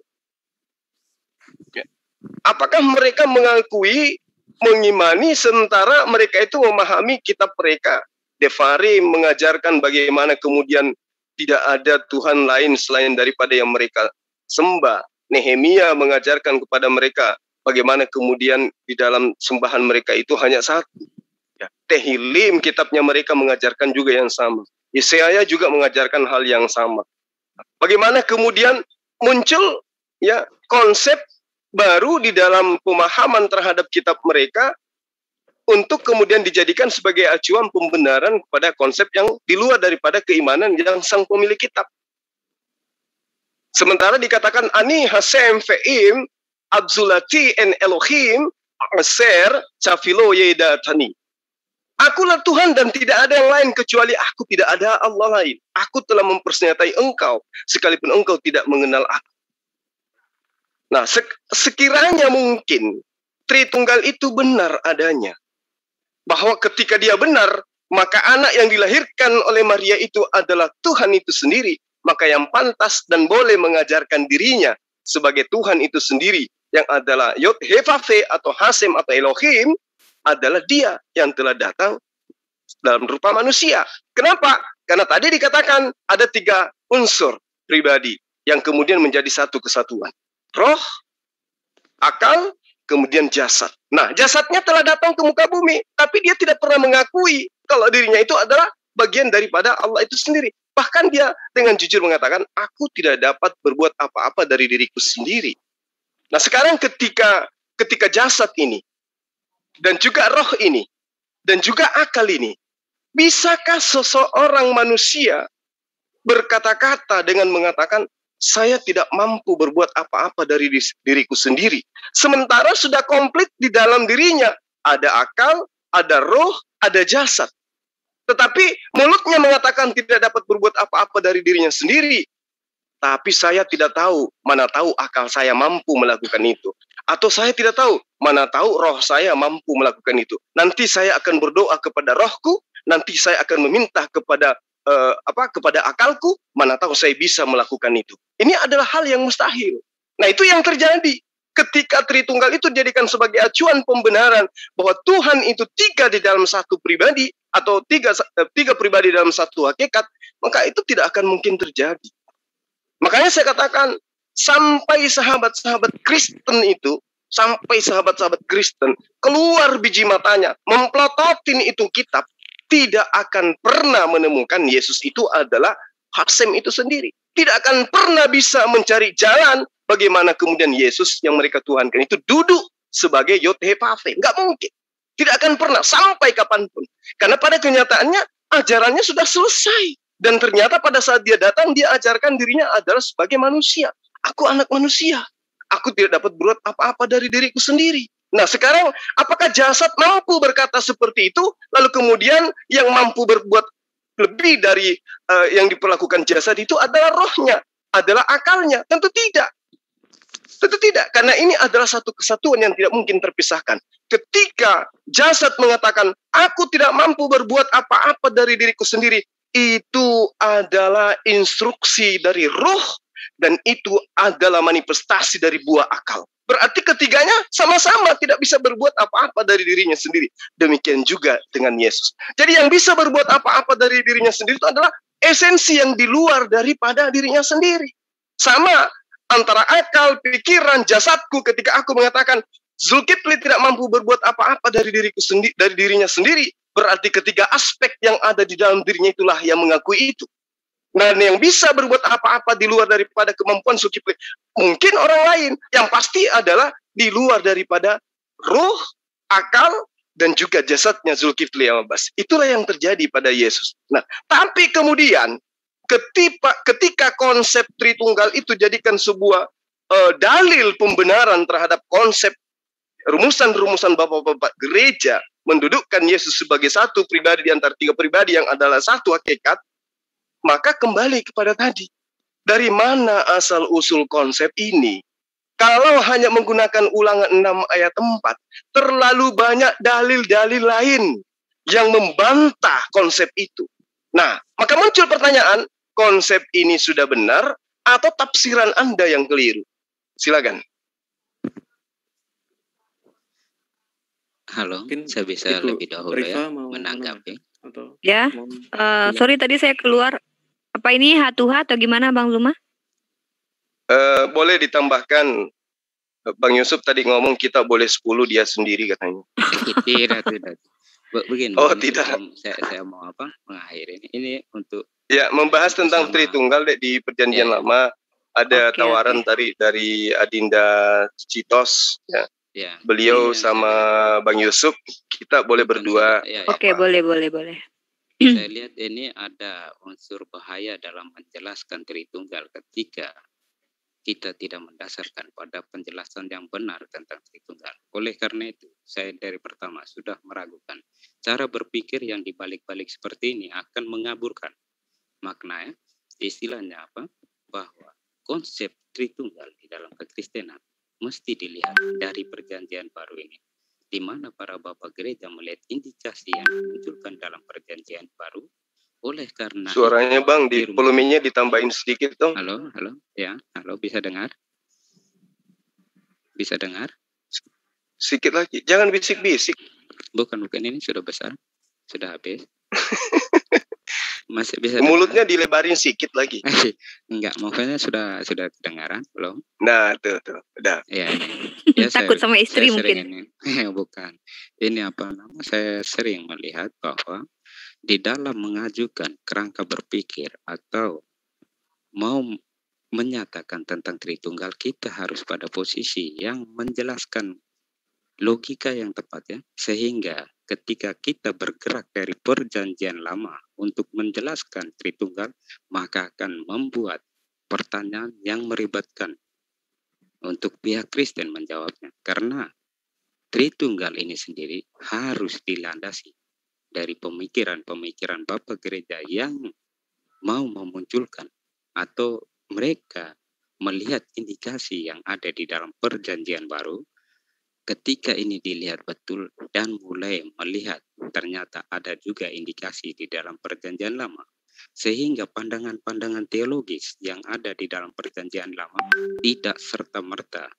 Apakah mereka mengakui mengimani sementara mereka itu memahami kitab mereka. Devarim mengajarkan bagaimana kemudian tidak ada Tuhan lain selain daripada yang mereka sembah. Nehemia mengajarkan kepada mereka bagaimana kemudian di dalam sembahan mereka itu hanya satu. Ya, Tehillim kitabnya mereka mengajarkan juga yang sama. Yesaya juga mengajarkan hal yang sama. Bagaimana kemudian muncul ya konsep baru di dalam pemahaman terhadap kitab mereka untuk kemudian dijadikan sebagai acuan pembenaran kepada konsep yang di luar daripada keimanan yang sang pemilik kitab. Sementara dikatakan Ani Hasem Fe'im Abzulati en Elohim Aser Cafilo Yedatani. Akulah Tuhan dan tidak ada yang lain kecuali aku, tidak ada Allah lain. Aku telah mempersenjatai engkau sekalipun engkau tidak mengenal aku. Nah, sekiranya mungkin Tritunggal itu benar adanya, bahwa ketika dia benar, maka anak yang dilahirkan oleh Maria itu adalah Tuhan itu sendiri, maka yang pantas dan boleh mengajarkan dirinya sebagai Tuhan itu sendiri, yang adalah Yod-Heh-Vav-He atau Hasem atau Elohim, adalah dia yang telah datang dalam rupa manusia. Kenapa? Karena tadi dikatakan ada 3 unsur pribadi yang kemudian menjadi satu kesatuan. Roh, akal, kemudian jasad. Nah, jasadnya telah datang ke muka bumi, tapi dia tidak pernah mengakui kalau dirinya itu adalah bagian daripada Allah itu sendiri. Bahkan dia dengan jujur mengatakan, aku tidak dapat berbuat apa-apa dari diriku sendiri. Nah, sekarang ketika jasad ini, dan juga roh ini, dan juga akal ini, bisakah seseorang manusia berkata-kata dengan mengatakan, saya tidak mampu berbuat apa-apa dari diriku sendiri. Sementara sudah komplit di dalam dirinya. Ada akal, ada roh, ada jasad. Tetapi mulutnya mengatakan tidak dapat berbuat apa-apa dari dirinya sendiri. Tapi saya tidak tahu, mana tahu akal saya mampu melakukan itu. Atau saya tidak tahu, mana tahu roh saya mampu melakukan itu. Nanti saya akan berdoa kepada rohku, nanti saya akan meminta kepada kepada akalku, mana tahu saya bisa melakukan itu. Ini adalah hal yang mustahil. Nah, itu yang terjadi ketika Tritunggal itu dijadikan sebagai acuan pembenaran bahwa Tuhan itu 3 di dalam satu pribadi atau tiga pribadi dalam satu hakikat, maka itu tidak akan mungkin terjadi. Makanya saya katakan sampai sahabat-sahabat Kristen itu, sampai sahabat-sahabat Kristen keluar biji matanya memplototin itu kitab, tidak akan pernah menemukan Yesus itu adalah Hasem itu sendiri. Tidak akan pernah bisa mencari jalan bagaimana kemudian Yesus yang mereka tuhankan itu duduk sebagai Yod-Heh-Vav-He. Nggak mungkin. Tidak akan pernah sampai kapanpun. Karena pada kenyataannya ajarannya sudah selesai. Dan ternyata pada saat dia datang, dia ajarkan dirinya adalah sebagai manusia. Aku anak manusia. Aku tidak dapat berbuat apa-apa dari diriku sendiri. Nah, sekarang apakah jasad mampu berkata seperti itu, lalu kemudian yang mampu berbuat lebih dari yang diperlakukan jasad itu adalah rohnya, adalah akalnya? Tentu tidak. Tentu tidak, karena ini adalah satu kesatuan yang tidak mungkin terpisahkan. Ketika jasad mengatakan, aku tidak mampu berbuat apa-apa dari diriku sendiri, itu adalah instruksi dari roh, dan itu adalah manifestasi dari buah akal. Berarti ketiganya sama-sama tidak bisa berbuat apa-apa dari dirinya sendiri. Demikian juga dengan Yesus. Jadi yang bisa berbuat apa-apa dari dirinya sendiri itu adalah esensi yang di luar daripada dirinya sendiri. Sama antara akal, pikiran, jasadku ketika aku mengatakan Zulkifli tidak mampu berbuat apa-apa dari dirinya sendiri. Berarti ketiga aspek yang ada di dalam dirinya itulah yang mengakui itu. Dan yang bisa berbuat apa-apa di luar daripada kemampuan Zulkifli mungkin orang lain, yang pasti adalah di luar daripada roh, akal, dan juga jasadnya Zulkifli yang Abbas. Itulah yang terjadi pada Yesus. Nah, tapi kemudian ketika konsep Tritunggal itu jadikan sebuah dalil pembenaran terhadap konsep rumusan-rumusan bapak-bapak gereja mendudukkan Yesus sebagai satu pribadi di antara 3 pribadi yang adalah satu hakikat, maka kembali kepada tadi. Dari mana asal-usul konsep ini? Kalau hanya menggunakan Ulangan 6 ayat 4, terlalu banyak dalil-dalil lain yang membantah konsep itu. Nah, maka muncul pertanyaan, konsep ini sudah benar atau tafsiran Anda yang keliru? Silakan. Halo, Mungkin saya bisa itu lebih dahulu Rifa ya mau menanggapi. atau Ya, mau sorry tadi saya keluar. Apa ini H2H atau gimana Bang Zuma? Boleh ditambahkan, Bang Yusuf tadi ngomong kita boleh 10, dia sendiri katanya. Tidak. Begini, Oh, ini tidak. sebelum saya mau mengakhiri ini untuk Ya, membahas tentang bersama. Tritunggal Dek, di perjanjian Ya. lama ada Oke, tawaran oke. dari Adinda Citos ya. Ya, Beliau ini yang sama saya Bang Yusuf, kita boleh bukan berdua. ya, Oke, ya. boleh. Saya lihat ini ada unsur bahaya dalam menjelaskan Tritunggal ketika kita tidak mendasarkan pada penjelasan yang benar tentang Tritunggal. Oleh karena itu, saya dari pertama sudah meragukan cara berpikir yang dibalik-balik seperti ini akan mengaburkan makna ya. Istilahnya apa? Bahwa konsep Tritunggal di dalam kekristenan mesti dilihat dari perjanjian baru ini, di mana para bapak gereja melihat indikasi yang dimunculkan dalam perjanjian baru. Oleh karena Suaranya itu, Bang, di volumenya ditambahin sedikit dong. Halo, ya, halo, bisa dengar? Bisa dengar? Sedikit lagi, jangan bisik-bisik. Bukan, ini sudah besar, sudah habis. Masih bisa mulutnya dilebarin sedikit lagi. Enggak, maksudnya sudah kedengaran belum? Nah, tuh, udah. Ya, takut sama istri mungkin. Bukan. Ini saya sering melihat bahwa di dalam mengajukan kerangka berpikir atau mau menyatakan tentang Tritunggal, kita harus pada posisi yang menjelaskan logika yang tepat ya, sehingga ketika kita bergerak dari perjanjian lama untuk menjelaskan Tritunggal, maka akan membuat pertanyaan yang meribatkan untuk pihak Kristen menjawabnya, karena Tritunggal ini sendiri harus dilandasi dari pemikiran-pemikiran Bapak Gereja yang mau memunculkan atau mereka melihat indikasi yang ada di dalam perjanjian baru. Ketika ini dilihat betul dan mulai melihat ternyata ada juga indikasi di dalam perjanjian lama, sehingga pandangan-pandangan teologis yang ada di dalam perjanjian lama tidak serta-merta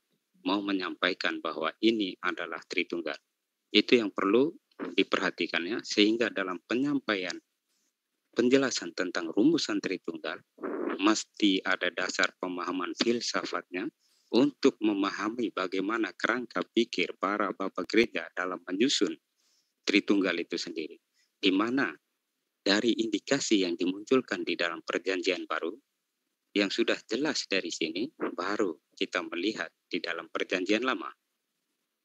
mau menyampaikan bahwa ini adalah Tritunggal. Itu yang perlu diperhatikannya, sehingga dalam penyampaian penjelasan tentang rumusan Tritunggal mesti ada dasar pemahaman filsafatnya untuk memahami bagaimana kerangka pikir para bapak gereja dalam menyusun Tritunggal itu sendiri, di mana dari indikasi yang dimunculkan di dalam perjanjian baru yang sudah jelas dari sini, baru kita melihat di dalam perjanjian lama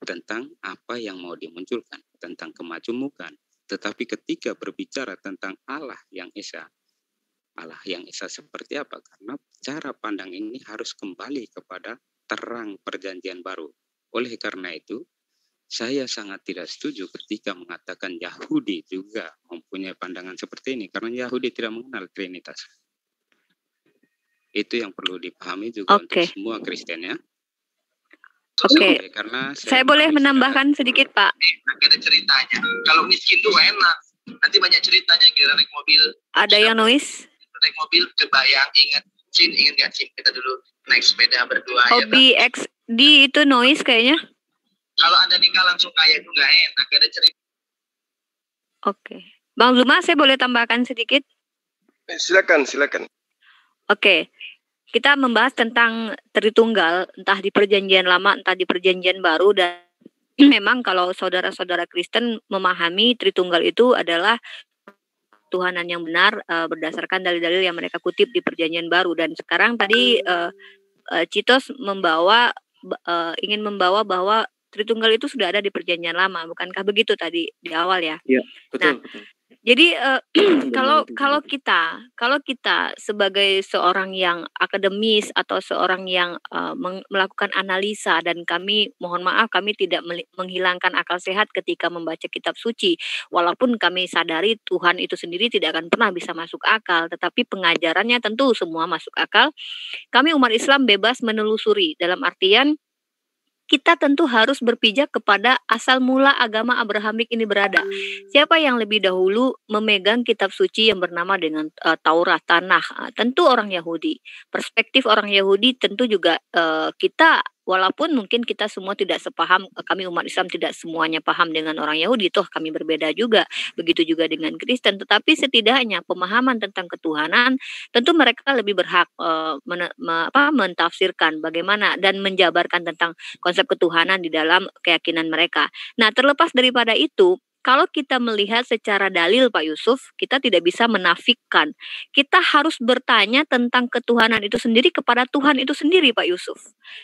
tentang apa yang mau dimunculkan, tentang kemajemukan. Tetapi ketika berbicara tentang Allah yang Esa seperti apa? Karena cara pandang ini harus kembali kepada terang perjanjian baru. Oleh karena itu, saya sangat tidak setuju ketika mengatakan Yahudi juga mempunyai pandangan seperti ini, karena Yahudi tidak mengenal Trinitas. Itu yang perlu dipahami juga untuk semua Kristen ya. Oke. Karena saya boleh menambahkan sedikit, Pak. Ada ceritanya. Kalau miskin tuh enak. Nanti banyak ceritanya. Kira naik mobil. Ada yang noise? Naik mobil kebayang ingat nggak Cin? Kita dulu naik sepeda berdua. Hobi ya, XD itu noise kayaknya. Kalau Anda nikah langsung kaya itu nggak enak. Ada cerita. Oke. Bang Zuma, saya boleh tambahkan sedikit? Silakan. Oke. Kita membahas tentang Tritunggal, entah di perjanjian lama, entah di perjanjian baru, dan memang kalau saudara-saudara Kristen memahami Tritunggal itu adalah Tuhanan yang benar berdasarkan dalil-dalil yang mereka kutip di perjanjian baru. Dan sekarang tadi Citos ingin membawa bahwa Tritunggal itu sudah ada di perjanjian lama, bukankah begitu tadi di awal ya? Iya, betul. Jadi kalau kita sebagai seorang yang akademis atau seorang yang melakukan analisa, dan kami mohon maaf kami tidak menghilangkan akal sehat ketika membaca kitab suci, walaupun kami sadari Tuhan itu sendiri tidak akan pernah bisa masuk akal, tetapi pengajarannya tentu semua masuk akal. Kami umat Islam bebas menelusuri, dalam artian kita tentu harus berpijak kepada asal mula agama Abrahamik ini berada. Siapa yang lebih dahulu memegang kitab suci yang bernama dengan Taurat, Tanakh? Tentu orang Yahudi. Perspektif orang Yahudi tentu juga kita walaupun mungkin kita semua tidak sepaham, kami umat Islam tidak semuanya paham dengan orang Yahudi, toh kami berbeda juga, begitu juga dengan Kristen, tetapi setidaknya pemahaman tentang ketuhanan tentu mereka lebih berhak mentafsirkan bagaimana dan menjabarkan tentang konsep ketuhanan di dalam keyakinan mereka. Nah, terlepas daripada itu, kalau kita melihat secara dalil Pak Yusuf, kita tidak bisa menafikan. Kita harus bertanya tentang ketuhanan itu sendiri kepada Tuhan itu sendiri Pak Yusuf.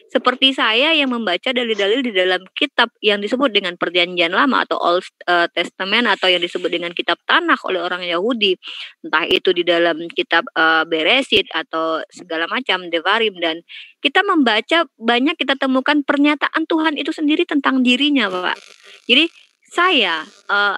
Seperti saya yang membaca dalil-dalil di dalam kitab yang disebut dengan Perjanjian Lama atau Old Testament, atau yang disebut dengan kitab Tanakh oleh orang Yahudi. Entah itu di dalam kitab Bereshit atau segala macam Devarim, dan kita membaca banyak, kita temukan pernyataan Tuhan itu sendiri tentang dirinya Pak. Jadi saya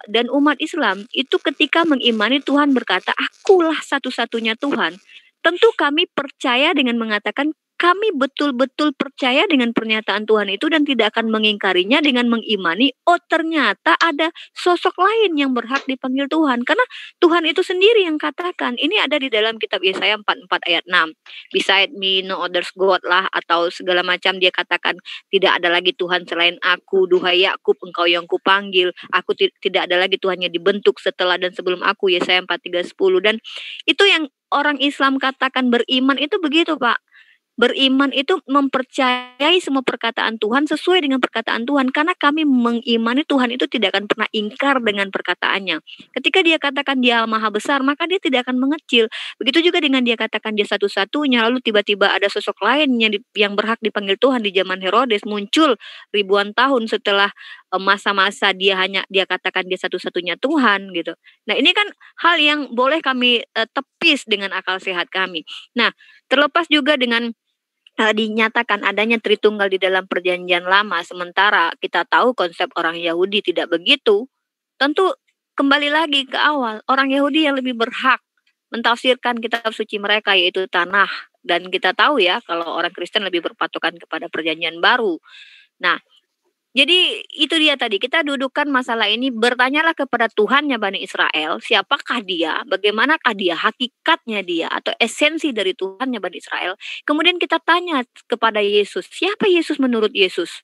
dan umat Islam itu ketika mengimani Tuhan berkata, akulah satu-satunya Tuhan, tentu kami percaya dengan mengatakan kami betul-betul percaya dengan pernyataan Tuhan itu dan tidak akan mengingkarinya dengan mengimani, oh ternyata ada sosok lain yang berhak dipanggil Tuhan. Karena Tuhan itu sendiri yang katakan, ini ada di dalam kitab Yesaya 44 ayat 6. Beside me no others God lah, atau segala macam dia katakan, tidak ada lagi Tuhan selain aku, duhai Yakub engkau yang kupanggil, aku tidak ada lagi Tuhan yang dibentuk setelah dan sebelum aku, Yesaya 43:10. Dan itu yang orang Islam katakan beriman itu begitu Pak. Beriman itu mempercayai semua perkataan Tuhan sesuai dengan perkataan Tuhan, karena kami mengimani Tuhan itu tidak akan pernah ingkar dengan perkataannya. Ketika dia katakan dia maha besar, maka dia tidak akan mengecil. Begitu juga dengan dia katakan dia satu-satunya, lalu tiba-tiba ada sosok lain yang berhak dipanggil Tuhan di zaman Herodes, muncul ribuan tahun setelah masa-masa dia katakan dia satu-satunya Tuhan gitu. Nah, ini kan hal yang boleh kami tepis dengan akal sehat kami. Nah, terlepas juga dengan dinyatakan adanya Tritunggal di dalam Perjanjian Lama, sementara kita tahu konsep orang Yahudi tidak begitu, tentu kembali lagi ke awal, orang Yahudi yang lebih berhak mentafsirkan kitab suci mereka yaitu Tanakh, dan kita tahu ya kalau orang Kristen lebih berpatokan kepada Perjanjian Baru. Nah, jadi itu dia tadi, kita dudukkan masalah ini, bertanyalah kepada Tuhannya Bani Israel, siapakah dia, bagaimanakah dia, hakikatnya dia, atau esensi dari Tuhannya Bani Israel. Kemudian kita tanya kepada Yesus, siapa Yesus menurut Yesus?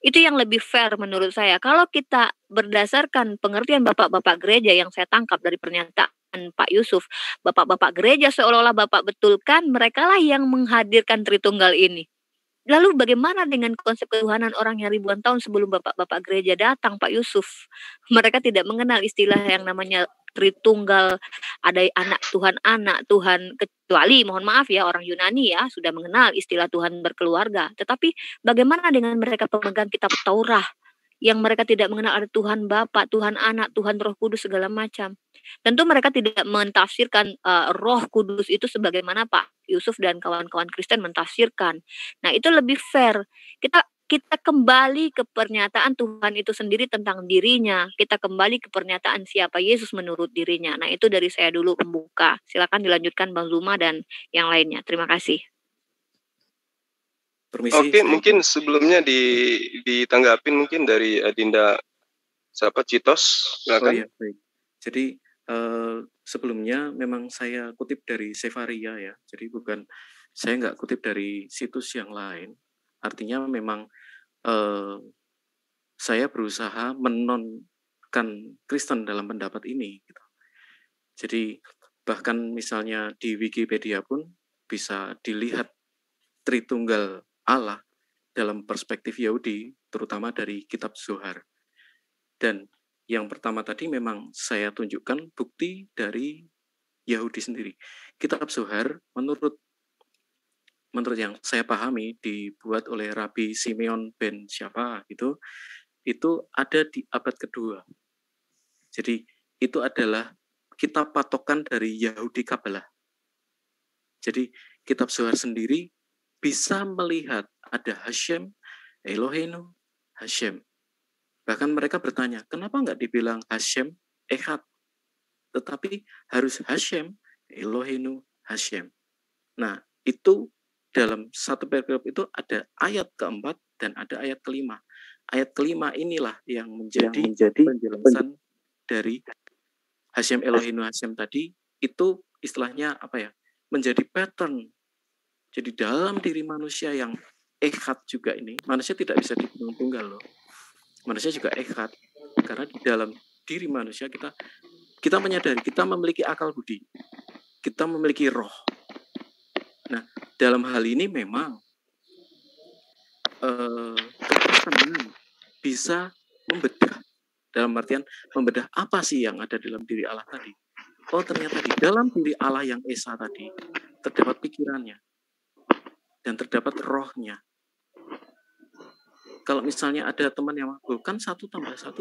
Itu yang lebih fair menurut saya. Kalau kita berdasarkan pengertian bapak-bapak gereja yang saya tangkap dari pernyataan Pak Yusuf, bapak-bapak gereja seolah-olah bapak betulkan, merekalah yang menghadirkan Tritunggal ini. Lalu bagaimana dengan konsep ketuhanan orang yang ribuan tahun sebelum bapak-bapak gereja datang, Pak Yusuf? Mereka tidak mengenal istilah yang namanya Tritunggal, ada anak Tuhan, kecuali mohon maaf ya orang Yunani ya sudah mengenal istilah Tuhan berkeluarga. Tetapi bagaimana dengan mereka pemegang kitab Taurat yang mereka tidak mengenal ada Tuhan Bapa, Tuhan Anak, Tuhan Roh Kudus segala macam? Tentu mereka tidak mentafsirkan Roh Kudus itu sebagaimana Pak Yusuf dan kawan-kawan Kristen mentafsirkan. Nah, itu lebih fair. Kita kembali ke pernyataan Tuhan itu sendiri tentang dirinya. Kita kembali ke pernyataan siapa Yesus menurut dirinya. Nah, itu dari saya dulu pembuka. Silakan dilanjutkan Bang Zuma dan yang lainnya. Terima kasih. Permisi. Oke, mungkin sebelumnya ditanggapin mungkin dari Adinda Citos. Silakan. Oh iya, baik. Jadi sebelumnya memang saya kutip dari Sefaria ya, jadi saya nggak kutip dari situs yang lain. Artinya memang saya berusaha menonkan Kristen dalam pendapat ini. Gitu. Jadi bahkan misalnya di Wikipedia pun bisa dilihat Tritunggal Allah dalam perspektif Yahudi, terutama dari Kitab Zohar. Dan yang pertama tadi memang saya tunjukkan bukti dari Yahudi sendiri. Kitab Zohar menurut yang saya pahami dibuat oleh Rabbi Simeon ben Siapa itu ada di abad kedua. Jadi itu adalah kitab patokan dari Yahudi Kabalah. Jadi kitab Zohar sendiri bisa melihat ada Hashem, Eloheinu, Hashem. Bahkan mereka bertanya, kenapa nggak dibilang Hashem, Echad? Tetapi harus Hashem, Eloheinu, Hashem. Nah, itu dalam satu paragraf itu ada ayat keempat dan ada ayat kelima. Ayat kelima inilah yang menjadi penjelasan dari Hashem, Eloheinu, Hashem tadi, itu istilahnya apa ya? Menjadi pattern. Jadi dalam diri manusia yang echad juga ini, manusia tidak bisa dibilang tunggal loh. Manusia juga echad, karena di dalam diri manusia kita menyadari, kita memiliki akal budi, kita memiliki roh. Nah, dalam hal ini memang kekristenan bisa membedah, dalam artian membedah apa sih yang ada dalam diri Allah tadi. Oh, ternyata di dalam diri Allah yang Esa tadi terdapat pikirannya dan terdapat rohnya. Kalau misalnya ada teman yang bukan 1 tambah 1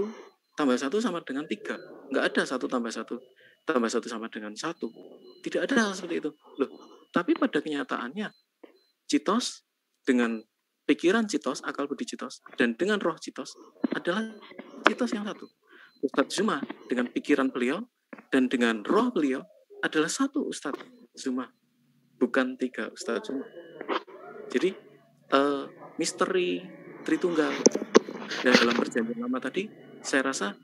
sama dengan 3, nggak ada 1 tambah 1 tambah 1 sama dengan 1, tidak ada hal seperti itu loh. Tapi pada kenyataannya Citos dengan pikiran Citos, akal budi Citos, dan dengan roh Citos adalah Citos yang satu. Ustadz Zuma dengan pikiran beliau dan dengan roh beliau adalah satu Ustadz Zuma, bukan 3 Ustadz Zuma. Jadi misteri Tritunggal dalam perjanjian lama tadi saya rasa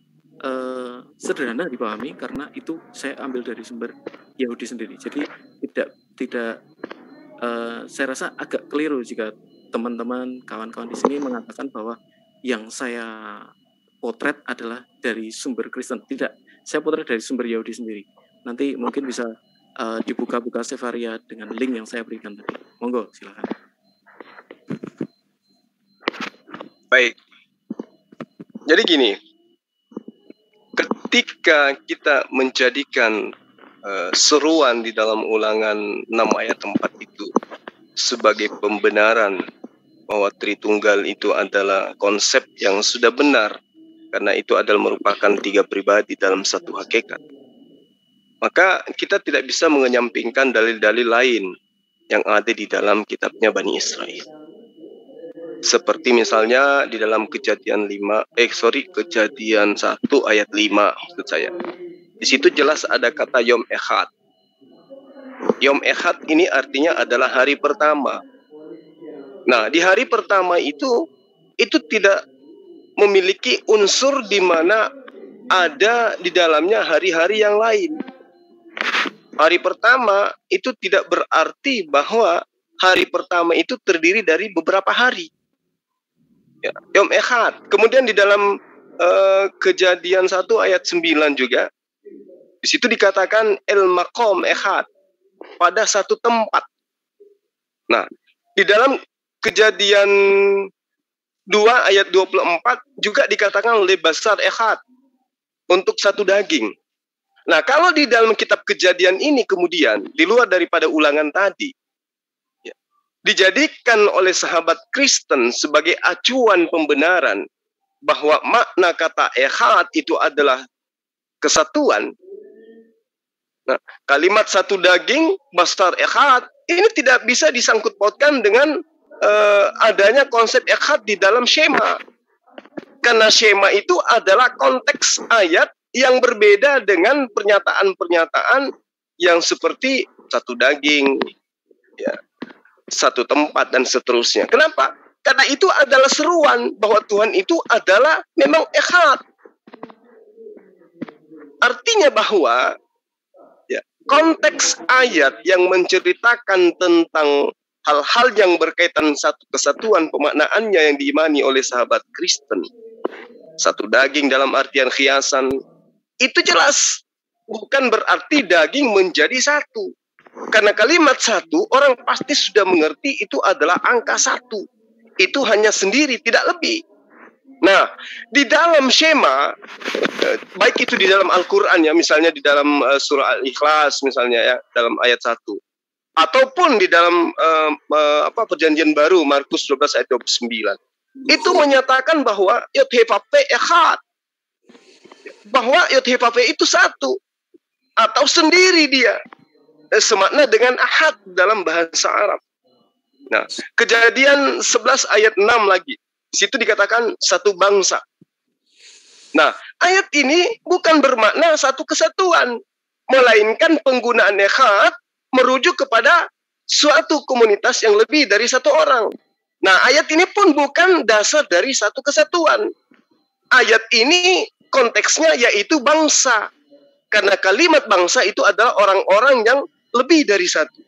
sederhana dipahami karena itu saya ambil dari sumber Yahudi sendiri. Jadi tidak saya rasa agak keliru jika teman-teman kawan-kawan di sini mengatakan bahwa yang saya potret adalah dari sumber Kristen. Tidak, saya potret dari sumber Yahudi sendiri. Nanti mungkin bisa dibuka-buka Sefaria dengan link yang saya berikan tadi. Monggo, silakan. Baik. Jadi gini, ketika kita menjadikan seruan di dalam Ulangan 6 ayat 4 itu sebagai pembenaran bahwa Tritunggal itu adalah konsep yang sudah benar, karena itu adalah merupakan 3 pribadi dalam satu hakikat, maka kita tidak bisa menyampingkan dalil-dalil lain yang ada di dalam kitabnya Bani Israel. Seperti misalnya di dalam Kejadian 1 ayat 5 maksud saya. Di situ jelas ada kata Yom Echad. Yom Echad ini artinya adalah hari pertama. Nah, di hari pertama itu tidak memiliki unsur di mana ada di dalamnya hari-hari yang lain. Hari pertama itu tidak berarti bahwa hari pertama itu terdiri dari beberapa hari. Ya, Yom Echad. Kemudian di dalam Kejadian 1 ayat 9 juga, di situ dikatakan El Makom Echad, pada satu tempat. Nah, di dalam Kejadian 2 ayat 24 juga dikatakan Lebasar Echad, untuk satu daging. Nah, kalau di dalam kitab Kejadian ini kemudian, di luar daripada Ulangan tadi, dijadikan oleh sahabat Kristen sebagai acuan pembenaran bahwa makna kata echad itu adalah kesatuan. Nah, kalimat satu daging, basar echad, ini tidak bisa disangkut pautkan dengan adanya konsep echad di dalam Shema. Karena Shema itu adalah konteks ayat yang berbeda dengan pernyataan-pernyataan yang seperti satu daging, ya, satu tempat dan seterusnya. Kenapa? Karena itu adalah seruan bahwa Tuhan itu adalah memang echad. Artinya bahwa ya, konteks ayat yang menceritakan tentang hal-hal yang berkaitan satu kesatuan pemaknaannya yang diimani oleh sahabat Kristen, satu daging dalam artian khiasan, itu jelas bukan berarti daging menjadi satu. Karena kalimat satu, orang pasti sudah mengerti itu adalah angka 1. Itu hanya sendiri, tidak lebih. Nah, di dalam Shema, baik itu di dalam Al-Quran ya, misalnya di dalam surah Al-Ikhlas misalnya ya, dalam ayat 1. Ataupun di dalam perjanjian baru, Markus 12 ayat 29. Itu menyatakan bahwa Yod-Heh-Vav-He Echad. Bahwa Yod-Heh-Vav-He itu satu. Atau sendiri dia. Semakna dengan ahad dalam bahasa Arab. Nah, Kejadian 11 ayat 6 lagi. Di situ dikatakan satu bangsa. Nah, ayat ini bukan bermakna satu kesatuan, melainkan penggunaan echad merujuk kepada suatu komunitas yang lebih dari satu orang. Nah, ayat ini pun bukan dasar dari satu kesatuan. Ayat ini konteksnya yaitu bangsa. Karena kalimat bangsa itu adalah orang-orang yang lebih dari satu.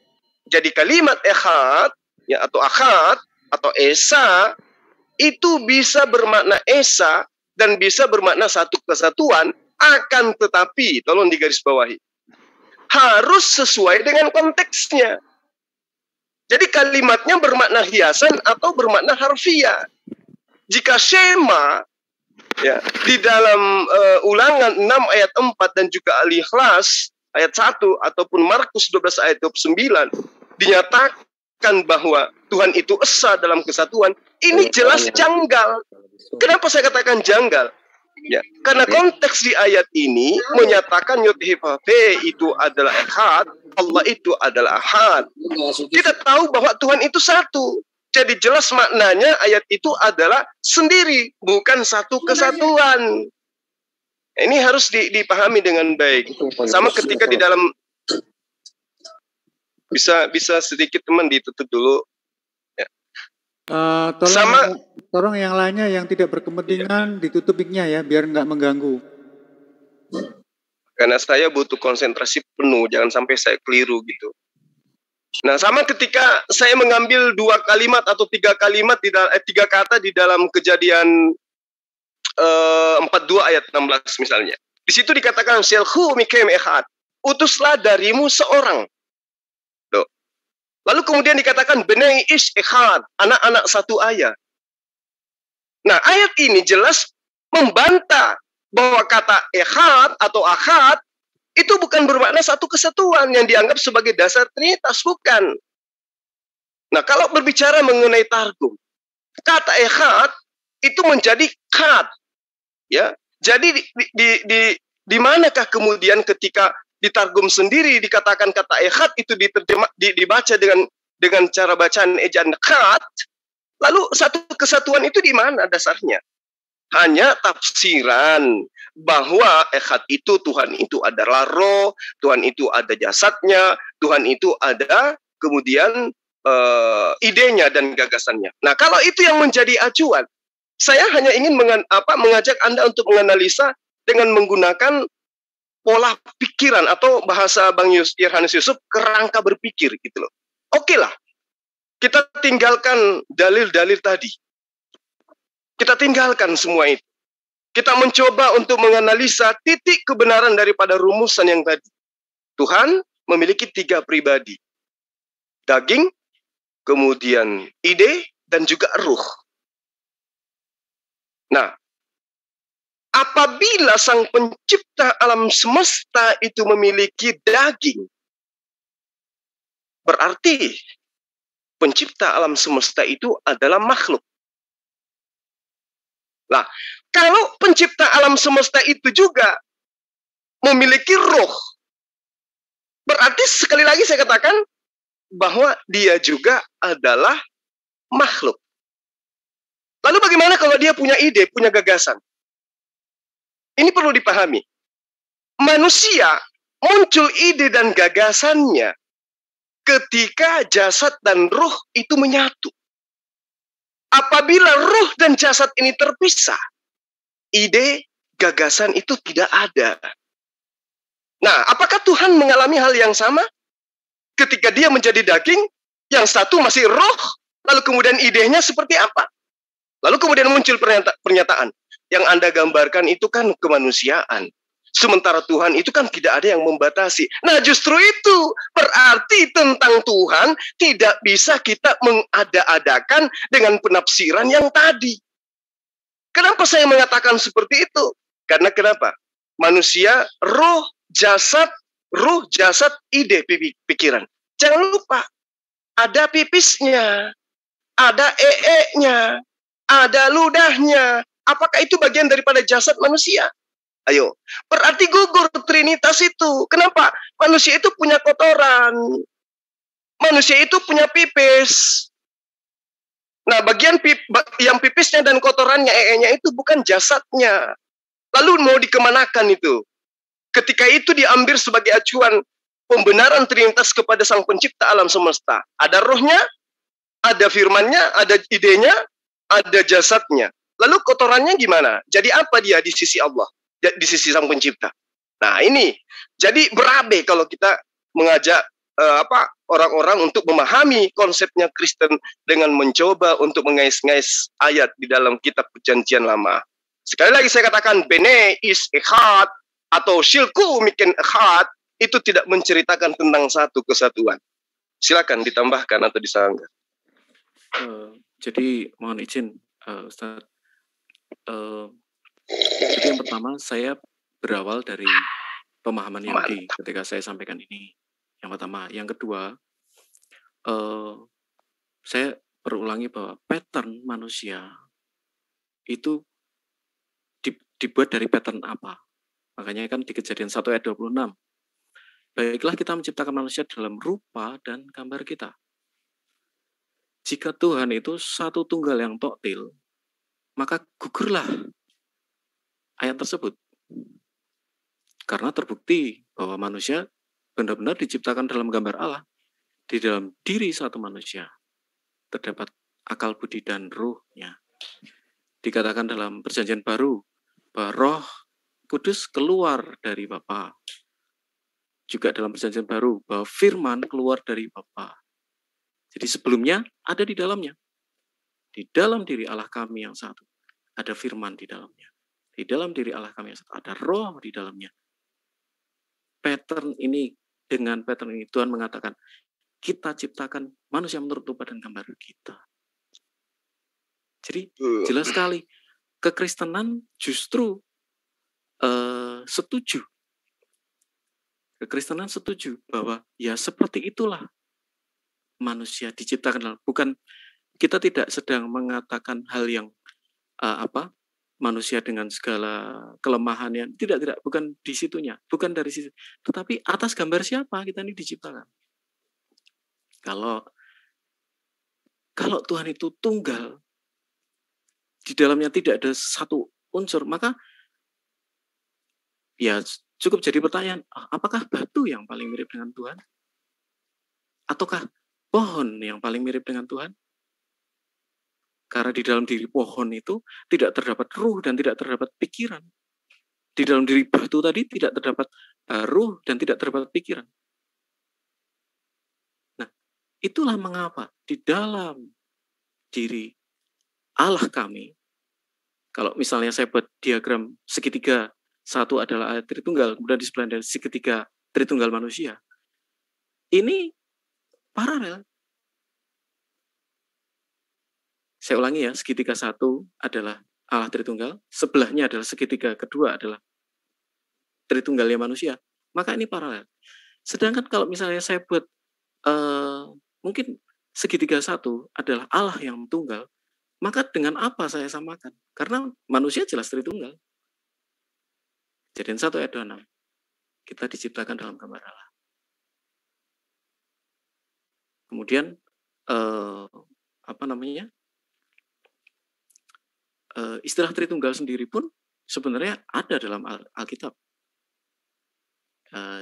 Jadi kalimat echad ya, atau akhad atau esa itu bisa bermakna esa dan bisa bermakna satu kesatuan, akan tetapi, tolong digarisbawahi, harus sesuai dengan konteksnya. Jadi kalimatnya bermakna hiasan atau bermakna harfiah. Jika Shema ya, di dalam Ulangan 6 ayat 4 dan juga Al-Ikhlas ayat 1 ataupun Markus 12 ayat 29 dinyatakan bahwa Tuhan itu esa dalam kesatuan, ini jelas janggal. Kenapa saya katakan janggal? Ya, karena konteks di ayat ini menyatakan Yod-Heh-Vav-He itu adalah Echad, Allah itu adalah Ahad. Kita tahu bahwa Tuhan itu satu. Jadi jelas maknanya ayat itu adalah sendiri, bukan satu kesatuan. Ini harus dipahami dengan baik. Sama ketika di dalam bisa sedikit teman ditutup dulu. Ya. Tolong yang lainnya yang tidak berkepentingan ditutup mic-nya ya, biar nggak mengganggu. Karena saya butuh konsentrasi penuh, jangan sampai saya keliru gitu. Nah, sama ketika saya mengambil 2 kalimat atau 3 kalimat 3 kata di dalam Kejadian 42 ayat 16 misalnya. Di situ dikatakan Shelhu mikem echad, utuslah darimu seorang. Loh. Lalu kemudian dikatakan benei ish echad, anak-anak satu ayah. Nah, ayat ini jelas membantah bahwa kata echad atau ahad itu bukan bermakna satu kesatuan yang dianggap sebagai dasar trinitas, bukan. Nah, kalau berbicara mengenai targum, kata echad itu menjadi kad, ya. Jadi di manakah kemudian ketika ditargum sendiri dikatakan kata echad itu dibaca dengan cara bacaan ejaan kad, lalu satu kesatuan itu di mana dasarnya? Hanya tafsiran bahwa echad itu Tuhan itu adalah roh, Tuhan itu ada jasadnya, Tuhan itu ada kemudian idenya dan gagasannya. Nah, kalau itu yang menjadi acuan, saya hanya ingin mengajak Anda untuk menganalisa dengan menggunakan pola pikiran atau bahasa Bang Yohanes Yusuf, kerangka berpikir gitu loh. Oke lah, kita tinggalkan dalil-dalil tadi. Kita tinggalkan semua itu. Kita mencoba untuk menganalisa titik kebenaran daripada rumusan yang tadi. Tuhan memiliki 3 pribadi. Daging, kemudian ide, dan juga ruh. Nah, apabila sang pencipta alam semesta itu memiliki daging, berarti pencipta alam semesta itu adalah makhluk. Nah, kalau pencipta alam semesta itu juga memiliki roh, berarti sekali lagi saya katakan bahwa dia juga adalah makhluk. Lalu bagaimana kalau dia punya ide, punya gagasan? Ini perlu dipahami. Manusia muncul ide dan gagasannya ketika jasad dan roh itu menyatu. Apabila roh dan jasad ini terpisah, ide, gagasan itu tidak ada. Nah, apakah Tuhan mengalami hal yang sama? Ketika dia menjadi daging, yang satu masih roh, lalu kemudian idenya seperti apa? Lalu kemudian muncul pernyataan, yang Anda gambarkan itu kan kemanusiaan. Sementara Tuhan itu kan tidak ada yang membatasi. Nah, justru itu berarti tentang Tuhan tidak bisa kita mengada-adakan dengan penafsiran yang tadi. Kenapa saya mengatakan seperti itu? Karena kenapa? Manusia, roh, jasad, ide, pikiran. Jangan lupa, ada pipisnya, ada ee-nya, ada ludahnya. Apakah itu bagian daripada jasad manusia? Ayo, berarti gugur trinitas itu. Kenapa? Manusia itu punya kotoran. Manusia itu punya pipis. Nah, bagian yang pipisnya dan kotorannya, ee-nya itu bukan jasadnya. Lalu mau dikemanakan itu? Ketika itu diambil sebagai acuan pembenaran trinitas kepada sang pencipta alam semesta. Ada rohnya, ada firmannya, ada idenya, ada jasadnya. Lalu kotorannya gimana? Jadi apa dia di sisi Allah? Di sisi sang pencipta. Nah, ini jadi berabe kalau kita mengajak orang-orang untuk memahami konsepnya Kristen dengan mencoba untuk mengais-ngais ayat di dalam kitab Perjanjian Lama. Sekali lagi saya katakan, Bene is echad atau Shilku miken echad itu tidak menceritakan tentang satu kesatuan. Silakan ditambahkan atau disanggah. Jadi mohon izin, Ustaz. Jadi yang pertama saya berawal dari pemahaman Yahudi ketika saya sampaikan ini. Yang pertama, yang kedua, saya berulangi bahwa pattern manusia itu dibuat dari pattern apa? Makanya kan di Kejadian 1 ayat 26. Baiklah kita menciptakan manusia dalam rupa dan gambar kita. Jika Tuhan itu satu tunggal yang toktil, maka gugurlah ayat tersebut. Karena terbukti bahwa manusia benar-benar diciptakan dalam gambar Allah. Di dalam diri satu manusia terdapat akal budi dan ruhnya. Dikatakan dalam Perjanjian Baru bahwa Roh Kudus keluar dari Bapa. Juga dalam Perjanjian Baru bahwa firman keluar dari Bapa. Jadi sebelumnya ada di dalamnya. Di dalam diri Allah kami yang satu ada firman di dalamnya. Di dalam diri Allah kami yang satu ada roh di dalamnya. Dengan pattern ini Tuhan mengatakan kita ciptakan manusia menurut rupa dan gambar kita. Jadi jelas sekali kekristenan justru setuju. Kekristenan setuju bahwa ya seperti itulah manusia diciptakan. Bukan, kita tidak sedang mengatakan hal yang manusia dengan segala kelemahannya. Tidak, bukan di situnya, bukan dari situ. Tetapi atas gambar siapa kita ini diciptakan? Kalau Tuhan itu tunggal, di dalamnya tidak ada satu unsur, maka ya cukup jadi pertanyaan, apakah batu yang paling mirip dengan Tuhan? Ataukah pohon yang paling mirip dengan Tuhan? Karena di dalam diri pohon itu tidak terdapat ruh dan tidak terdapat pikiran. Di dalam diri batu tadi tidak terdapat ruh dan tidak terdapat pikiran. Nah, itulah mengapa di dalam diri Allah kami, kalau misalnya saya buat diagram segitiga, satu adalah ayat Tritunggal, kemudian di sebelahnya segitiga Tritunggal manusia. Ini paralel. Saya ulangi ya, segitiga satu adalah Allah Tritunggal, sebelahnya adalah segitiga kedua adalah Tritunggalnya manusia. Maka ini paralel. Sedangkan kalau misalnya saya buat mungkin segitiga satu adalah Allah yang tunggal, maka dengan apa saya samakan? Karena manusia jelas Tritunggal. Kejadian 1 ayat 26. Kita diciptakan dalam gambar Allah. Kemudian istilah Tritunggal sendiri pun sebenarnya ada dalam Alkitab.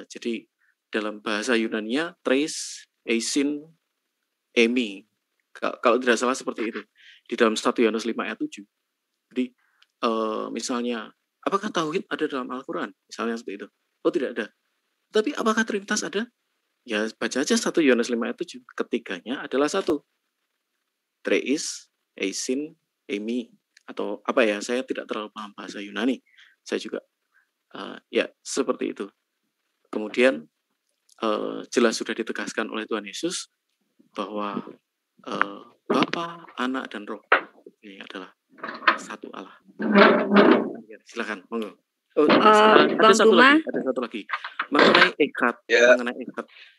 Jadi dalam bahasa Yunania Tres, Eisin, Emi. Kalau tidak salah seperti itu. Di dalam 1 Yohanes 5 ayat 7. Jadi misalnya, apakah tauhid ada dalam Al-Quran? Misalnya seperti itu. Oh, tidak ada. Tapi apakah Trinitas ada? Ya, baca aja 1 Yohanes 5 ayat 7. Ketiganya adalah satu. Treis, Eisin, Emi. Atau apa ya, saya tidak terlalu paham bahasa Yunani. Saya juga, ya seperti itu. Kemudian, jelas sudah ditegaskan oleh Tuhan Yesus bahwa Bapa, Anak, dan Roh ini adalah satu Allah. Silakan, monggo. Ada satu lagi. Mengenai ikat,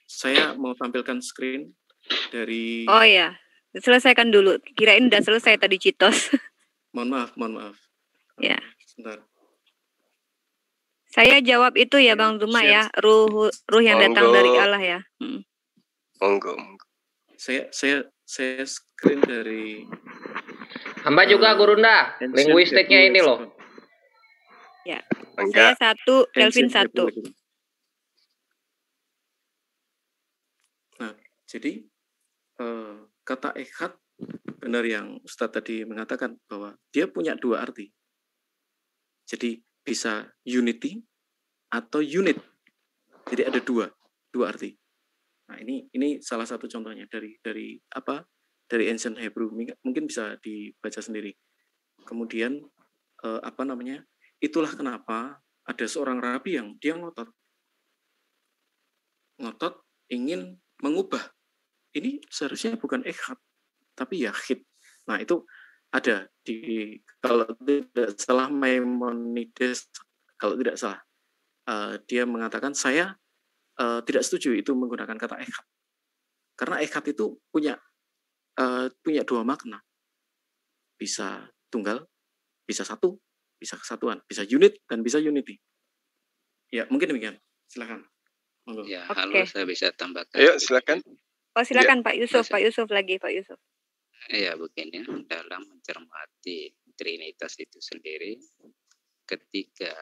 saya mau tampilkan screen dari. Oh ya, selesaikan dulu. Kirain udah selesai tadi Citos. Mohon maaf. Ya. Sebentar. Saya jawab itu ya Bang Zuma ya, ruh yang datang dari Allah ya. Monggo. Saya screen dari. Hamba juga Gurunda, linguistiknya ini loh. Ya. Saya 1, Kelvin 1. Nah, jadi kata ikat benar yang Ustadz tadi mengatakan bahwa dia punya dua arti. Jadi bisa unity atau unit. Jadi ada dua arti. Nah, ini salah satu contohnya dari apa? Dari ancient Hebrew, mungkin bisa dibaca sendiri. Kemudian apa namanya? Itulah kenapa ada seorang rabi yang dia ngotot ingin mengubah. Ini seharusnya bukan ikhad, tapi yahid. Nah, itu ada di, kalau tidak salah, Maimonides, kalau tidak salah, dia mengatakan saya tidak setuju itu menggunakan kata ikhad, karena ikhad itu punya dua makna, bisa tunggal, bisa satu, bisa kesatuan, bisa unit dan bisa unity. Ya, mungkin demikian. Silakan. Monggo. Ya, halo, saya bisa tambahkan. Ayo, silakan. Oh, silakan Ya. Pak Yusuf, Pak Yusuf lagi, Pak Yusuf. Ya, begini, dalam mencermati Trinitas itu sendiri, ketika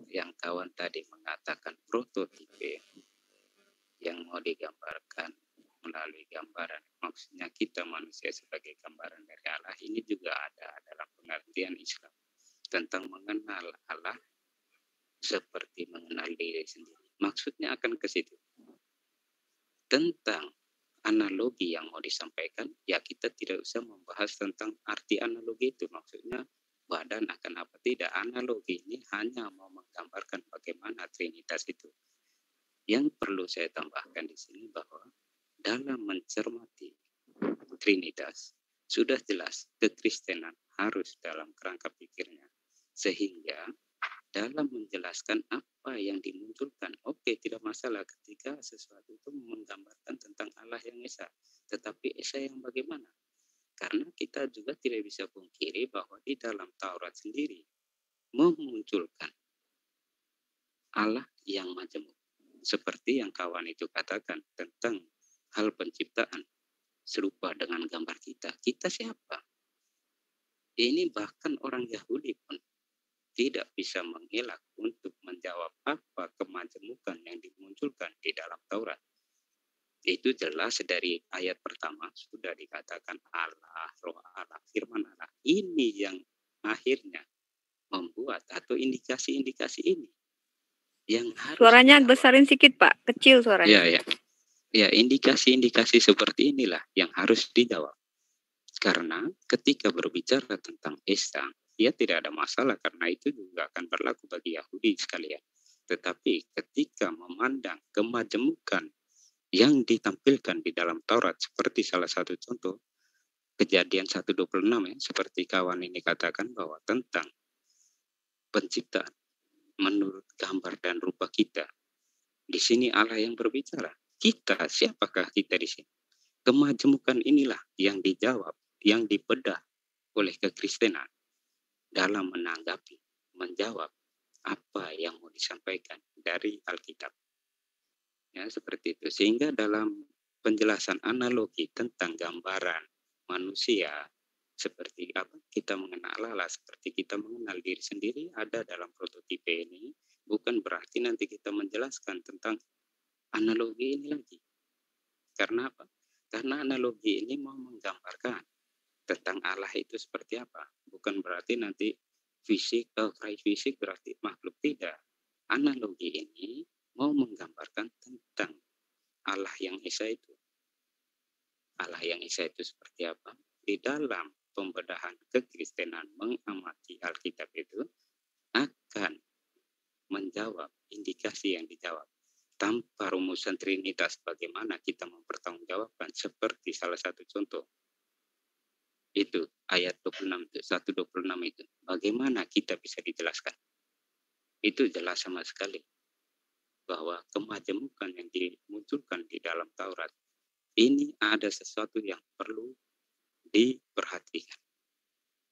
yang kawan tadi mengatakan prototipe yang mau digambarkan melalui gambaran, maksudnya kita manusia sebagai gambaran dari Allah, ini juga ada dalam pengertian Islam tentang mengenal Allah seperti mengenal diri sendiri. Maksudnya akan ke situ. Tentang analogi yang mau disampaikan, ya kita tidak usah membahas tentang arti analogi itu. Maksudnya badan akan apa tidak. Analogi ini hanya mau menggambarkan bagaimana Trinitas itu. Yang perlu saya tambahkan di sini bahwa dalam mencermati Trinitas, sudah jelas kekristenan harus dalam kerangka pikirnya. Sehingga dalam menjelaskan apa yang dimunculkan, oke, tidak masalah ketika sesuatu itu menggambarkan tentang Allah yang Esa. Tetapi Esa yang bagaimana? Karena kita juga tidak bisa pungkiri bahwa di dalam Taurat sendiri memunculkan Allah yang majemuk. Seperti yang kawan itu katakan tentang hal penciptaan serupa dengan gambar kita. Kita siapa? Ini bahkan orang Yahudi pun tidak bisa mengelak untuk menjawab apa kemajemukan yang dimunculkan di dalam Taurat. Itu jelas dari ayat pertama sudah dikatakan Allah, roh Allah, firman Allah. Ini yang akhirnya membuat atau indikasi-indikasi ini yang harus Suaranya besarin sedikit Pak, kecil suaranya. Ya, indikasi-indikasi seperti inilah yang harus dijawab. Karena ketika berbicara tentang Esa, ya tidak ada masalah karena itu juga akan berlaku bagi Yahudi sekalian. Tetapi ketika memandang kemajemukan yang ditampilkan di dalam Taurat seperti salah satu contoh Kejadian 1:26 ya, seperti kawan ini katakan bahwa tentang penciptaan menurut gambar dan rupa kita. Di sini Allah yang berbicara. Kita, siapakah kita di sini? Kemajemukan inilah yang dijawab, yang dibedah oleh kekristenan dalam menanggapi, menjawab apa yang mau disampaikan dari Alkitab. Ya, seperti itu. Sehingga dalam penjelasan analogi tentang gambaran manusia, seperti apa kita mengenal Allah, seperti kita mengenal diri sendiri, ada dalam prototipe ini. Bukan berarti nanti kita menjelaskan tentang analogi ini lagi. Karena apa? Karena analogi ini mau menggambarkan tentang Allah itu seperti apa. Bukan berarti nanti fisik, fisik berarti makhluk, tidak. Analogi ini mau menggambarkan tentang Allah yang Esa itu. Allah yang Esa itu seperti apa? Di dalam pembedahan kekristenan mengamati Alkitab itu akan menjawab indikasi yang dijawab. Tanpa rumusan Trinitas, bagaimana kita mempertanggungjawabkan seperti salah satu contoh. Itu ayat 26 itu, 1:26 itu. Bagaimana kita bisa dijelaskan? Itu jelas sama sekali bahwa kemajemukan yang dimunculkan di dalam Taurat ini ada sesuatu yang perlu diperhatikan.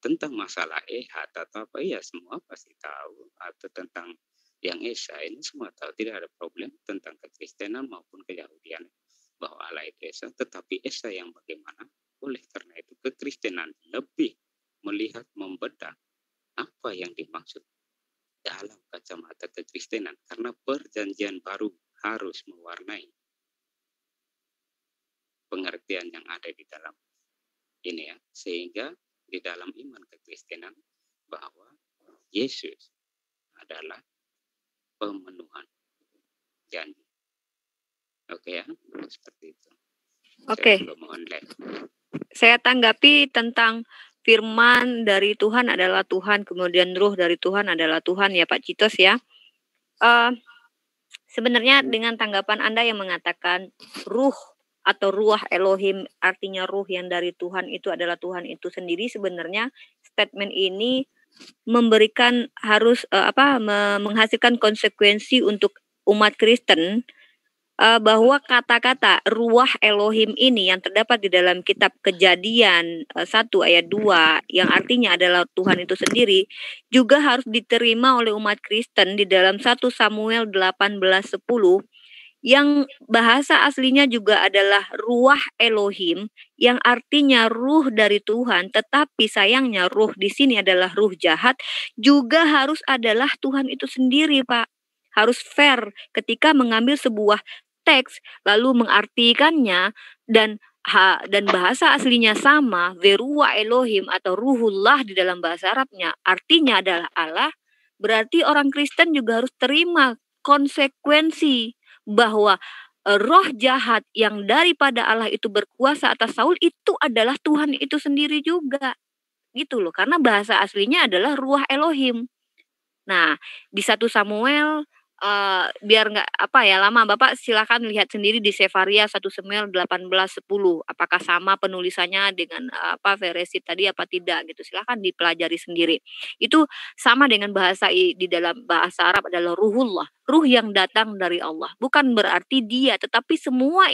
Tentang masalah ehad atau apa, ya semua pasti tahu. Atau tentang yang Esa ini semua tahu, tidak ada problem tentang kekristenan maupun keyahudian bahwa Allah itu Esa. Tetapi Esa yang bagaimana? Oleh karena itu kekristenan lebih melihat, membedah apa yang dimaksud dalam kacamata kekristenan, karena perjanjian baru harus mewarnai pengertian yang ada di dalam ini ya, sehingga di dalam iman kekristenan bahwa Yesus adalah pemenuhan janji. Oke. ya. Seperti itu. Oke. Saya tanggapi tentang firman dari Tuhan adalah Tuhan, kemudian ruh dari Tuhan adalah Tuhan ya Pak Citos ya. Sebenarnya dengan tanggapan Anda yang mengatakan ruh atau ruah Elohim artinya ruh yang dari Tuhan itu adalah Tuhan itu sendiri, sebenarnya statement ini memberikan harus menghasilkan konsekuensi untuk umat Kristen, bahwa kata-kata ruah Elohim ini yang terdapat di dalam kitab Kejadian 1 ayat 2 yang artinya adalah Tuhan itu sendiri juga harus diterima oleh umat Kristen di dalam 1 Samuel 18:10 yang bahasa aslinya juga adalah ruah Elohim yang artinya ruh dari Tuhan, tetapi sayangnya ruh di sini adalah ruh jahat, juga harus adalah Tuhan itu sendiri, Pak. Harus fair ketika mengambil sebuah teks lalu mengartikannya dan bahasa aslinya sama, verua Elohim atau ruhullah di dalam bahasa Arabnya artinya adalah Allah, berarti orang Kristen juga harus terima konsekuensi bahwa roh jahat yang daripada Allah itu berkuasa atas Saul itu adalah Tuhan itu sendiri juga. Gitu loh, karena bahasa aslinya adalah ruah Elohim. Nah, di 1 Samuel biar nggak lama, Bapak silakan lihat sendiri di Sefaria 1 Samuel 18:10 apakah sama penulisannya dengan versi tadi apa tidak gitu, silakan dipelajari sendiri. Itu sama dengan bahasa di dalam bahasa Arab adalah ruhullah, ruh yang datang dari Allah, bukan berarti dia, tetapi semua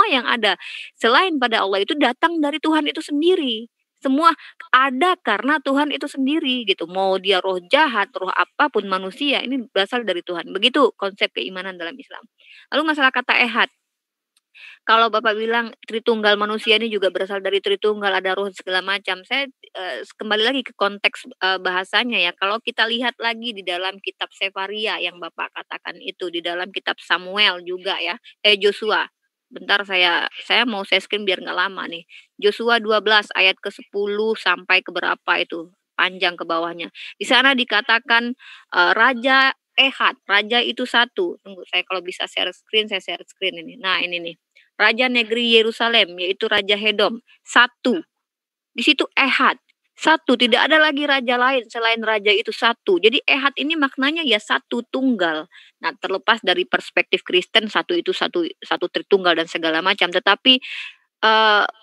yang ada selain pada Allah itu datang dari Tuhan itu sendiri. Semua ada karena Tuhan itu sendiri gitu. Mau dia roh jahat, roh apapun manusia, ini berasal dari Tuhan. Begitu konsep keimanan dalam Islam. Lalu masalah kata ehad. Kalau Bapak bilang Tritunggal manusia ini juga berasal dari Tritunggal, ada roh segala macam. Saya kembali lagi ke konteks bahasanya ya. Kalau kita lihat lagi di dalam kitab Sefaria yang Bapak katakan itu, di dalam kitab Samuel juga ya, Joshua. Bentar saya mau screen biar nggak lama nih. Joshua 12 ayat ke-10 sampai ke berapa itu, panjang ke bawahnya. Di sana dikatakan Raja Ehad, raja itu satu. Tunggu, saya kalau bisa share screen, saya share screen ini. Nah, ini nih. Raja negeri Yerusalem, yaitu Raja Hedom, satu. Di situ Ehad, satu. Tidak ada lagi raja lain selain raja itu satu. Jadi Ehad ini maknanya ya satu tunggal. Nah, terlepas dari perspektif Kristen, satu itu satu Tritunggal dan segala macam. Tetapi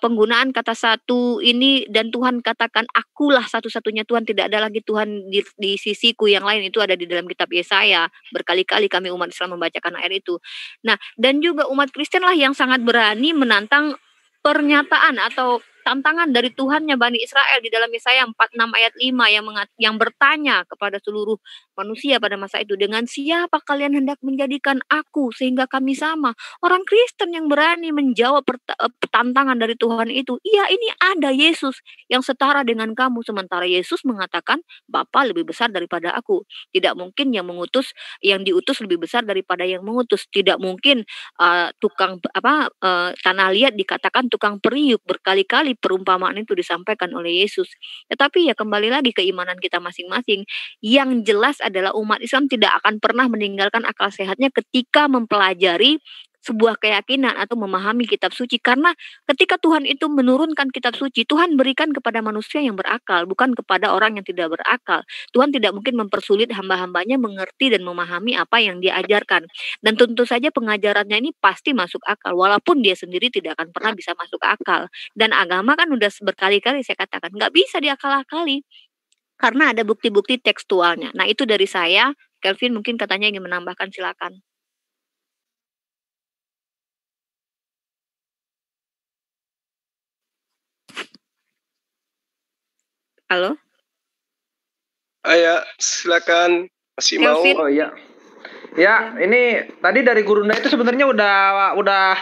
penggunaan kata satu ini dan Tuhan katakan akulah satu-satunya Tuhan, tidak ada lagi Tuhan di sisiku yang lain, itu ada di dalam kitab Yesaya. Berkali-kali kami umat Islam membacakan ayat itu. Nah, dan juga umat Kristen lah yang sangat berani menantang pernyataan atau tantangan dari Tuhannya Bani Israel di dalam Yesaya 46 ayat 5 yang bertanya kepada seluruh manusia pada masa itu, dengan siapa kalian hendak menjadikan aku sehingga kami sama? Orang Kristen yang berani menjawab tantangan dari Tuhan itu, iya ini ada Yesus yang setara dengan kamu, sementara Yesus mengatakan Bapa lebih besar daripada aku. Tidak mungkin yang diutus lebih besar daripada yang mengutus. Tidak mungkin tanah liat dikatakan tukang periuk, berkali-kali perumpamaan itu disampaikan oleh Yesus. Tetapi ya kembali lagi keimanan kita masing-masing. Yang jelas adalah umat Islam tidak akan pernah meninggalkan akal sehatnya ketika mempelajari sebuah keyakinan atau memahami kitab suci, karena ketika Tuhan itu menurunkan kitab suci, Tuhan berikan kepada manusia yang berakal, bukan kepada orang yang tidak berakal. Tuhan tidak mungkin mempersulit hamba-hambanya mengerti dan memahami apa yang dia ajarkan, dan tentu saja pengajarannya ini pasti masuk akal walaupun dia sendiri tidak akan pernah bisa masuk akal. Dan agama kan udah berkali-kali saya katakan nggak bisa diakal-akali karena ada bukti-bukti tekstualnya. Nah, itu dari saya. Kelvin mungkin katanya ingin menambahkan, silakan. Halo? Ya, silakan. Masih Kelvin? mau? Oh iya. Ya, ini tadi dari Gurunda itu sebenarnya udah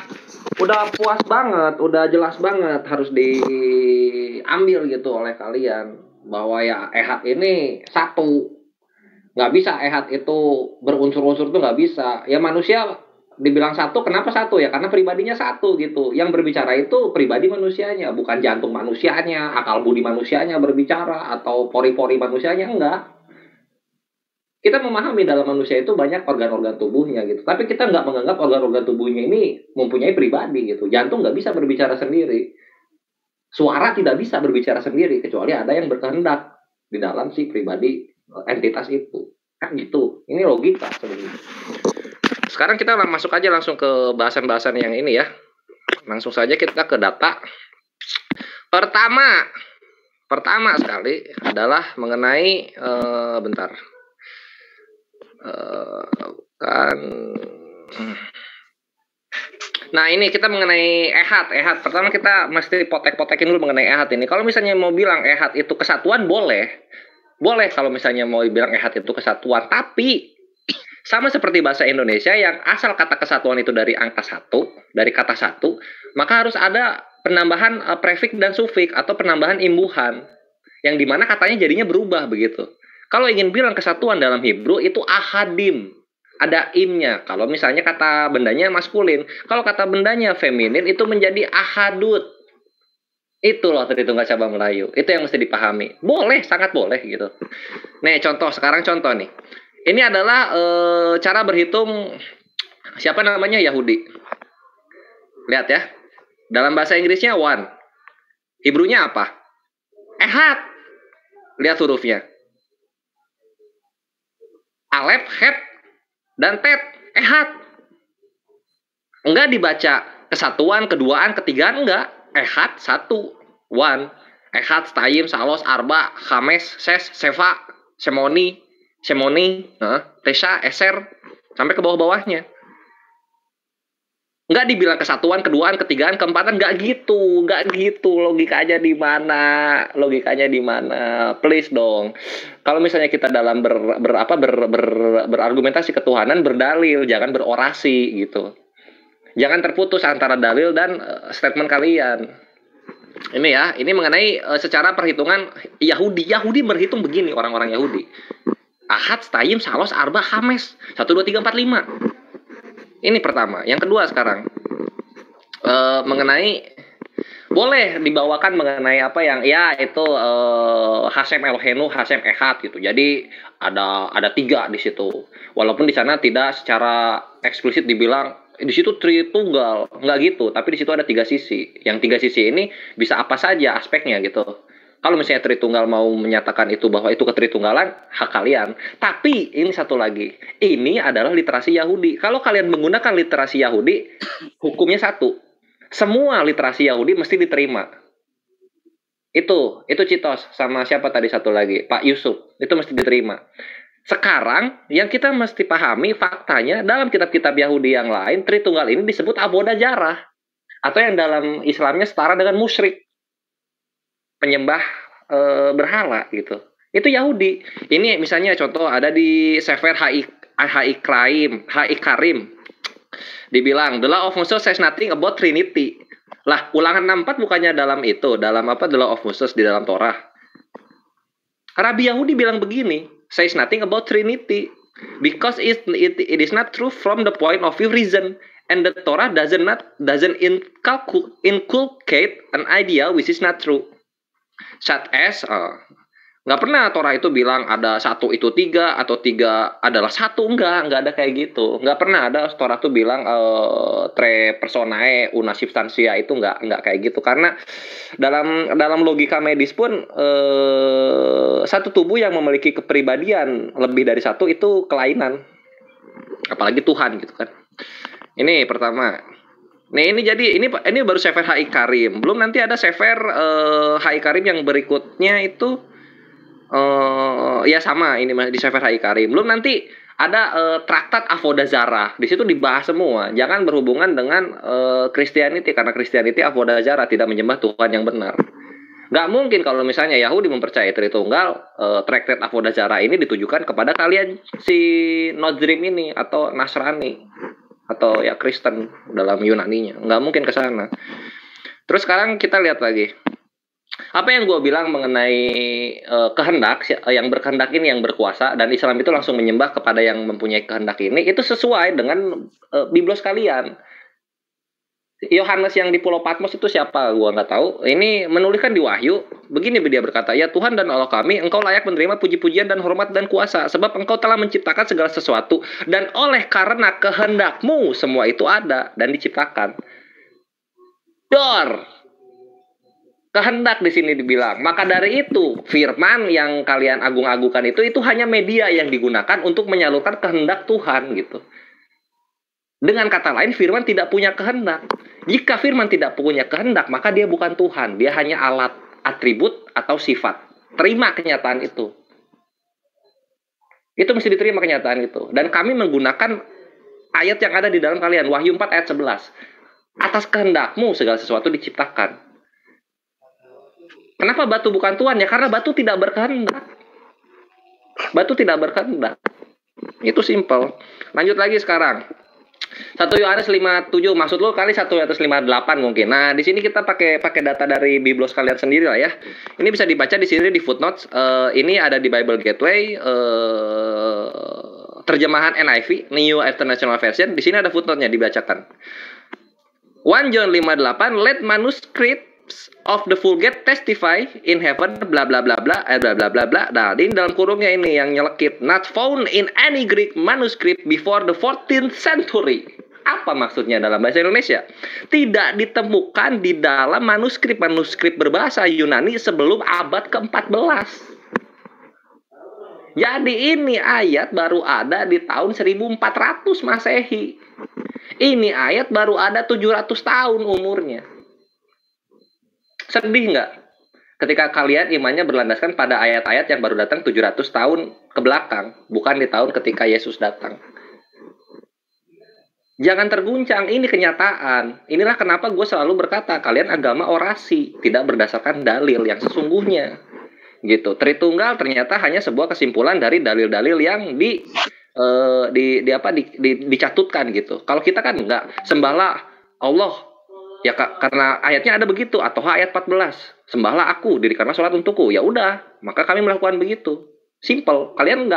puas banget, udah jelas banget harus diambil gitu oleh kalian bahwa ya ehad ini satu. Nggak bisa ehad itu berunsur-unsur tuh nggak bisa. Ya manusia dibilang satu, kenapa satu ya? Karena pribadinya satu gitu. Yang berbicara itu pribadi manusianya, bukan jantung manusianya, akal budi manusianya berbicara atau pori-pori manusianya, enggak. Kita memahami dalam manusia itu banyak organ-organ tubuhnya gitu. Tapi kita nggak menganggap organ-organ tubuhnya ini mempunyai pribadi gitu. Jantung nggak bisa berbicara sendiri. Suara tidak bisa berbicara sendiri kecuali ada yang berkehendak di dalam si pribadi entitas itu. Kan gitu. Ini logika sebenarnya. Sekarang kita masuk aja langsung ke bahasan-bahasan yang ini ya. Langsung saja kita ke data. Pertama sekali adalah mengenai bentar. Nah ini kita mengenai ehad. Pertama kita mesti potek-potekin dulu mengenai ehad ini. Kalau misalnya mau bilang ehad itu kesatuan boleh kalau misalnya mau bilang ehad itu kesatuan. Tapi sama seperti bahasa Indonesia yang asal kata kesatuan itu dari angka 1, dari kata 1, maka harus ada penambahan prefix dan sufiks atau penambahan imbuhan yang dimana katanya jadinya berubah begitu. Kalau ingin bilang kesatuan dalam Hebrew itu ahadim. Ada imnya. Kalau misalnya kata bendanya maskulin. Kalau kata bendanya feminin itu menjadi ahadut. Itu loh Tritunggal Cabang Melayu. Itu yang mesti dipahami. Boleh, sangat boleh gitu. Nih sekarang contoh nih. Ini adalah cara berhitung siapa namanya Yahudi. Lihat ya. Dalam bahasa Inggrisnya one. Hebrew-nya apa? Ehad. Lihat hurufnya. Alef, het, dan tet, ehad. Enggak dibaca kesatuan, keduaan, ketigaan, enggak. Ehad, satu, one. Ehad, stayim, salos, arba, khames, ses, seva, semoni, tesha, eser, sampai ke bawah-bawahnya. Enggak dibilang kesatuan, keduaan, ketigaan, keempatan, enggak gitu. Logikanya di mana? Please dong. Kalau misalnya kita dalam berargumentasi ketuhanan, berdalil, jangan berorasi gitu. Jangan terputus antara dalil dan statement kalian. Ini ya, ini mengenai secara perhitungan Yahudi. Yahudi berhitung begini, orang-orang Yahudi. Ahad, stayim, salos, arba, khames. 1, 2, 3, 4, 5. Ini pertama. Yang kedua sekarang mengenai boleh dibawakan mengenai apa yang ya itu Hashem Elohenu, Hashem Ehad gitu. Jadi ada 3 di situ. Walaupun di sana tidak secara eksplisit dibilang di situ Tritunggal, enggak gitu. Tapi di situ ada 3 sisi. Yang 3 sisi ini bisa apa saja aspeknya gitu. Kalau misalnya Tritunggal mau menyatakan itu bahwa itu ketritunggalan, hak kalian. Tapi ini satu lagi, ini adalah literasi Yahudi. Kalau kalian menggunakan literasi Yahudi, hukumnya satu. Semua literasi Yahudi mesti diterima. Itu Citos sama siapa tadi satu lagi, Pak Yusuf. Itu mesti diterima. Sekarang yang kita mesti pahami faktanya dalam kitab-kitab Yahudi yang lain, Tritunggal ini disebut abodah jarah. Atau yang dalam Islamnya setara dengan musyrik. Penyembah berhala gitu. Itu Yahudi. Ini misalnya contoh ada di Sefer Haikarim. Dibilang the law of Moses says nothing about Trinity. Lah, Ulangan 64 bukannya dalam itu, dalam apa the law of Moses di dalam Torah. Rabi Yahudi bilang begini, says nothing about Trinity because it is not true from the point of view reason. And the Torah doesn't inculcate an idea which is not true. Such as nggak pernah Torah itu bilang ada 1 itu 3 atau 3 adalah 1, nggak ada kayak gitu. Nggak pernah ada Torah tuh bilang tre personae una substantia, itu nggak kayak gitu. Karena dalam logika medis pun satu tubuh yang memiliki kepribadian lebih dari 1 itu kelainan, apalagi Tuhan gitu kan. Ini pertama. Nih ini jadi ini baru Sefer Haikarim. Belum nanti ada Sefer Haikarim yang berikutnya itu ya sama ini di Sefer Haikarim. Belum nanti ada traktat Avodah Zarah. Di situ dibahas semua. Jangan berhubungan dengan Christianity karena Christianity Avodah Zarah tidak menyembah Tuhan yang benar. Nggak mungkin kalau misalnya Yahudi mempercayai Tritunggal, traktat Avodah Zarah ini ditujukan kepada kalian si Nozrim ini atau Nasrani. Atau ya Kristen dalam Yunaninya, nggak mungkin ke sana. Terus sekarang kita lihat lagi apa yang gue bilang mengenai kehendak, yang berkehendak ini yang berkuasa, dan Islam itu langsung menyembah kepada yang mempunyai kehendak ini, itu sesuai dengan biblos kalian. Yohanes yang di Pulau Patmos itu siapa? Gua nggak tahu. Ini menuliskan di Wahyu. Begini dia berkata, ya Tuhan dan Allah kami, Engkau layak menerima puji-pujian dan hormat dan kuasa. Sebab Engkau telah menciptakan segala sesuatu. Dan oleh karena kehendak-Mu semua itu ada dan diciptakan. Dor. Kehendak di sini dibilang. Maka dari itu, firman yang kalian agung-agungkan itu hanya media yang digunakan untuk menyalurkan kehendak Tuhan gitu. Dengan kata lain, firman tidak punya kehendak. Jika firman tidak punya kehendak, maka dia bukan Tuhan. Dia hanya alat, atribut, atau sifat. Terima kenyataan itu. Itu mesti diterima kenyataan itu. Dan kami menggunakan ayat yang ada di dalam kalian. Wahyu 4 ayat 11. Atas kehendak-Mu segala sesuatu diciptakan. Kenapa batu bukan Tuhan? Ya karena batu tidak berkehendak. Batu tidak berkehendak. Itu simple. Lanjut lagi sekarang. 1 Yohanes 5:7, maksud lo kali 1 Yohanes 5:8 mungkin. Nah, di sini kita pakai data dari Biblos kalian sendiri lah ya. Ini bisa dibaca di sini di footnotes. Ini ada di Bible Gateway, terjemahan NIV, New International Version. Di sini ada footnote-nya dibacakan. 1 John 5:8, let manuscripts of the Vulgate testify in heaven, bla bla bla bla, bla bla bla bla. Nah, di dalam kurungnya ini yang nyelekit, not found in any Greek manuscript before the 14th century. Apa maksudnya dalam bahasa Indonesia? Tidak ditemukan di dalam manuskrip berbahasa Yunani sebelum abad ke-14. Jadi ini ayat baru ada di tahun 1400 Masehi. Ini ayat baru ada 700 tahun umurnya. Sedih nggak? Ketika kalian imannya berlandaskan pada ayat-ayat yang baru datang 700 tahun ke belakang. Bukan di tahun ketika Yesus datang. Jangan terguncang, ini kenyataan. Inilah kenapa gue selalu berkata, kalian agama orasi. Tidak berdasarkan dalil yang sesungguhnya. Gitu. Tritunggal ternyata hanya sebuah kesimpulan dari dalil-dalil yang dicatutkan gitu. Kalau kita kan enggak. Sembahlah Allah. Ya karena ayatnya ada begitu, atau ayat 14, sembahlah aku, dirikanlah sholat untukku. Ya udah, maka kami melakukan begitu. Simple. Kalian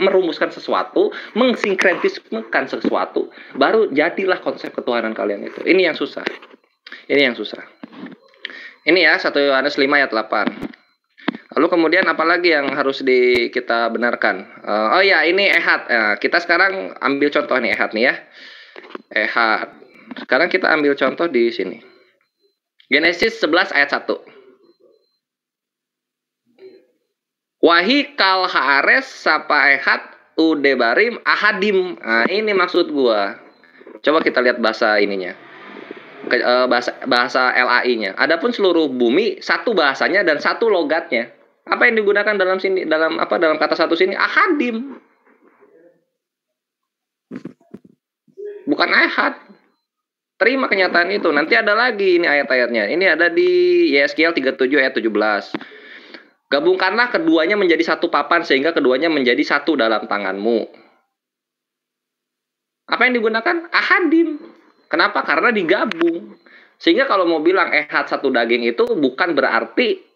merumuskan sesuatu, mensinkretismekan sesuatu, baru jadilah konsep ketuhanan kalian itu. Ini yang susah. Ini ya 1 Yohanes 5 ayat 8. Lalu kemudian apalagi yang harus kita benarkan? Oh ya, ini Ehad. Kita sekarang ambil contoh nih Ehad nih ya. Ehad. Sekarang kita ambil contoh di sini. Genesis 11 ayat 1. Wahi kal haares sapa ehad udebarim ahadim. Nah, ini maksud gua. Coba kita lihat bahasa ininya. Bahasa LAI-nya. Adapun seluruh bumi satu bahasanya dan satu logatnya. Apa yang digunakan dalam sini dalam kata satu sini? Ahadim. Bukan ahad. Terima kenyataan itu. Nanti ada lagi ini ayat-ayatnya. Ini ada di Yeskiel 37 ayat 17. Gabungkanlah keduanya menjadi satu papan sehingga keduanya menjadi satu dalam tanganmu. Apa yang digunakan? Ahadim. Kenapa? Karena digabung. Sehingga kalau mau bilang ehad satu daging itu bukan berarti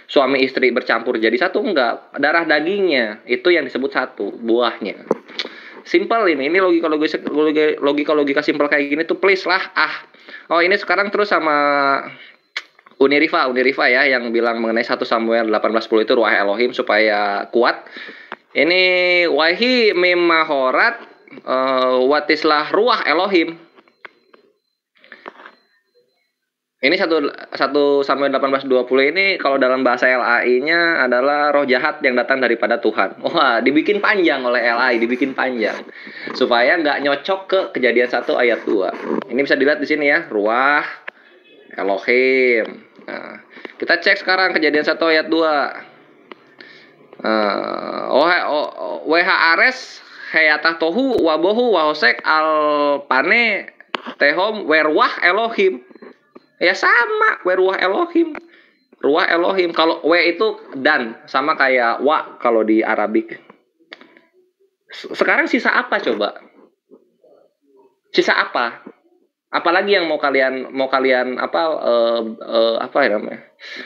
suami istri bercampur jadi satu, enggak. Darah dagingnya itu yang disebut satu, buahnya. Simple ini logika simple kayak gini tuh please lah. Oh ini sekarang terus sama Unirifa ya yang bilang mengenai 1 Samuel 18:10 itu ruah Elohim supaya kuat. Ini wahi memahorat watislah ruah Elohim. Ini 1 Samuel 18:20 ini kalau dalam bahasa LAI-nya adalah roh jahat yang datang daripada Tuhan. Wah, dibikin panjang oleh LAI, dibikin panjang. Supaya nggak nyocok ke Kejadian 1 ayat 2. Ini bisa dilihat di sini ya, ruah Elohim. Nah, kita cek sekarang Kejadian 1 ayat 2. WHRS hayatah tohu wabohu wahosek al pane tehom werwah Elohim. Ya sama, ruah Elohim. Ruah Elohim. Kalau W itu dan, sama kayak wa kalau di Arabik. Sekarang sisa apa coba? Sisa apa? Apalagi yang mau kalian apa ya namanya?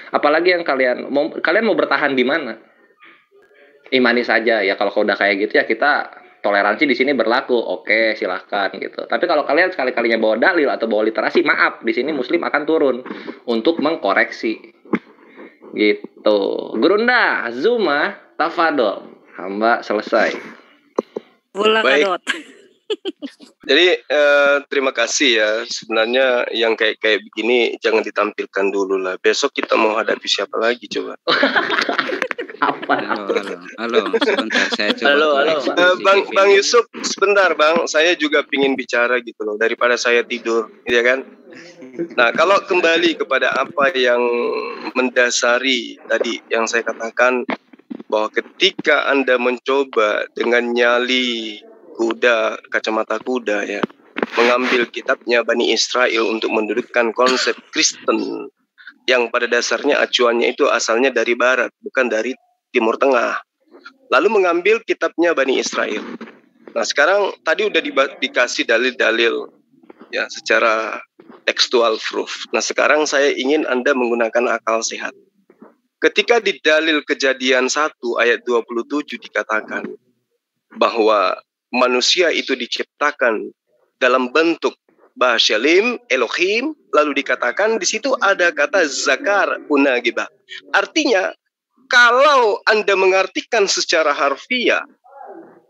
Apalagi yang kalian mau bertahan di mana? Imani saja ya, kalau udah kayak gitu ya kita toleransi di sini berlaku, oke silahkan gitu. Tapi kalau kalian sekali-kalinya bawa dalil atau bawa literasi, maaf, di sini Muslim akan turun untuk mengkoreksi gitu. Gurunda, Zuma, tafadol, hamba selesai. Baik. Jadi terima kasih ya. Sebenarnya yang kayak begini jangan ditampilkan dulu lah. Besok kita mau hadapi siapa lagi coba? Apa? Halo, sebentar saya coba. Halo. Bang Yusuf, sebentar Bang. Saya juga pingin bicara gitu loh. Daripada saya tidur, ya kan? Nah, kalau kembali kepada apa yang mendasari tadi yang saya katakan, bahwa ketika Anda mencoba dengan nyali kuda, kacamata kuda ya, mengambil kitabnya Bani Israel untuk mendudukkan konsep Kristen yang pada dasarnya acuannya itu asalnya dari barat, bukan dari Timur Tengah. Lalu mengambil kitabnya Bani Israel. Nah, sekarang tadi udah dikasih dalil-dalil ya secara textual proof. Nah, sekarang saya ingin Anda menggunakan akal sehat. Ketika di dalil Kejadian 1 ayat 27 dikatakan bahwa manusia itu diciptakan dalam bentuk Bashalim, Elohim, lalu dikatakan di situ ada kata zakar unagibah. Artinya, kalau Anda mengartikan secara harfiah,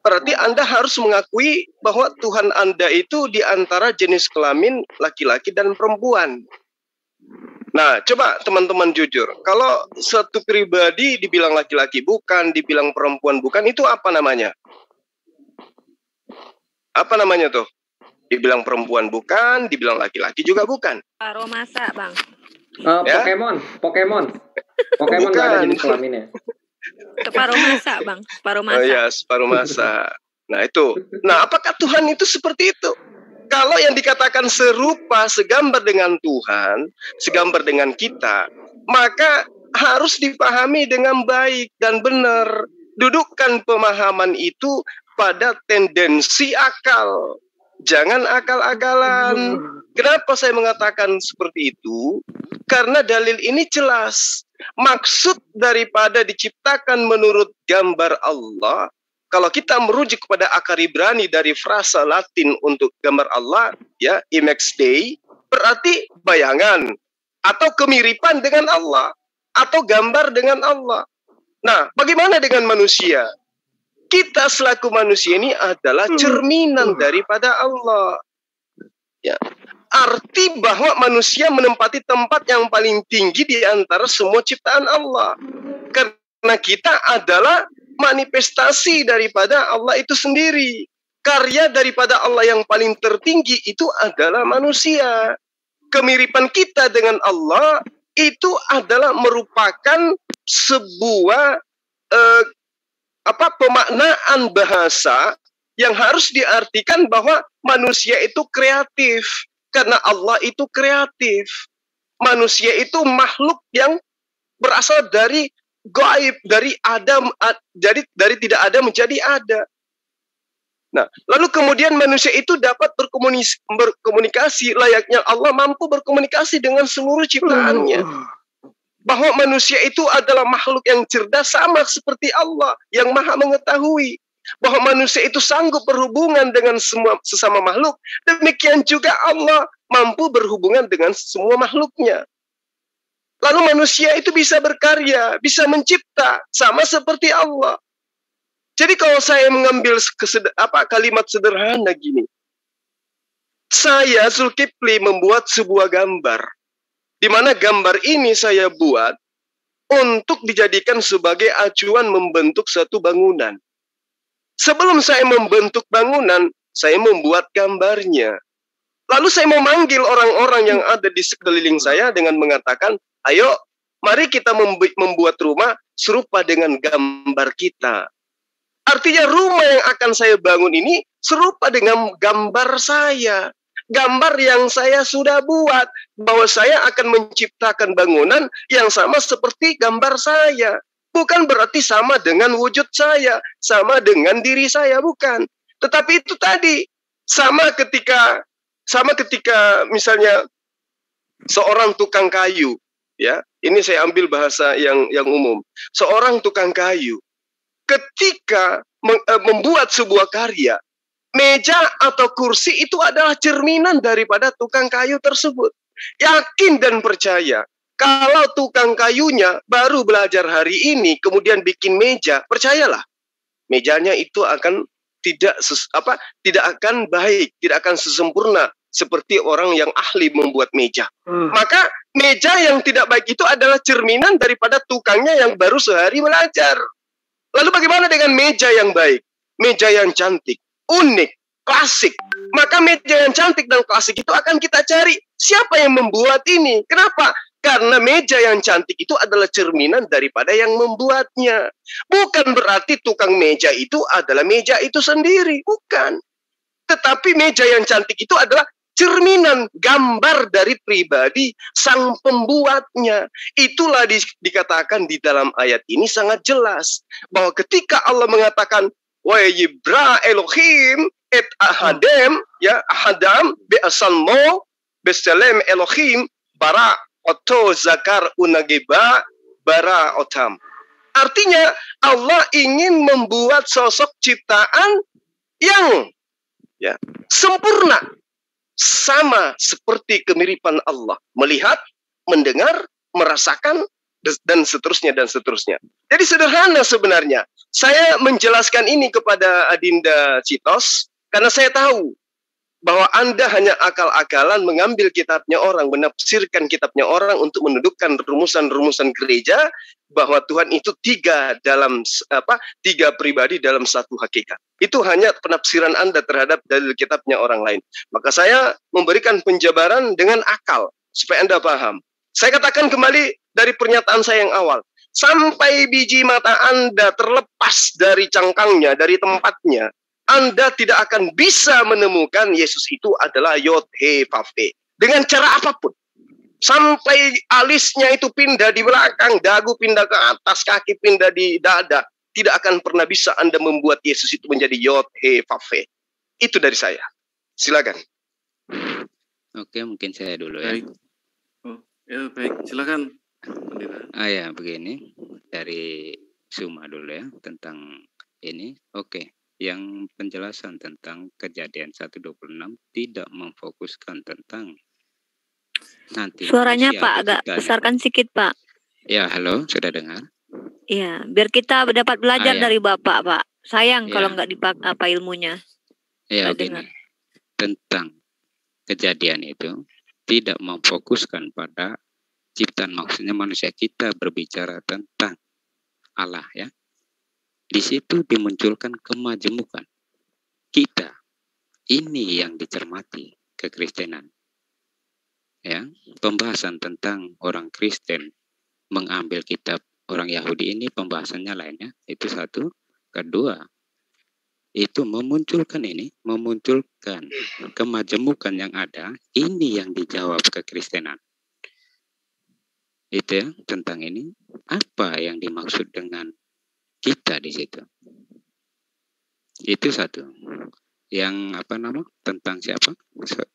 berarti Anda harus mengakui bahwa Tuhan Anda itu di antara jenis kelamin laki-laki dan perempuan. Nah, coba teman-teman jujur, kalau satu pribadi dibilang laki-laki bukan, dibilang perempuan bukan, itu apa namanya? Apa namanya tuh? Dibilang perempuan bukan, dibilang laki-laki juga bukan. Separuh masa, Bang. Ya? Pokemon nggak ada jenis kelaminnya. Separuh masa, Bang. Separuh masa. Oh ya, separuh masa. Nah itu. Nah, apakah Tuhan itu seperti itu? Kalau yang dikatakan serupa, segambar dengan Tuhan, segambar dengan kita, maka harus dipahami dengan baik dan benar. Dudukkan pemahaman itu pada tendensi akal. Jangan akal-akalan. Kenapa saya mengatakan seperti itu? Karena dalil ini jelas. Maksud daripada diciptakan menurut gambar Allah, kalau kita merujuk kepada akar Ibrani dari frasa Latin untuk gambar Allah, ya, imax Dei, berarti bayangan atau kemiripan dengan Allah atau gambar dengan Allah. Nah, bagaimana dengan manusia? Kita selaku manusia ini adalah cerminan daripada Allah. Ya. Arti bahwa manusia menempati tempat yang paling tinggi di antara semua ciptaan Allah. Karena kita adalah manifestasi daripada Allah itu sendiri. Karya daripada Allah yang paling tertinggi itu adalah manusia. Kemiripan kita dengan Allah itu adalah merupakan sebuah pemaknaan bahasa yang harus diartikan bahwa manusia itu kreatif karena Allah itu kreatif. Manusia itu makhluk yang berasal dari gaib, dari Adam, dari tidak ada menjadi ada. Nah, lalu kemudian manusia itu dapat berkomunikasi layaknya Allah mampu berkomunikasi dengan seluruh ciptaannya. Bahwa manusia itu adalah makhluk yang cerdas sama seperti Allah yang maha mengetahui. Bahwa manusia itu sanggup berhubungan dengan sesama makhluk. Demikian juga Allah mampu berhubungan dengan semua makhluknya. Lalu manusia itu bisa berkarya, bisa mencipta, sama seperti Allah. Jadi kalau saya mengambil kalimat sederhana gini. Saya Zulkifli membuat sebuah gambar. Di mana gambar ini saya buat untuk dijadikan sebagai acuan membentuk satu bangunan. Sebelum saya membentuk bangunan, saya membuat gambarnya. Lalu saya memanggil orang-orang yang ada di sekeliling saya dengan mengatakan, ayo, mari kita membuat rumah serupa dengan gambar kita. Artinya rumah yang akan saya bangun ini serupa dengan gambar saya. Gambar yang saya sudah buat, bahwa saya akan menciptakan bangunan yang sama seperti gambar saya. Bukan berarti sama dengan wujud saya, sama dengan diri saya, bukan. Tetapi itu tadi, sama ketika misalnya seorang tukang kayu, ya. Ini saya ambil bahasa yang umum. Seorang tukang kayu, ketika membuat sebuah karya, meja atau kursi itu adalah cerminan daripada tukang kayu tersebut. Yakin dan percaya, kalau tukang kayunya baru belajar hari ini, kemudian bikin meja, percayalah, mejanya itu akan tidak akan baik, tidak akan sesempurna seperti orang yang ahli membuat meja. Maka meja yang tidak baik itu adalah cerminan daripada tukangnya yang baru sehari belajar. Lalu bagaimana dengan meja yang baik? Meja yang cantik, unik, klasik. Maka meja yang cantik dan klasik itu akan kita cari. Siapa yang membuat ini? Kenapa? Karena meja yang cantik itu adalah cerminan daripada yang membuatnya. Bukan berarti tukang meja itu adalah meja itu sendiri. Bukan. Tetapi meja yang cantik itu adalah cerminan, gambar dari pribadi sang pembuatnya. Itulah dikatakan di dalam ayat ini sangat jelas. Bahwa ketika Allah mengatakan, wa yibra Elohim et ahadem, ya ahadam be'asalmo beselem Elohim bara oto zakar unageba bara otam. Artinya Allah ingin membuat sosok ciptaan yang sempurna, sama seperti kemiripan Allah, melihat, mendengar, merasakan, dan seterusnya dan seterusnya. Jadi sederhana sebenarnya. Saya menjelaskan ini kepada Adinda Citos karena saya tahu bahwa Anda hanya akal-akalan mengambil kitabnya orang, menafsirkan kitabnya orang untuk mendudukkan rumusan-rumusan gereja bahwa Tuhan itu tiga pribadi dalam satu hakikat. Itu hanya penafsiran Anda terhadap dalil kitabnya orang lain. Maka saya memberikan penjabaran dengan akal supaya Anda paham. Saya katakan kembali dari pernyataan saya yang awal. Sampai biji mata Anda terlepas dari cangkangnya, dari tempatnya, Anda tidak akan bisa menemukan Yesus itu adalah Yod He Vav He dengan cara apapun. Sampai alisnya itu pindah di belakang, dagu pindah ke atas, kaki pindah di dada, tidak akan pernah bisa Anda membuat Yesus itu menjadi Yod He Vav He. Itu dari saya. Silakan. Oke, mungkin saya dulu ya. Baik. Ya, baik. Silakan. Ya, begini dari Suma dulu ya tentang ini. Oke. Yang penjelasan tentang Kejadian 1:26 tidak memfokuskan tentang nanti. Suaranya Pak agak besarkan sedikit Pak. Ya, halo, sudah dengar? Iya, biar kita dapat belajar dari Bapak Pak. Sayang kalau nggak dipakai apa ilmunya. Ya, begini. Tentang kejadian itu tidak memfokuskan pada ciptaan, maksudnya manusia. Kita berbicara tentang Allah ya. Di situ dimunculkan kemajemukan kita. Ini yang dicermati kekristenan. Ya, pembahasan tentang orang Kristen mengambil kitab orang Yahudi ini pembahasannya lainnya. Itu satu. Kedua, itu memunculkan kemajemukan yang ada. Ini yang dijawab kekristenan. Itu ya, tentang ini. Apa yang dimaksud dengan kita di situ? Itu satu. Yang tentang siapa?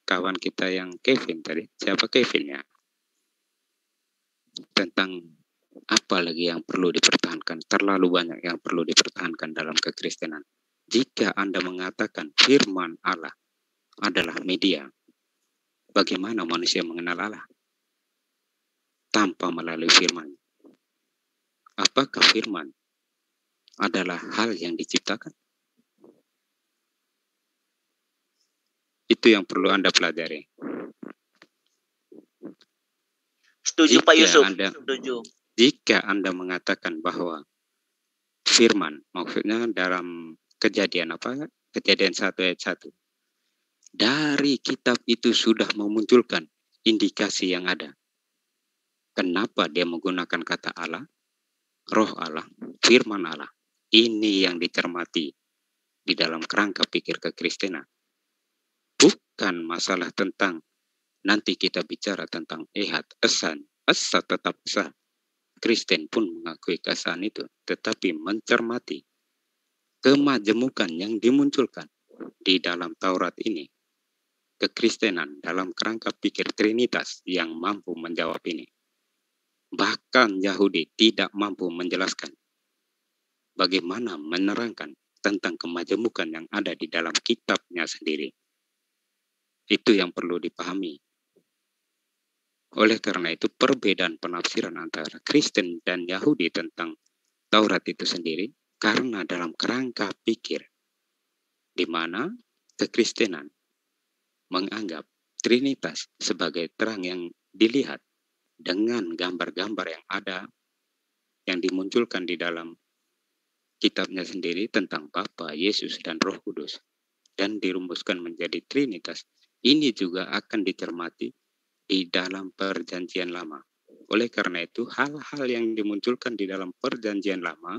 Kawan kita yang Kevin tadi. Siapa Kevin ya? Tentang apa lagi yang perlu dipertahankan? Terlalu banyak yang perlu dipertahankan dalam kekristenan. Jika Anda mengatakan firman Allah adalah media, bagaimana manusia mengenal Allah? Tanpa melalui firman. Apakah firman adalah hal yang diciptakan? Itu yang perlu Anda pelajari. Setuju Pak Yusuf. Setuju. Jika Anda mengatakan bahwa firman, maksudnya dalam Kejadian 1 ayat 1. Dari kitab itu sudah memunculkan indikasi yang ada. Kenapa dia menggunakan kata Allah, roh Allah, firman Allah? Ini yang dicermati di dalam kerangka pikir kekristenan. Bukan masalah tentang nanti kita bicara tentang ehad, esan. Esa tetap esa. Kristen pun mengakui keesaan itu, tetapi mencermati kemajemukan yang dimunculkan di dalam Taurat ini. Kekristenan dalam kerangka pikir Trinitas yang mampu menjawab ini. Bahkan Yahudi tidak mampu menjelaskan bagaimana menerangkan tentang kemajemukan yang ada di dalam kitabnya sendiri. Itu yang perlu dipahami. Oleh karena itu, perbedaan penafsiran antara Kristen dan Yahudi tentang Taurat itu sendiri karena dalam kerangka pikir, di mana kekristenan menganggap Trinitas sebagai terang yang dilihat dengan gambar-gambar yang ada, yang dimunculkan di dalam kitabnya sendiri tentang Bapa, Yesus, dan Roh Kudus, dan dirumuskan menjadi Trinitas. Ini juga akan dicermati di dalam Perjanjian Lama. Oleh karena itu, hal-hal yang dimunculkan di dalam Perjanjian Lama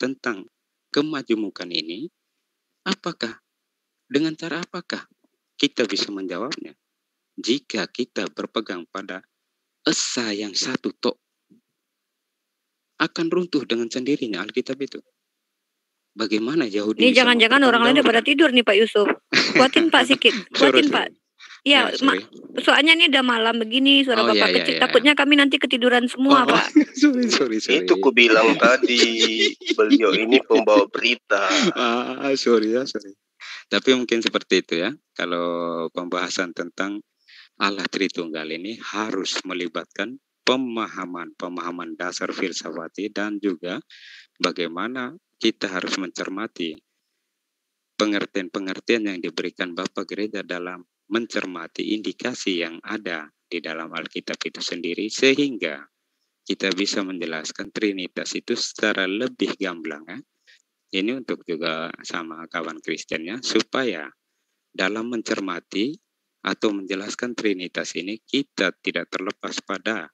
tentang kemajemukan ini, dengan cara apakah kita bisa menjawabnya? Jika kita berpegang pada esa yang satu tok, akan runtuh dengan sendirinya Alkitab itu. Bagaimana Yahudi Ini jangan-jangan orang lain pada tidur nih Pak Yusuf. Kuatin Pak sikit, kuatin Pak. Ya, soalnya ini udah malam begini, suara Bapak kecil. Takutnya kami nanti ketiduran semua, Pak. Sorry. Itu ku bilang tadi, beliau ini pembawa berita. Sorry. Tapi mungkin seperti itu ya. Kalau pembahasan tentang Allah Tritunggal ini harus melibatkan pemahaman dasar filsafati dan juga bagaimana kita harus mencermati pengertian-pengertian yang diberikan Bapak Gereja dalam mencermati indikasi yang ada di dalam Alkitab itu sendiri, sehingga kita bisa menjelaskan Trinitas itu secara lebih gamblang. Ini untuk juga sama kawan Kristennya, supaya dalam mencermati atau menjelaskan Trinitas ini kita tidak terlepas pada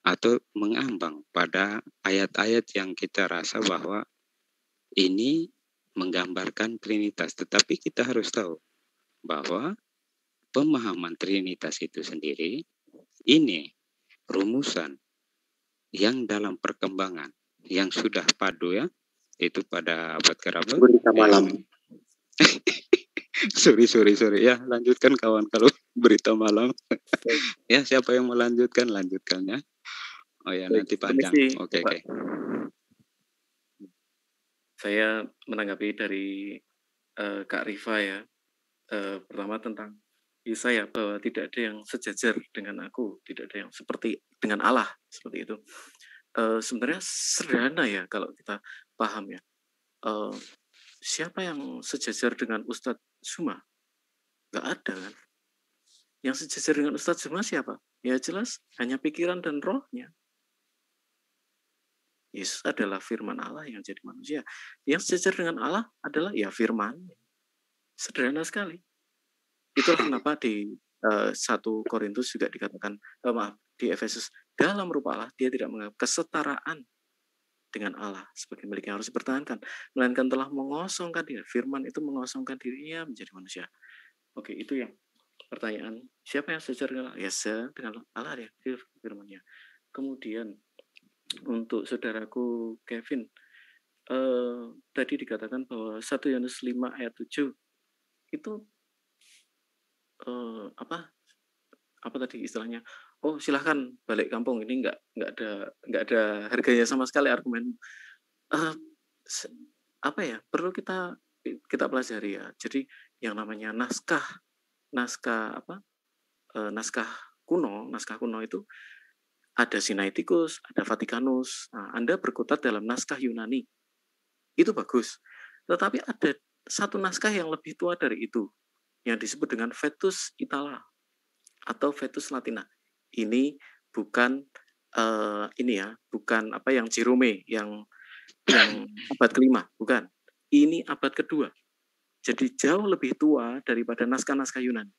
atau mengambang pada ayat-ayat yang kita rasa bahwa ini menggambarkan Trinitas. Tetapi kita harus tahu bahwa pemahaman Trinitas itu sendiri, ini rumusan yang dalam perkembangan, yang sudah padu ya, itu pada abad ke-berapa? Berita malam. Sorry. Ya, lanjutkan kawan kalau berita malam. Ya, siapa yang melanjutkan, lanjutkannya. Oh ya, nanti panjang. Oke. Saya menanggapi dari Kak Rifa ya. Pertama tentang Yesaya bahwa tidak ada yang sejajar dengan aku, tidak ada yang seperti dengan Allah, seperti itu. Sebenarnya sederhana ya kalau kita paham ya. Siapa yang sejajar dengan Ustadz Zuma? Nggak ada kan? Yang sejajar dengan Ustadz Zuma siapa? Ya jelas hanya pikiran dan rohnya. Yesus adalah firman Allah yang jadi manusia. Yang sejajar dengan Allah adalah ya firman. Sederhana sekali. Itulah kenapa di 1 Korintus juga dikatakan, di Efesus, dalam rupa Allah, dia tidak menganggap kesetaraan dengan Allah sebagai milik yang harus dipertahankan, melainkan telah mengosongkan diri. Firman itu mengosongkan dirinya menjadi manusia. Oke, itu yang pertanyaan. Siapa yang sejajar dengan Allah? Ya, dengan Allah ya, firman-Nya. Kemudian, untuk saudaraku Kevin, tadi dikatakan bahwa 1 Yohanes 5 ayat 7 itu apa tadi istilahnya? Oh, silahkan balik kampung, ini nggak ada harganya sama sekali argumen. Perlu kita pelajari ya. Jadi yang namanya naskah kuno itu ada Sinaiticus, ada Vaticanus. Nah, Anda berkutat dalam naskah Yunani. Itu bagus. Tetapi ada satu naskah yang lebih tua dari itu, yang disebut dengan Vetus Itala atau Vetus Latina. Ini bukan bukan yang Jerome yang abad ke-5, bukan. Ini abad ke-2. Jadi jauh lebih tua daripada naskah-naskah Yunani.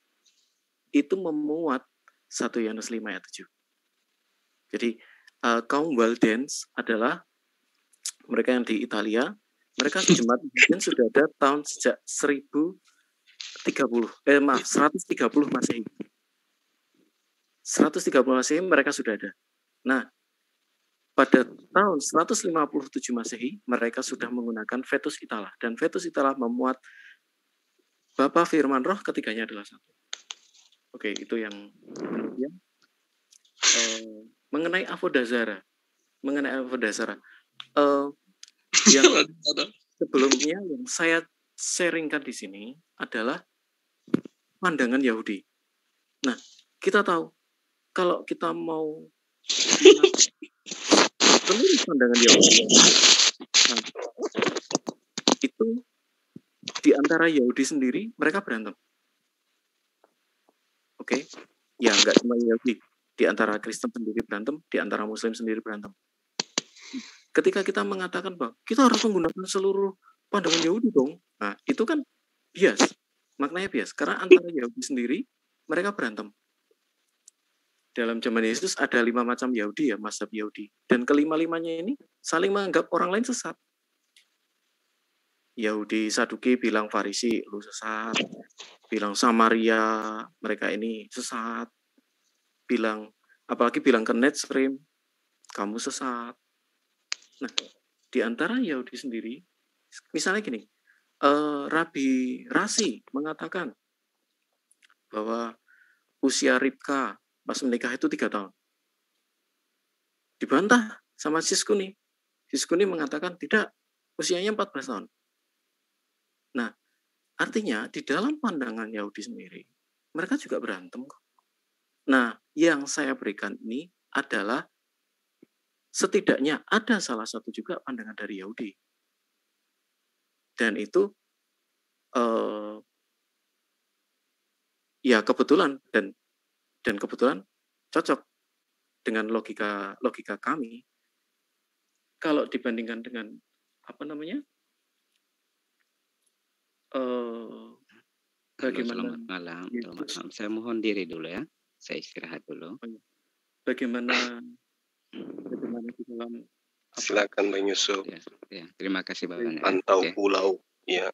Itu memuat 1 Yohanes 5 ayat 7. Jadi kaum Waldenses adalah mereka yang di Italia. Mereka jemaat sudah ada tahun sejak 130 Masehi. 130 Masehi mereka sudah ada. Nah, pada tahun 157 Masehi mereka sudah menggunakan Vetus Itala, dan Vetus Itala memuat Bapa, Firman, Roh, ketiganya adalah satu. Oke, itu yang kemudian mengenai Avodazara. Yang sebelumnya yang saya sharingkan di sini adalah pandangan Yahudi. Nah, kita tahu kalau kita mau seluruh pandangan Yahudi, nah, itu di antara Yahudi sendiri mereka berantem. Oke, ya nggak cuma Yahudi, di antara Kristen sendiri berantem, di antara Muslim sendiri berantem. Ketika kita mengatakan bahwa kita harus menggunakan seluruh pandangan Yahudi dong, nah itu kan bias, maknanya bias. Karena antara Yahudi sendiri mereka berantem. Dalam zaman Yesus ada 5 macam Yahudi ya, mazhab Yahudi, dan kelima-limanya ini saling menganggap orang lain sesat. Yahudi Saduki bilang Farisi lu sesat, bilang Samaria mereka ini sesat, bilang apalagi bilang ke Netstream kamu sesat. Nah, di antara Yahudi sendiri, misalnya gini, Rabi Rasi mengatakan bahwa usia Ribka pas menikah itu 3 tahun. Dibantah sama Siskuni. Siskuni mengatakan tidak, usianya 14 tahun. Nah, artinya di dalam pandangan Yahudi sendiri, mereka juga berantem kok. Nah, yang saya berikan ini adalah setidaknya ada salah satu juga pandangan dari Yahudi. Dan itu ya kebetulan dan kebetulan cocok dengan logika kami. Kalau dibandingkan dengan apa namanya? Bagaimana? Selamat malam. Saya mohon diri dulu ya. Saya istirahat dulu. Bagaimana di dalam silakan Bang Yusuf. Ya, terima kasih banyak. Pantau pulau. Ya.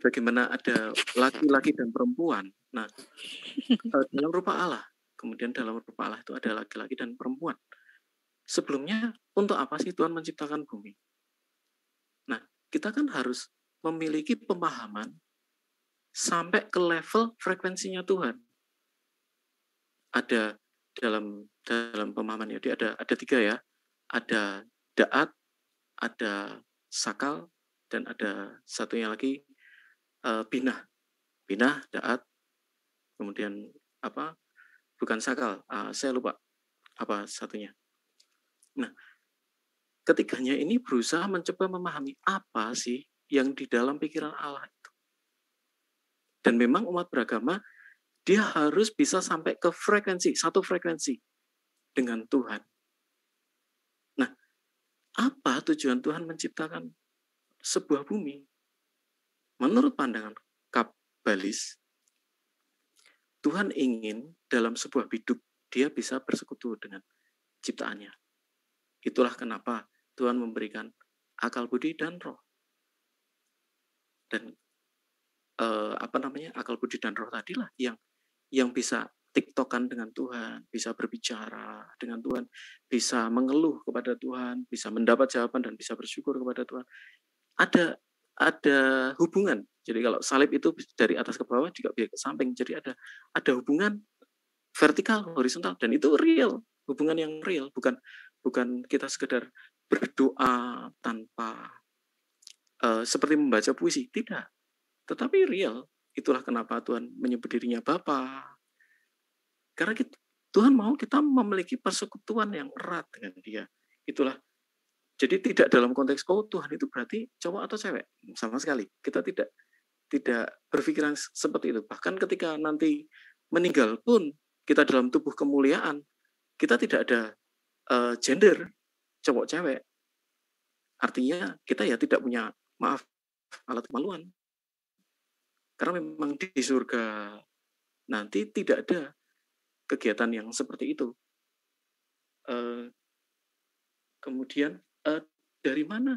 Bagaimana ada laki-laki dan perempuan. Nah, dalam rupa Allah. Kemudian dalam rupa Allah itu ada laki-laki dan perempuan. Sebelumnya, untuk apa sih Tuhan menciptakan bumi? Nah, kita kan harus memiliki pemahaman sampai ke level frekuensinya Tuhan. Ada dalam pemahaman Yahudi ada 3 ya. Ada Da'at, ada Sakal, dan ada satunya lagi Binah. Binah, Da'at, kemudian apa? Bukan Sakal, saya lupa apa satunya. Nah, ketiganya ini berusaha mencoba memahami apa sih yang di dalam pikiran Allah itu. Dan memang umat beragama dia harus bisa sampai ke satu frekuensi dengan Tuhan. Nah, apa tujuan Tuhan menciptakan sebuah bumi? Menurut pandangan Kabalis, Tuhan ingin dalam sebuah hidup dia bisa bersekutu dengan ciptaannya. Itulah kenapa Tuhan memberikan akal budi dan roh. Dan akal budi dan roh tadilah yang bisa tiktokan dengan Tuhan, bisa berbicara dengan Tuhan, bisa mengeluh kepada Tuhan, bisa mendapat jawaban dan bisa bersyukur kepada Tuhan. Ada hubungan. Jadi kalau salib itu dari atas ke bawah juga bisa ke samping. Jadi ada hubungan vertikal, horizontal, dan itu real, hubungan yang real, bukan kita sekedar berdoa tanpa seperti membaca puisi, tidak. Tetapi real. Itulah kenapa Tuhan menyebut dirinya Bapa. Karena Tuhan mau kita memiliki persekutuan yang erat dengan Dia. Itulah. Jadi tidak dalam konteks Tuhan itu berarti cowok atau cewek, sama sekali. Kita tidak berpikiran seperti itu. Bahkan ketika nanti meninggal pun kita dalam tubuh kemuliaan, kita tidak ada gender cowok cewek. Artinya kita ya tidak punya alat kemaluan. Karena memang di surga nanti tidak ada kegiatan yang seperti itu. Kemudian dari mana